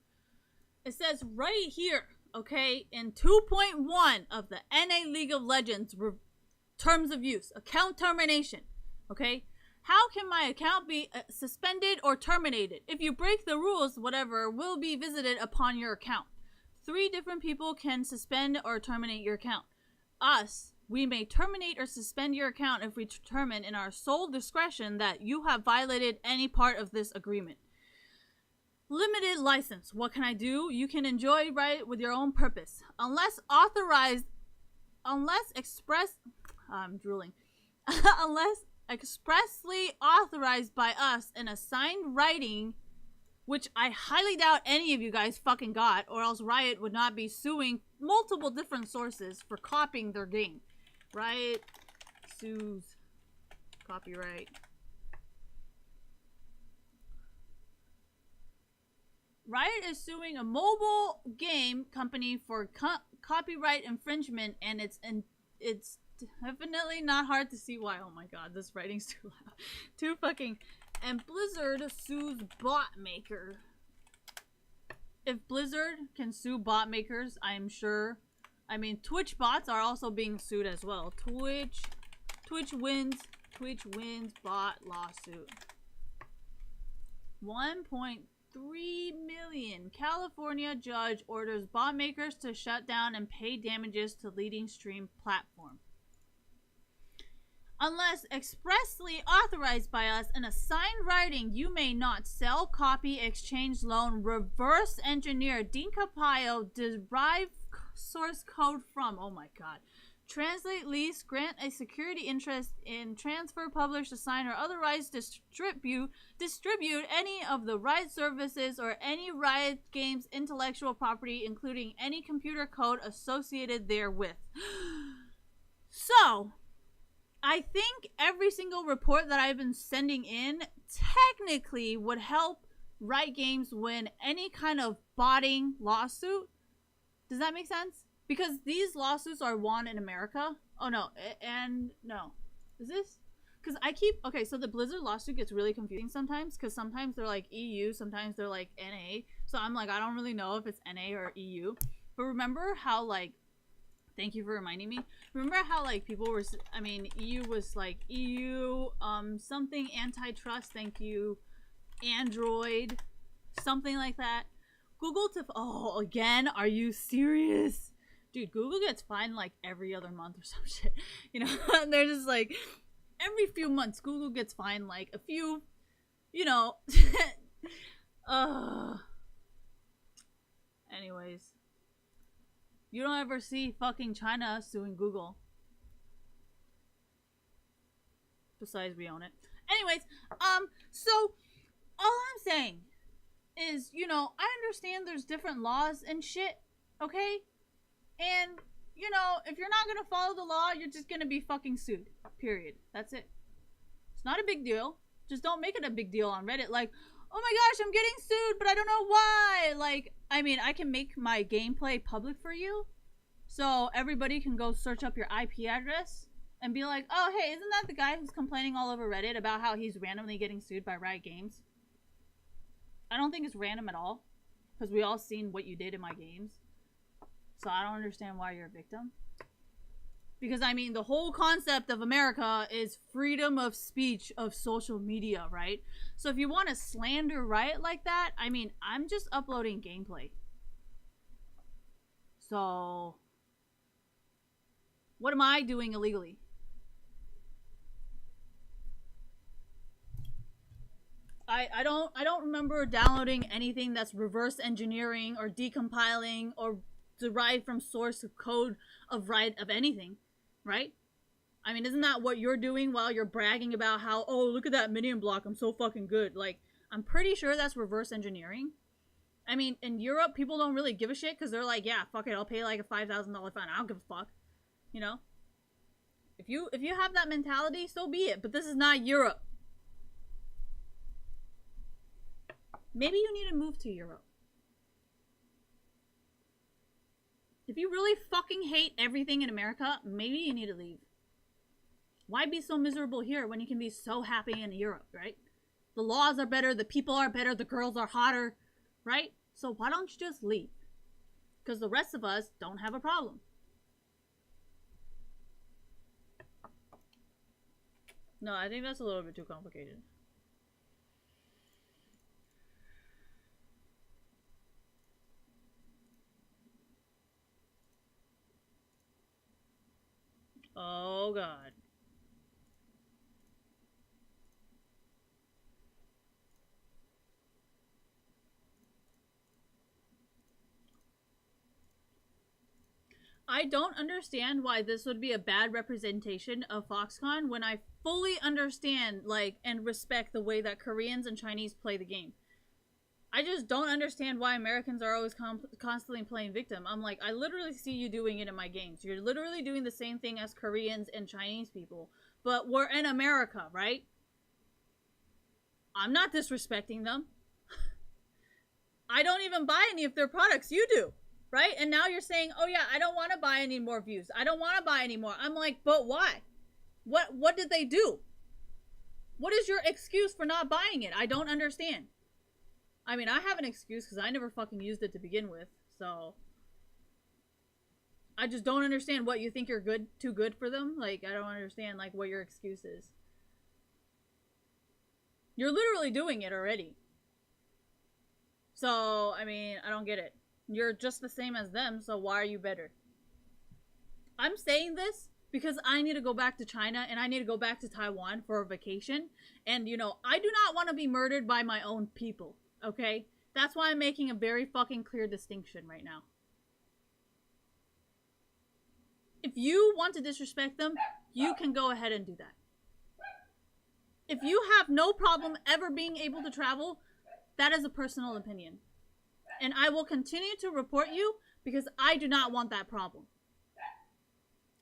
B: It says right here, okay, in 2.1 of the NA League of Legends terms of use, account termination, okay? How can my account be suspended or terminated? If you break the rules, whatever will be visited upon your account. 3 different people can suspend or terminate your account. Us, we may terminate or suspend your account if we determine in our sole discretion that you have violated any part of this agreement. Limited license. What can I do? You can enjoy Riot with your own purpose. Unless expressly authorized by us in a signed writing, which I highly doubt any of you guys fucking got, or else Riot would not be suing multiple different sources for copying their game. Riot sues copyright. Riot is suing a mobile game company for copyright infringement, and it's definitely not hard to see why. Oh my god, this writing's too loud. Too fucking... And Blizzard sues bot maker. If Blizzard can sue bot makers, I'm sure... I mean, Twitch bots are also being sued as well. Twitch wins bot lawsuit. 1.3 million. California judge orders bot makers to shut down and pay damages to leading stream platform. Unless expressly authorized by us in a signed writing, you may not sell, copy, exchange, loan, reverse engineer, decompile, derive source code from, oh my god, translate, lease, grant a security interest in, transfer, publish, assign, or otherwise distribute any of the Riot services or any Riot Games intellectual property, including any computer code associated therewith. So, I think every single report that I've been sending in technically would help Riot Games win any kind of botting lawsuit. Does that make sense? Because these lawsuits are won in America. Oh no, and no. Is this? Because I keep... Okay, so the Blizzard lawsuit gets really confusing sometimes, because sometimes they're like EU, sometimes they're like NA. So I'm like, I don't really know if it's NA or EU. But remember how, like... Thank you for reminding me. Remember how, like, people were... I mean, EU was like, EU, something antitrust, thank you. Android, something like that. Google to... Oh, again? Are you serious? Dude, Google gets fined like every other month or some shit. You know, they're just like... Every few months, Google gets fined like a few... You know... Anyways. You don't ever see fucking China suing Google. Besides, we own it. Anyways, so all I'm saying is, you know, I understand there's different laws and shit, okay? And, you know, if you're not gonna follow the law, you're just gonna be fucking sued. Period. That's it. It's not a big deal. Just don't make it a big deal on Reddit. Like, oh my gosh, I'm getting sued, but I don't know why. Like, I mean, I can make my gameplay public for you, so everybody can go search up your IP address and be like, oh, hey, isn't that the guy who's complaining all over Reddit about how he's randomly getting sued by Riot Games? I don't think it's random at all, because we all seen what you did in my games. So I don't understand why you're a victim. Because, I mean, the whole concept of America is freedom of speech of social media, right? So if you want to slander Riot like that, I mean, I'm just uploading gameplay. So what am I doing illegally? I don't remember downloading anything that's reverse engineering or decompiling or derived from source of code of Riot of anything, right? I mean, isn't that what you're doing while you're bragging about how, oh, look at that minion block, I'm so fucking good? Like, I'm pretty sure that's reverse engineering. I mean, in Europe, people don't really give a shit because they're like, yeah, fuck it, I'll pay like a $5,000 fine. I don't give a fuck. You know? If you have that mentality, so be it. But this is not Europe. Maybe you need to move to Europe. If you really fucking hate everything in America, maybe you need to leave. Why be so miserable here when you can be so happy in Europe, right? The laws are better, the people are better, the girls are hotter, right? So why don't you just leave? Because the rest of us don't have a problem. No, I think that's a little bit too complicated. Oh, God. I don't understand why this would be a bad representation of Foxconn when I fully understand, like, and respect the way that Koreans and Chinese play the game. I just don't understand why Americans are always constantly playing victim. I'm like, I literally see you doing it in my games. You're literally doing the same thing as Koreans and Chinese people. But we're in America, right? I'm not disrespecting them. I don't even buy any of their products. You do, right? And now you're saying, oh yeah, I don't want to buy any more views. I don't want to buy any more. I'm like, but why? What did they do? What is your excuse for not buying it? I don't understand. I mean, I have an excuse because I never fucking used it to begin with, so I just don't understand what you think you're too good for them. Like, I don't understand, like, what your excuse is. You're literally doing it already. So, I mean, I don't get it. You're just the same as them, so why are you better? I'm saying this because I need to go back to China and I need to go back to Taiwan for a vacation. And, you know, I do not want to be murdered by my own people. Okay? That's why I'm making a very fucking clear distinction right now. If you want to disrespect them, you can go ahead and do that. If you have no problem ever being able to travel, that is a personal opinion. And I will continue to report you because I do not want that problem.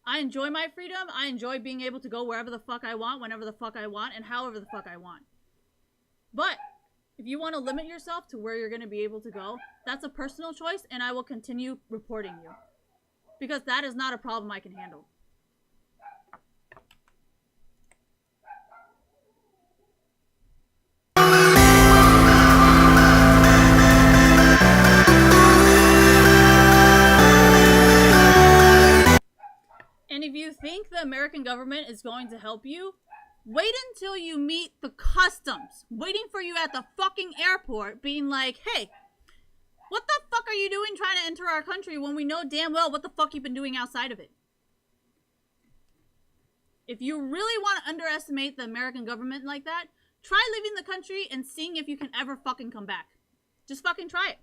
B: I enjoy my freedom. I enjoy being able to go wherever the fuck I want, whenever the fuck I want, and however the fuck I want. But if you want to limit yourself to where you're going to be able to go, that's a personal choice, and I will continue reporting you. Because that is not a problem I can handle. And if you think the American government is going to help you, wait until you meet the customs, waiting for you at the fucking airport, being like, hey, what the fuck are you doing trying to enter our country when we know damn well what the fuck you've been doing outside of it? If you really want to underestimate the American government like that, try leaving the country and seeing if you can ever fucking come back. Just fucking try it.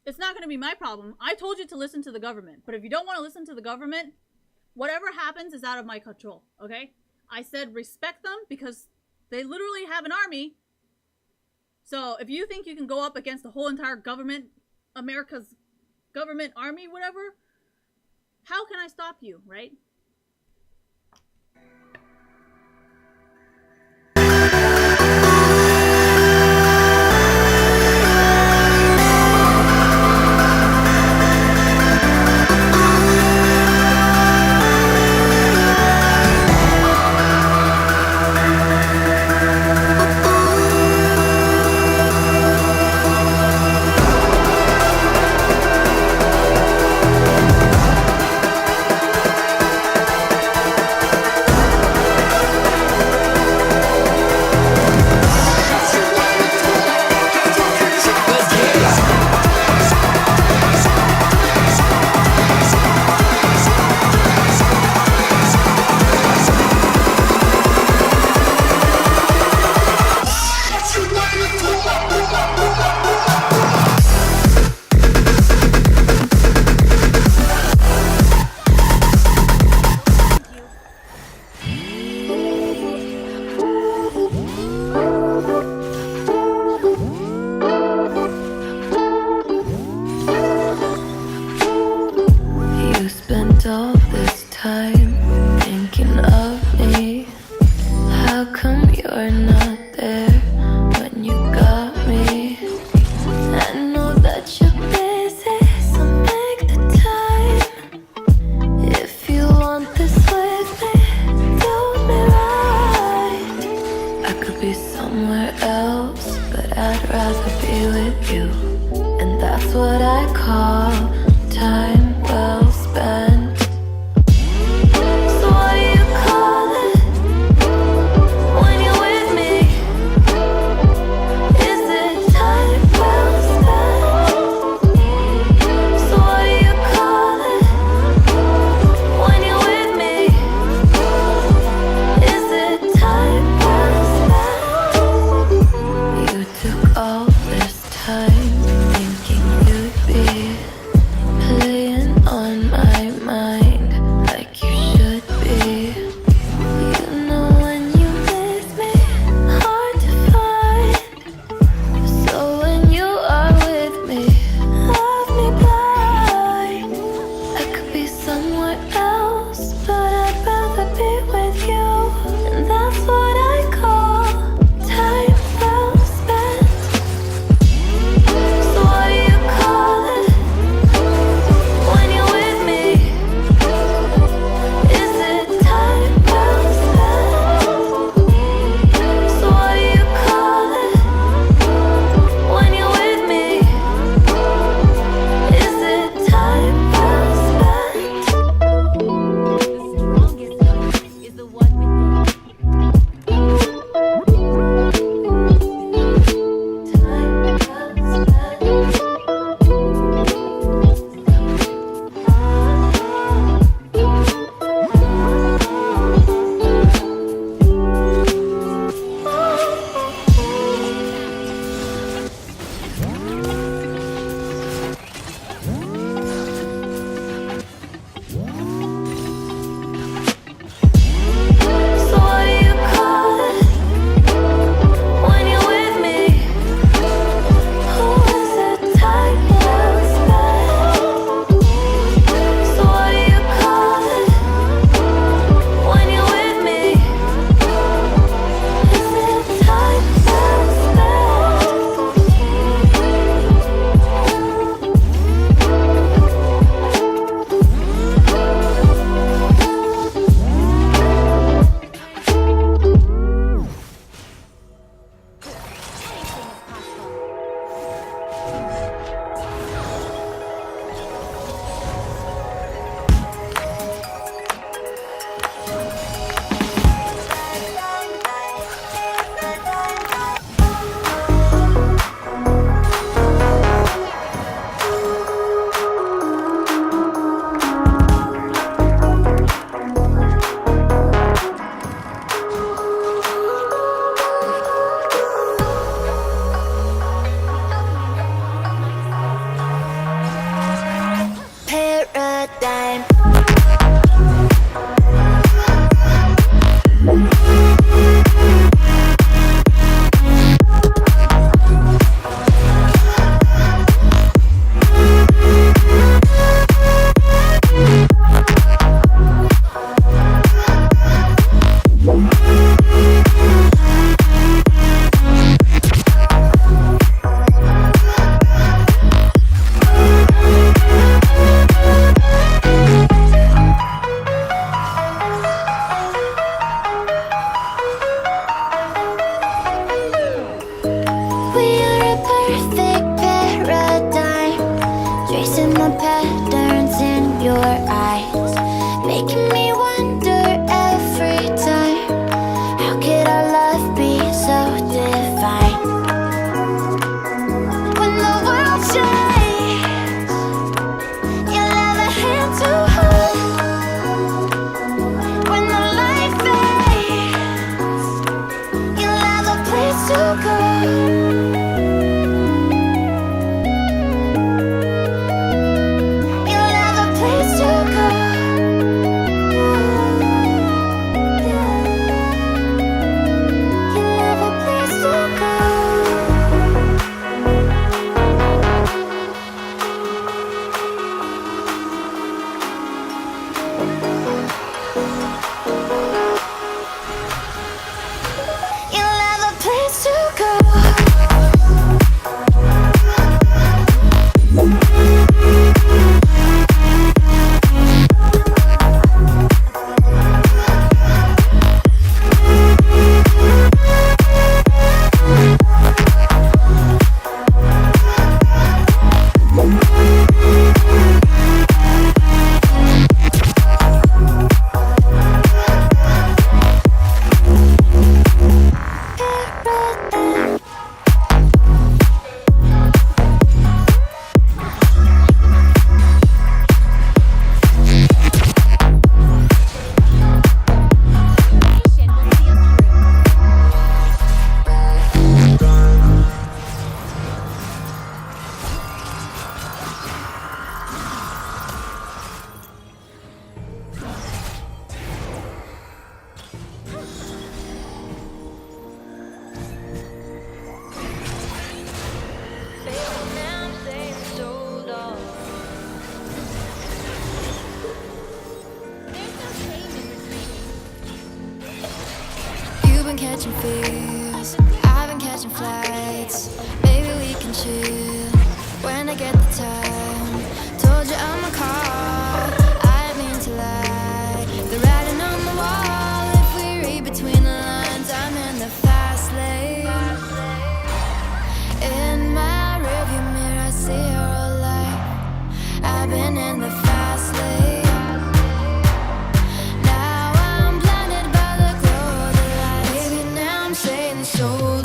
B: It's not going to be my problem. I told you to listen to the government. But if you don't want to listen to the government, whatever happens is out of my control, okay? I said respect them because they literally have an army. So if you think you can go up against the whole entire government, America's government army, whatever, how can I stop you, right?
J: You spent all this time thinking of me. How come you're not there when you got me? I know that you're busy, so make the time. If you want this with me, do me right. I could be somewhere else, but I'd rather be with you. And that's what I call time well spent. So what do you call it when you're with me? Is it time well spent? So what do you call it when you're with me? Is it time well spent? You took all this time thinking you'd be playing You'll have a place to go. You'll have a place to go. You'll have a place to go. You've been catching feels, I've been catching flights. Maybe we can chill when I get the time. Told you I'm a call, I didn't mean to lie. The writing on the wall, if we read between the lines, I'm in the fast lane. In my rearview mirror, I see your whole life. I've been in the fast lane. Now I'm blinded by the glow of the lights. Baby, now I'm saying so long.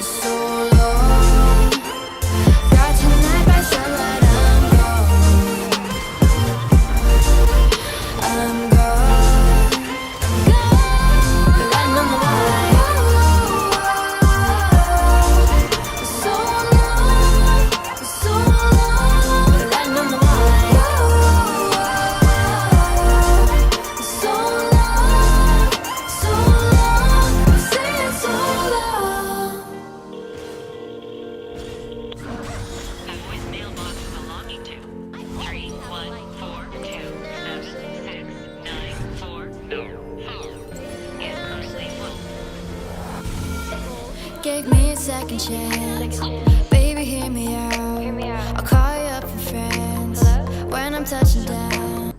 J: So long. Got tonight by sunlight, I'm gone. I'm gone. The light on the wall. So long. So long. The light on the wall. So long. So long. I'm saying so long.
U: A voice mailbox belonging to 314276944 is currently full.
J: Gave me a second chance. Baby, hear me out. I'll call you up from France when I'm touching down.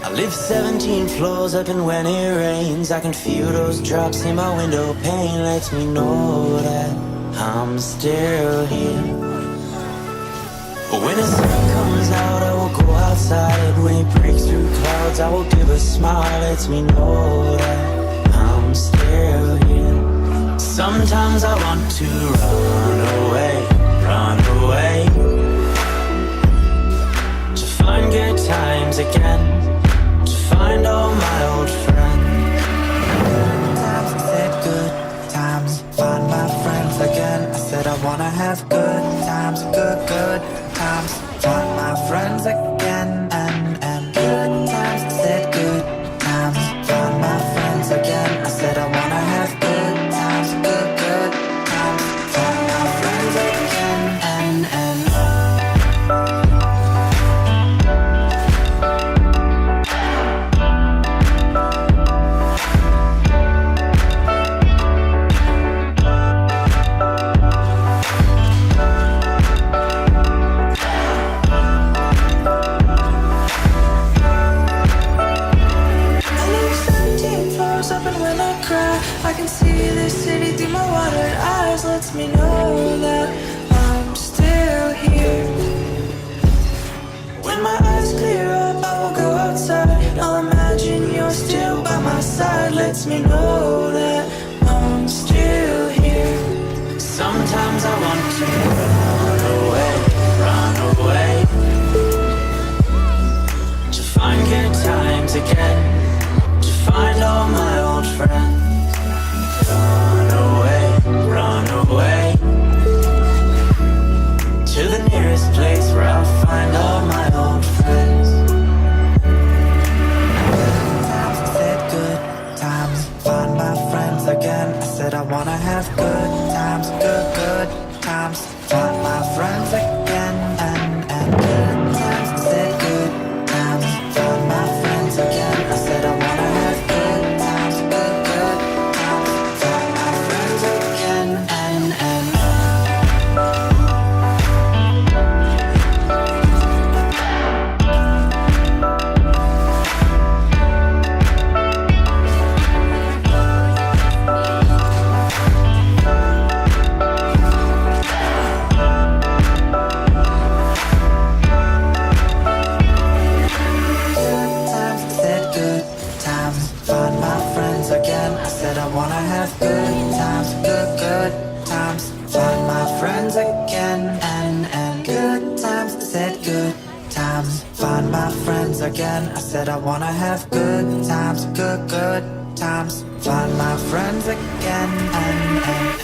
A: I live 17 floors up, and when it rains, I can feel those drops in my window pane. Lets me know that I'm still here. But when the sun comes out, I will go outside. When it breaks through clouds, I will give a smile. Lets me know that I'm still here. Sometimes I want to run away, to find good times again, to find all my old friends. Times I said good times, find my friends again. I said I wanna have good times, good times, find my friends again, and good times. I said good times, find my friends again. I said I wanna have good times, good times, find my friends again, and lets me know that I'm still here. When my eyes clear up, I will go outside. I'll imagine you're still by my side. Lets me know that I'm still here. Sometimes I want to run away, to find good times again, to find all my old friends. Run away, to the nearest place where I'll find all my old friends. I said good times, find my friends again. I said I wanna have good times, good times, find my friends again, and good times. I said good times, find my friends again. I said I wanna have good times, good times, find my friends again, and good times. I said good times, find my friends again. I said I wanna have good times, good times, find my friends again, and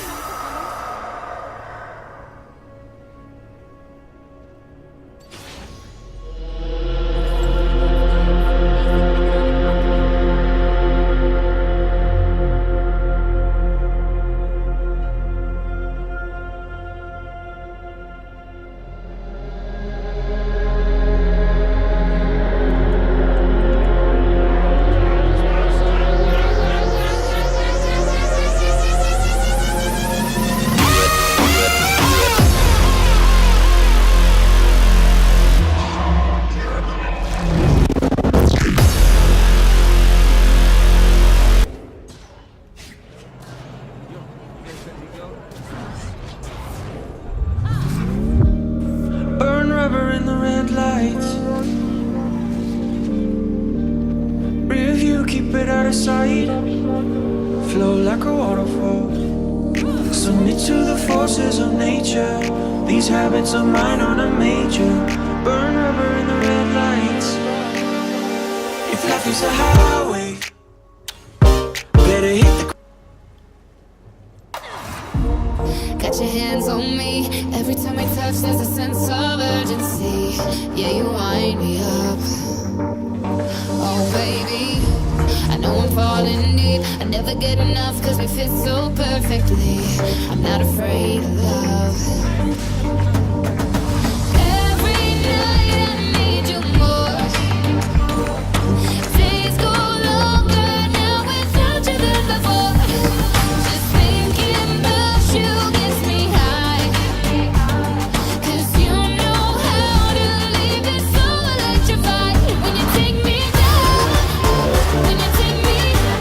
A: flow like a waterfall. Submit to the forces of nature. These habits of mine aren't a major. Burn rubber in the red lights. If life is a highway, better hit the.
J: Got your hands on me. Every time we touch, there's a sense of urgency. Yeah, you wind me up. Oh, baby, I know I'm falling deep. I never get enough cause we fit so perfectly. I'm not afraid of love. Every night I need you more. Days go longer now without you than before. Just thinking about you gets me high. Cause you know how to leave it so electrified. When you take me down, when you take me down.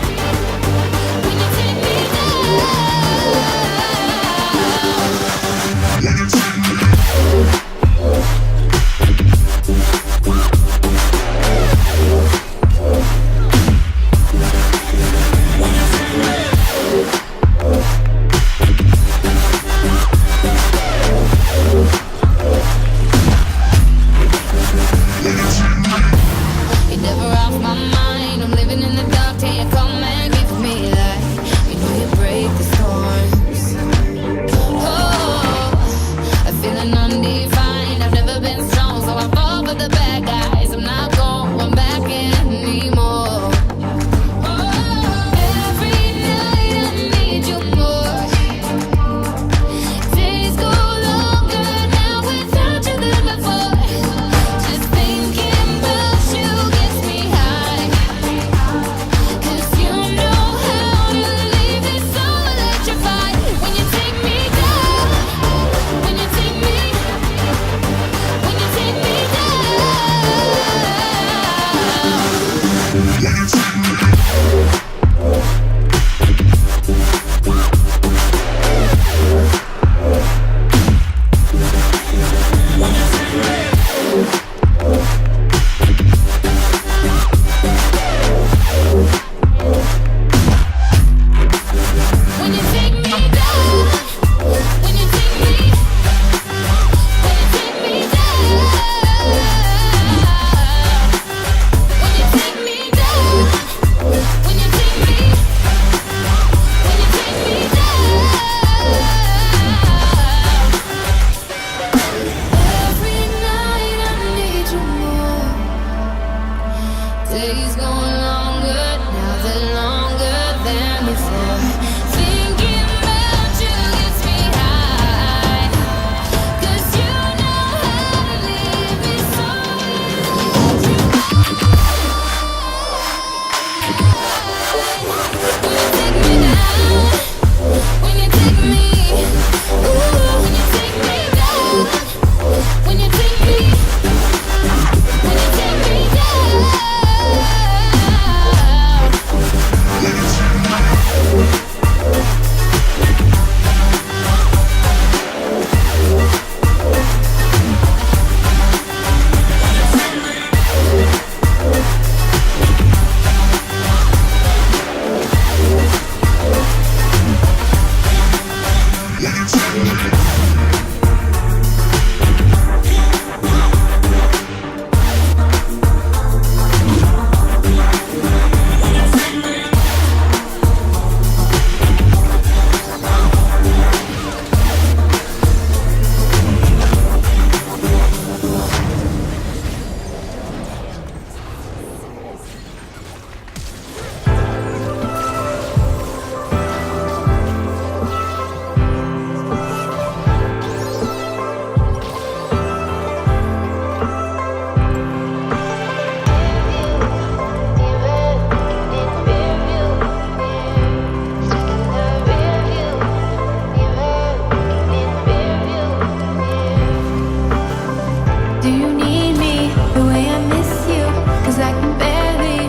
J: Do you need me the way I miss you? 'Cause I can barely.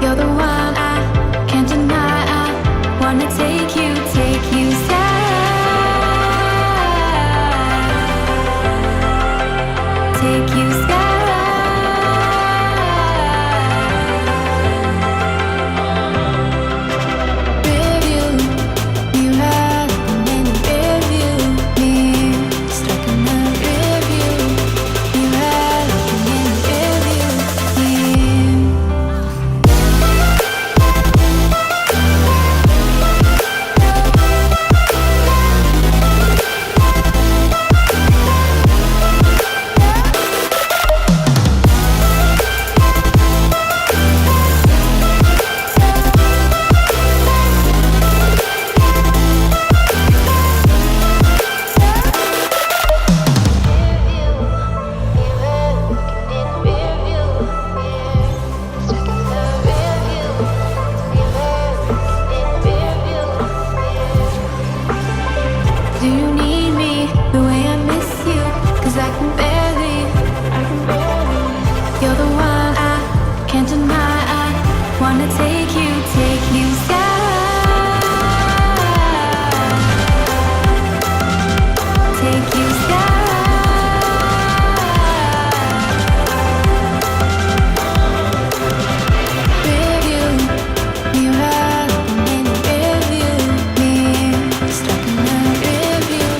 J: You're the one I can't deny. I wanna take you sky. Take you sky. Review, you have many review me. Stuck in the review, you have many review me. Do you need me the way I miss you? 'Cause I can barely. You're the one I can't deny. I wanna take you sky. Take you sky. Review, you have many review me. Stuck in the review,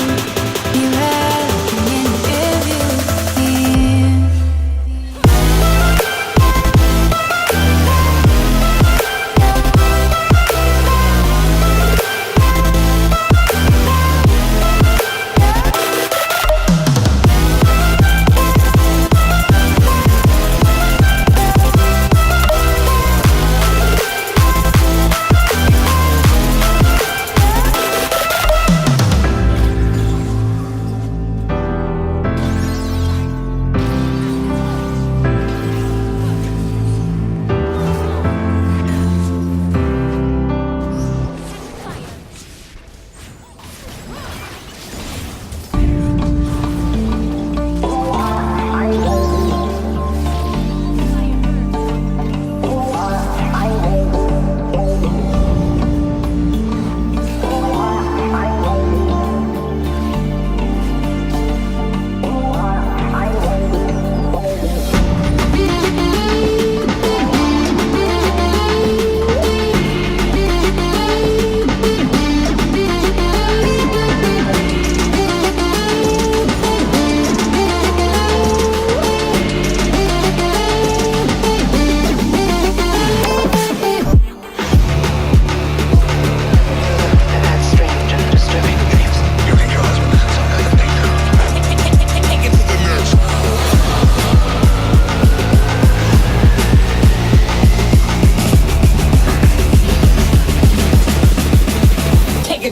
J: you have many review me.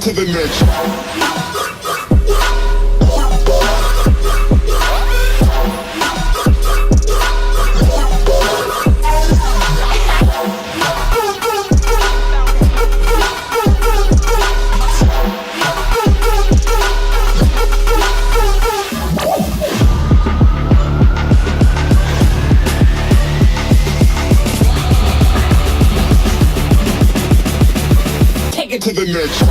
I: To the next. Take it to the next.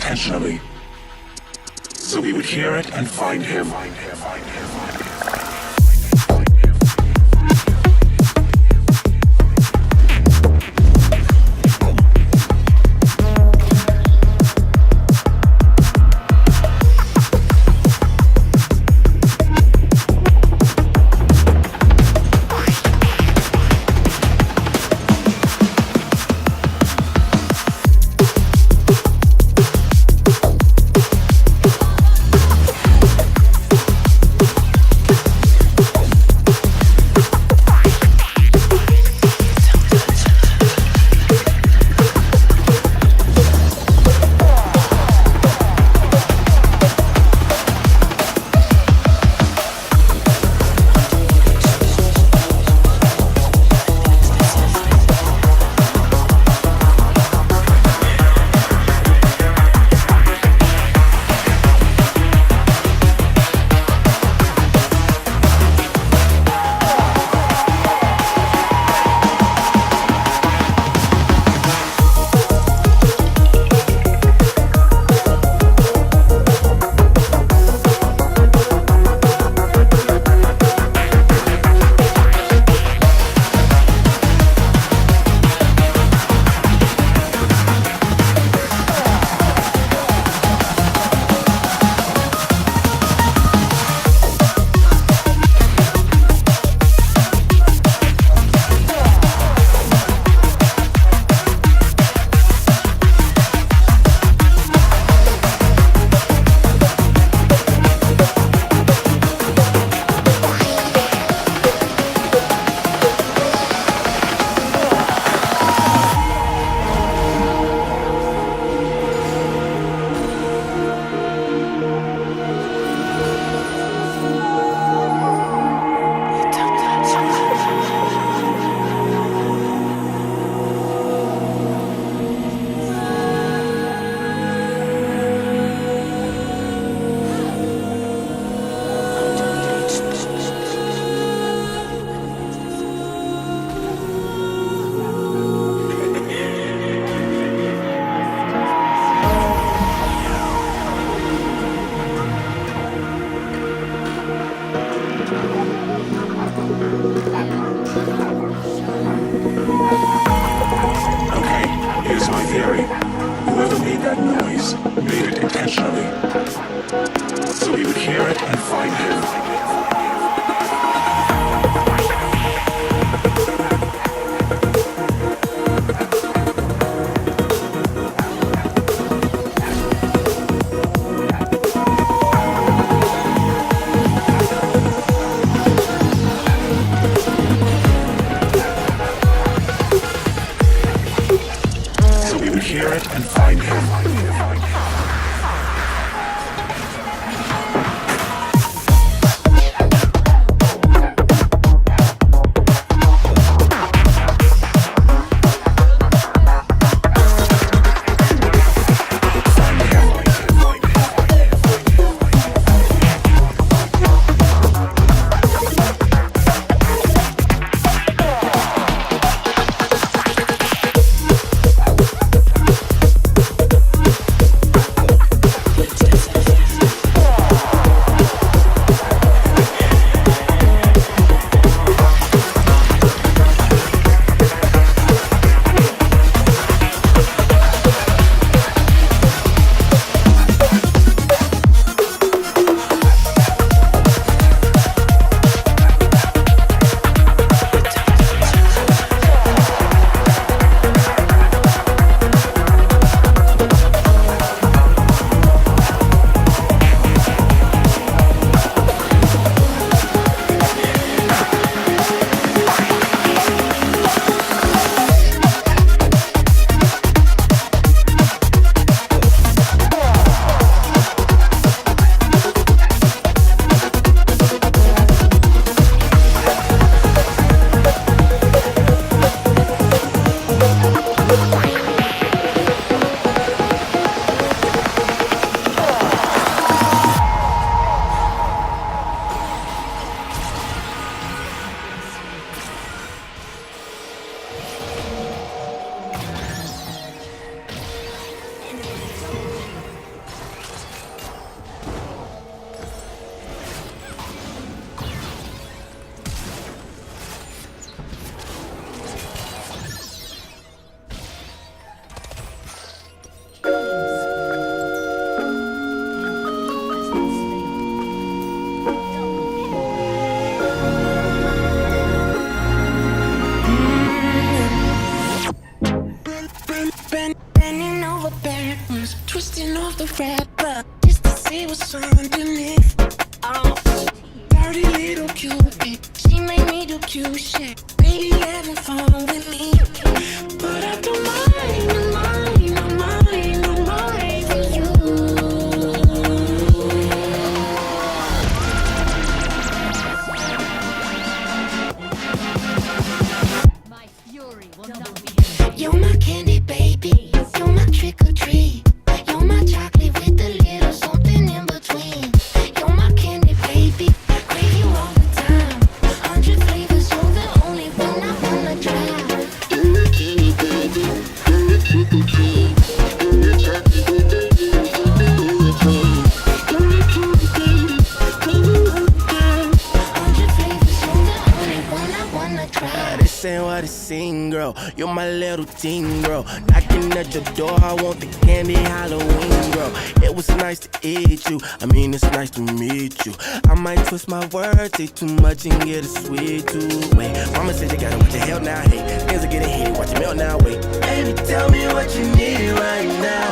I: intentionally. So we would hear it and find him.
D: the rapper just to see what's underneath. Oh, dirty little Cupid, she made me do cute shit. Baby, having fun with me, but I don't mind, don't mind, don't mind, don't mind for you.
P: My fury will not be.
D: You're my candy baby, you're my trick or treat. You're my chocolate with a little something in between. You're my candy baby, crave you all the time. 100 flavors, you're the only one I wanna try. You're my candy baby, you're my trick or treat. You're my chocolate with a little something in between. You're my candy baby, crave you all the time. 100 flavors, you're the only one I wanna try.
E: This ain't what it seems, girl. You're my little teen, girl. Knocking at your door, I want the candy Halloween, girl. It was nice to eat you. I mean, it's nice to meet you. I might twist my words, say too much and get a sweet tooth. Wait, mama said you gotta watch your hell now. Hey, things are getting heated, watch your melt now. Wait, baby, tell me what you need right now.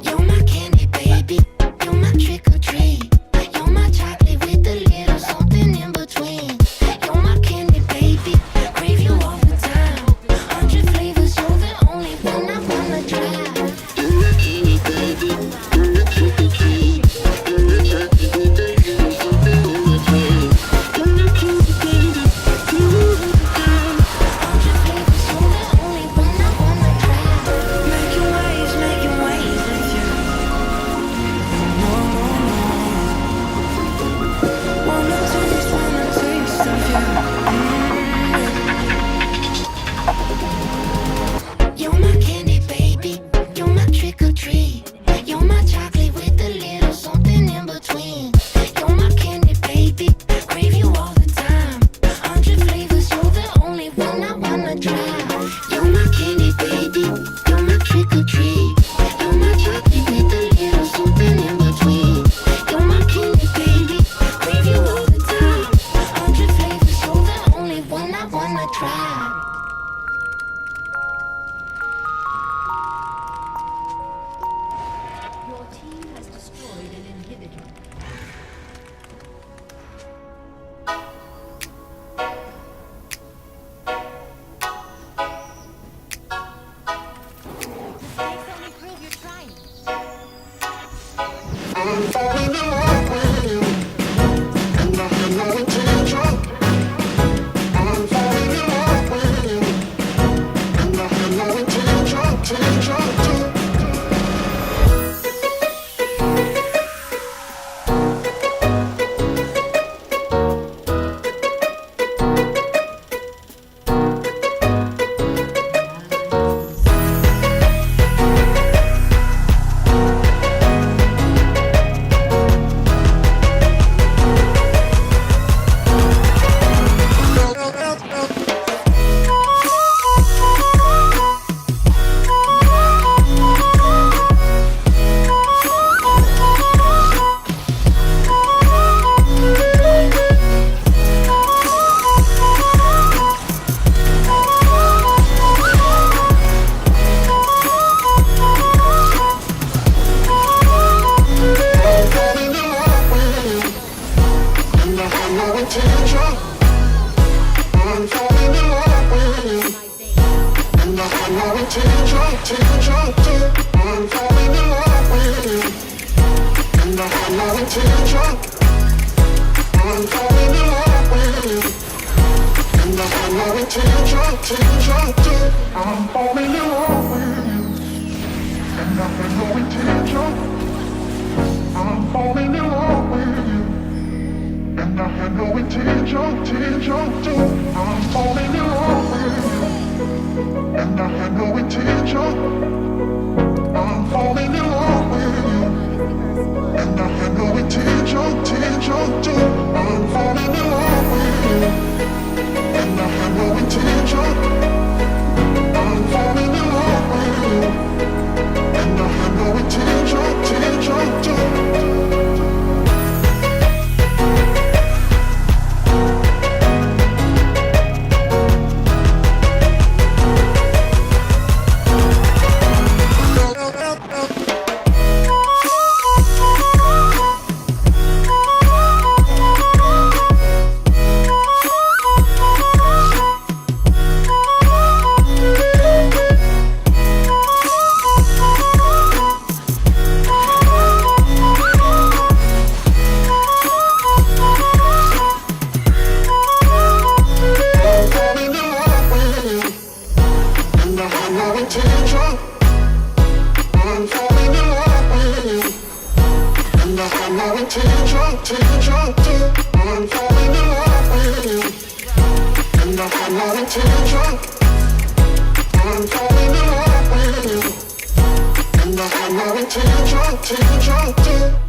D: You're my candy baby, you're my trick or treat. You're my chocolate with a little something in between. You're my candy baby, crave you all the time. 100 flavors, you're the only one I wanna try. You're my candy baby, you're my trick or treat. You're my chocolate with a little something in between. You're my candy baby, crave you all the time. 100 flavors, you're the only one I wanna try. Making waves with you. Wanna taste of you. You're my candy baby, you're my trick or treat. You're my chocolate with a little something in between. You're my candy baby, crave you all the time. 100 flavors, you're the only one I wanna try. You're my candy baby, you're my trick or treat. You're my chocolate with a little something in between. You're my candy baby, crave you all the time. 100 flavors, you're the only one I wanna try.
P: Your team has destroyed an inhibitor. Mistakes only prove you're trying.
D: I'm falling in love with you, and I have no intention. I'm falling in love with you, and I have no intention to. till you're drunk. I'm falling in love with you. And I know it till you're drunk, till you're drunk, till.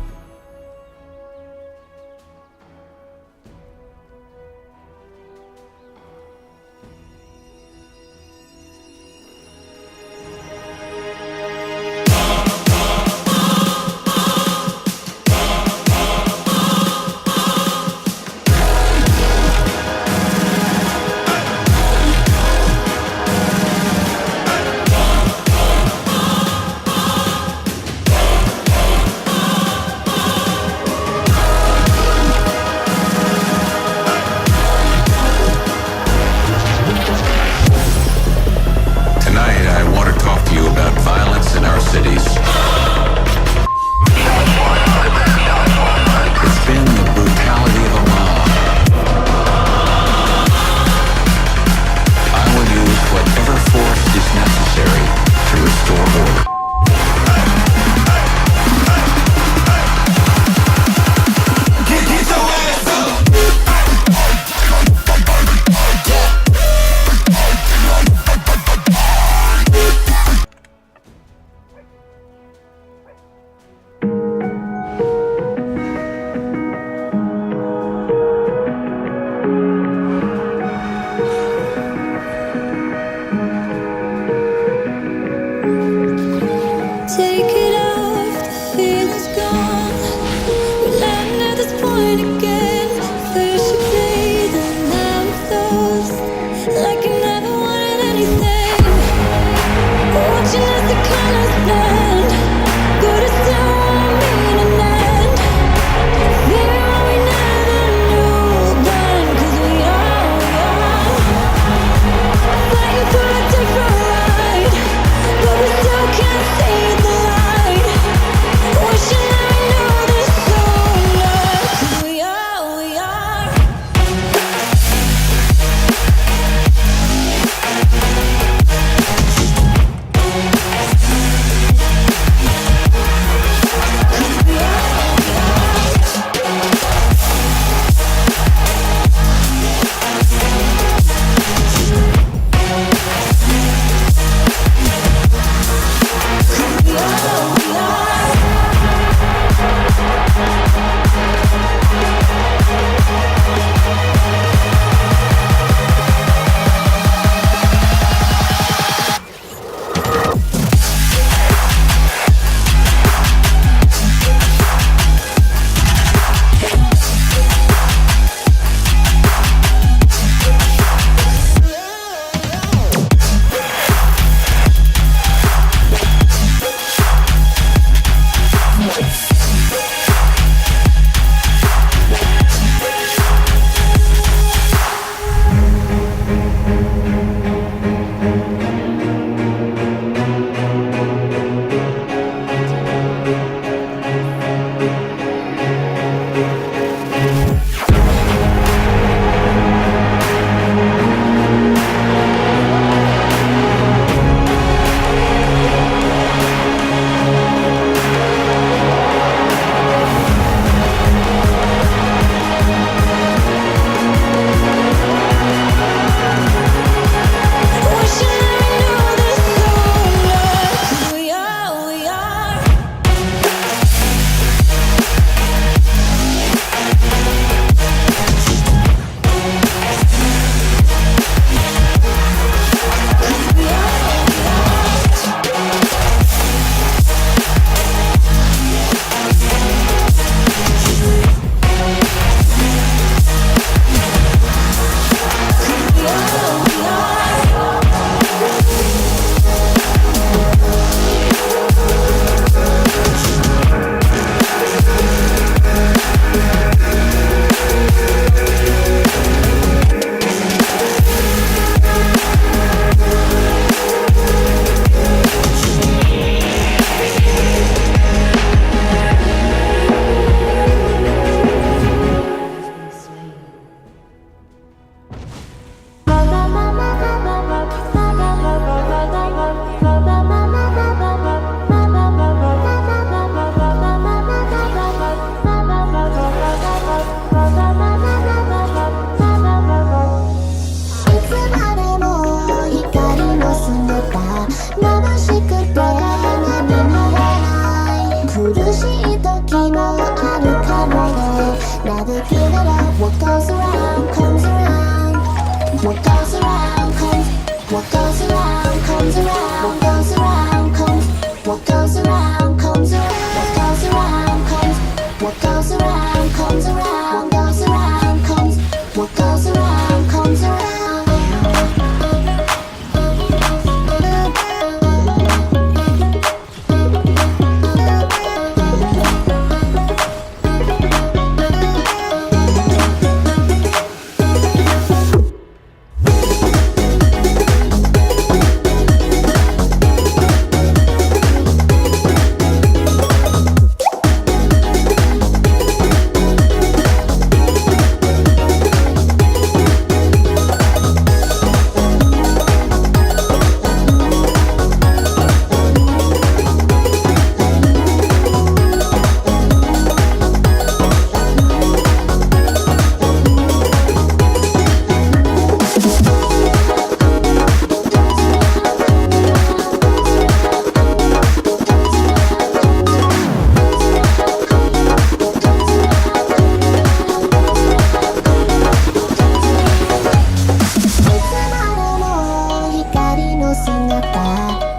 D: った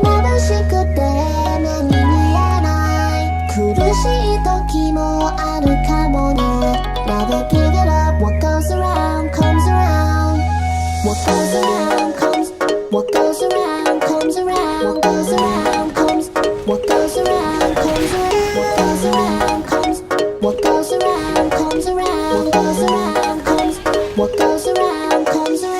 D: 眩しくて目に見えない苦しい時もあるかもね Never give it up What goes around comes around What goes around comes What goes around comes around What goes around comes What goes around comes around What goes around comes What goes around comes around What goes around comes What goes around comes around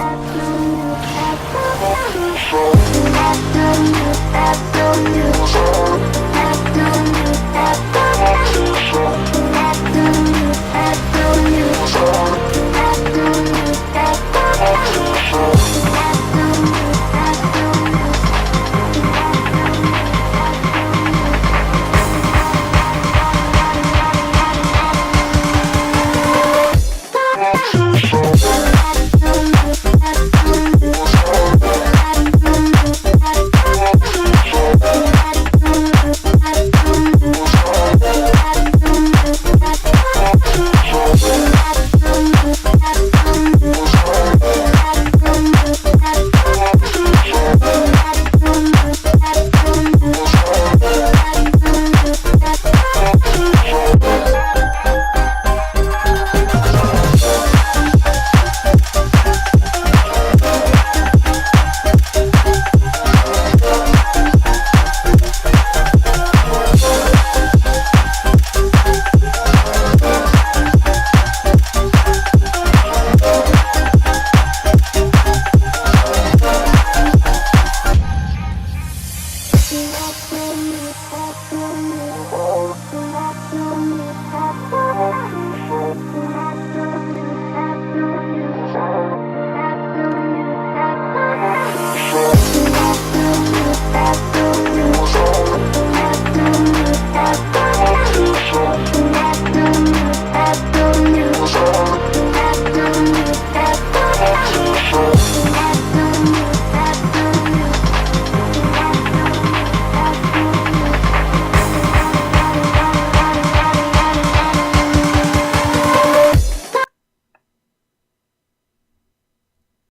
D: afternoon.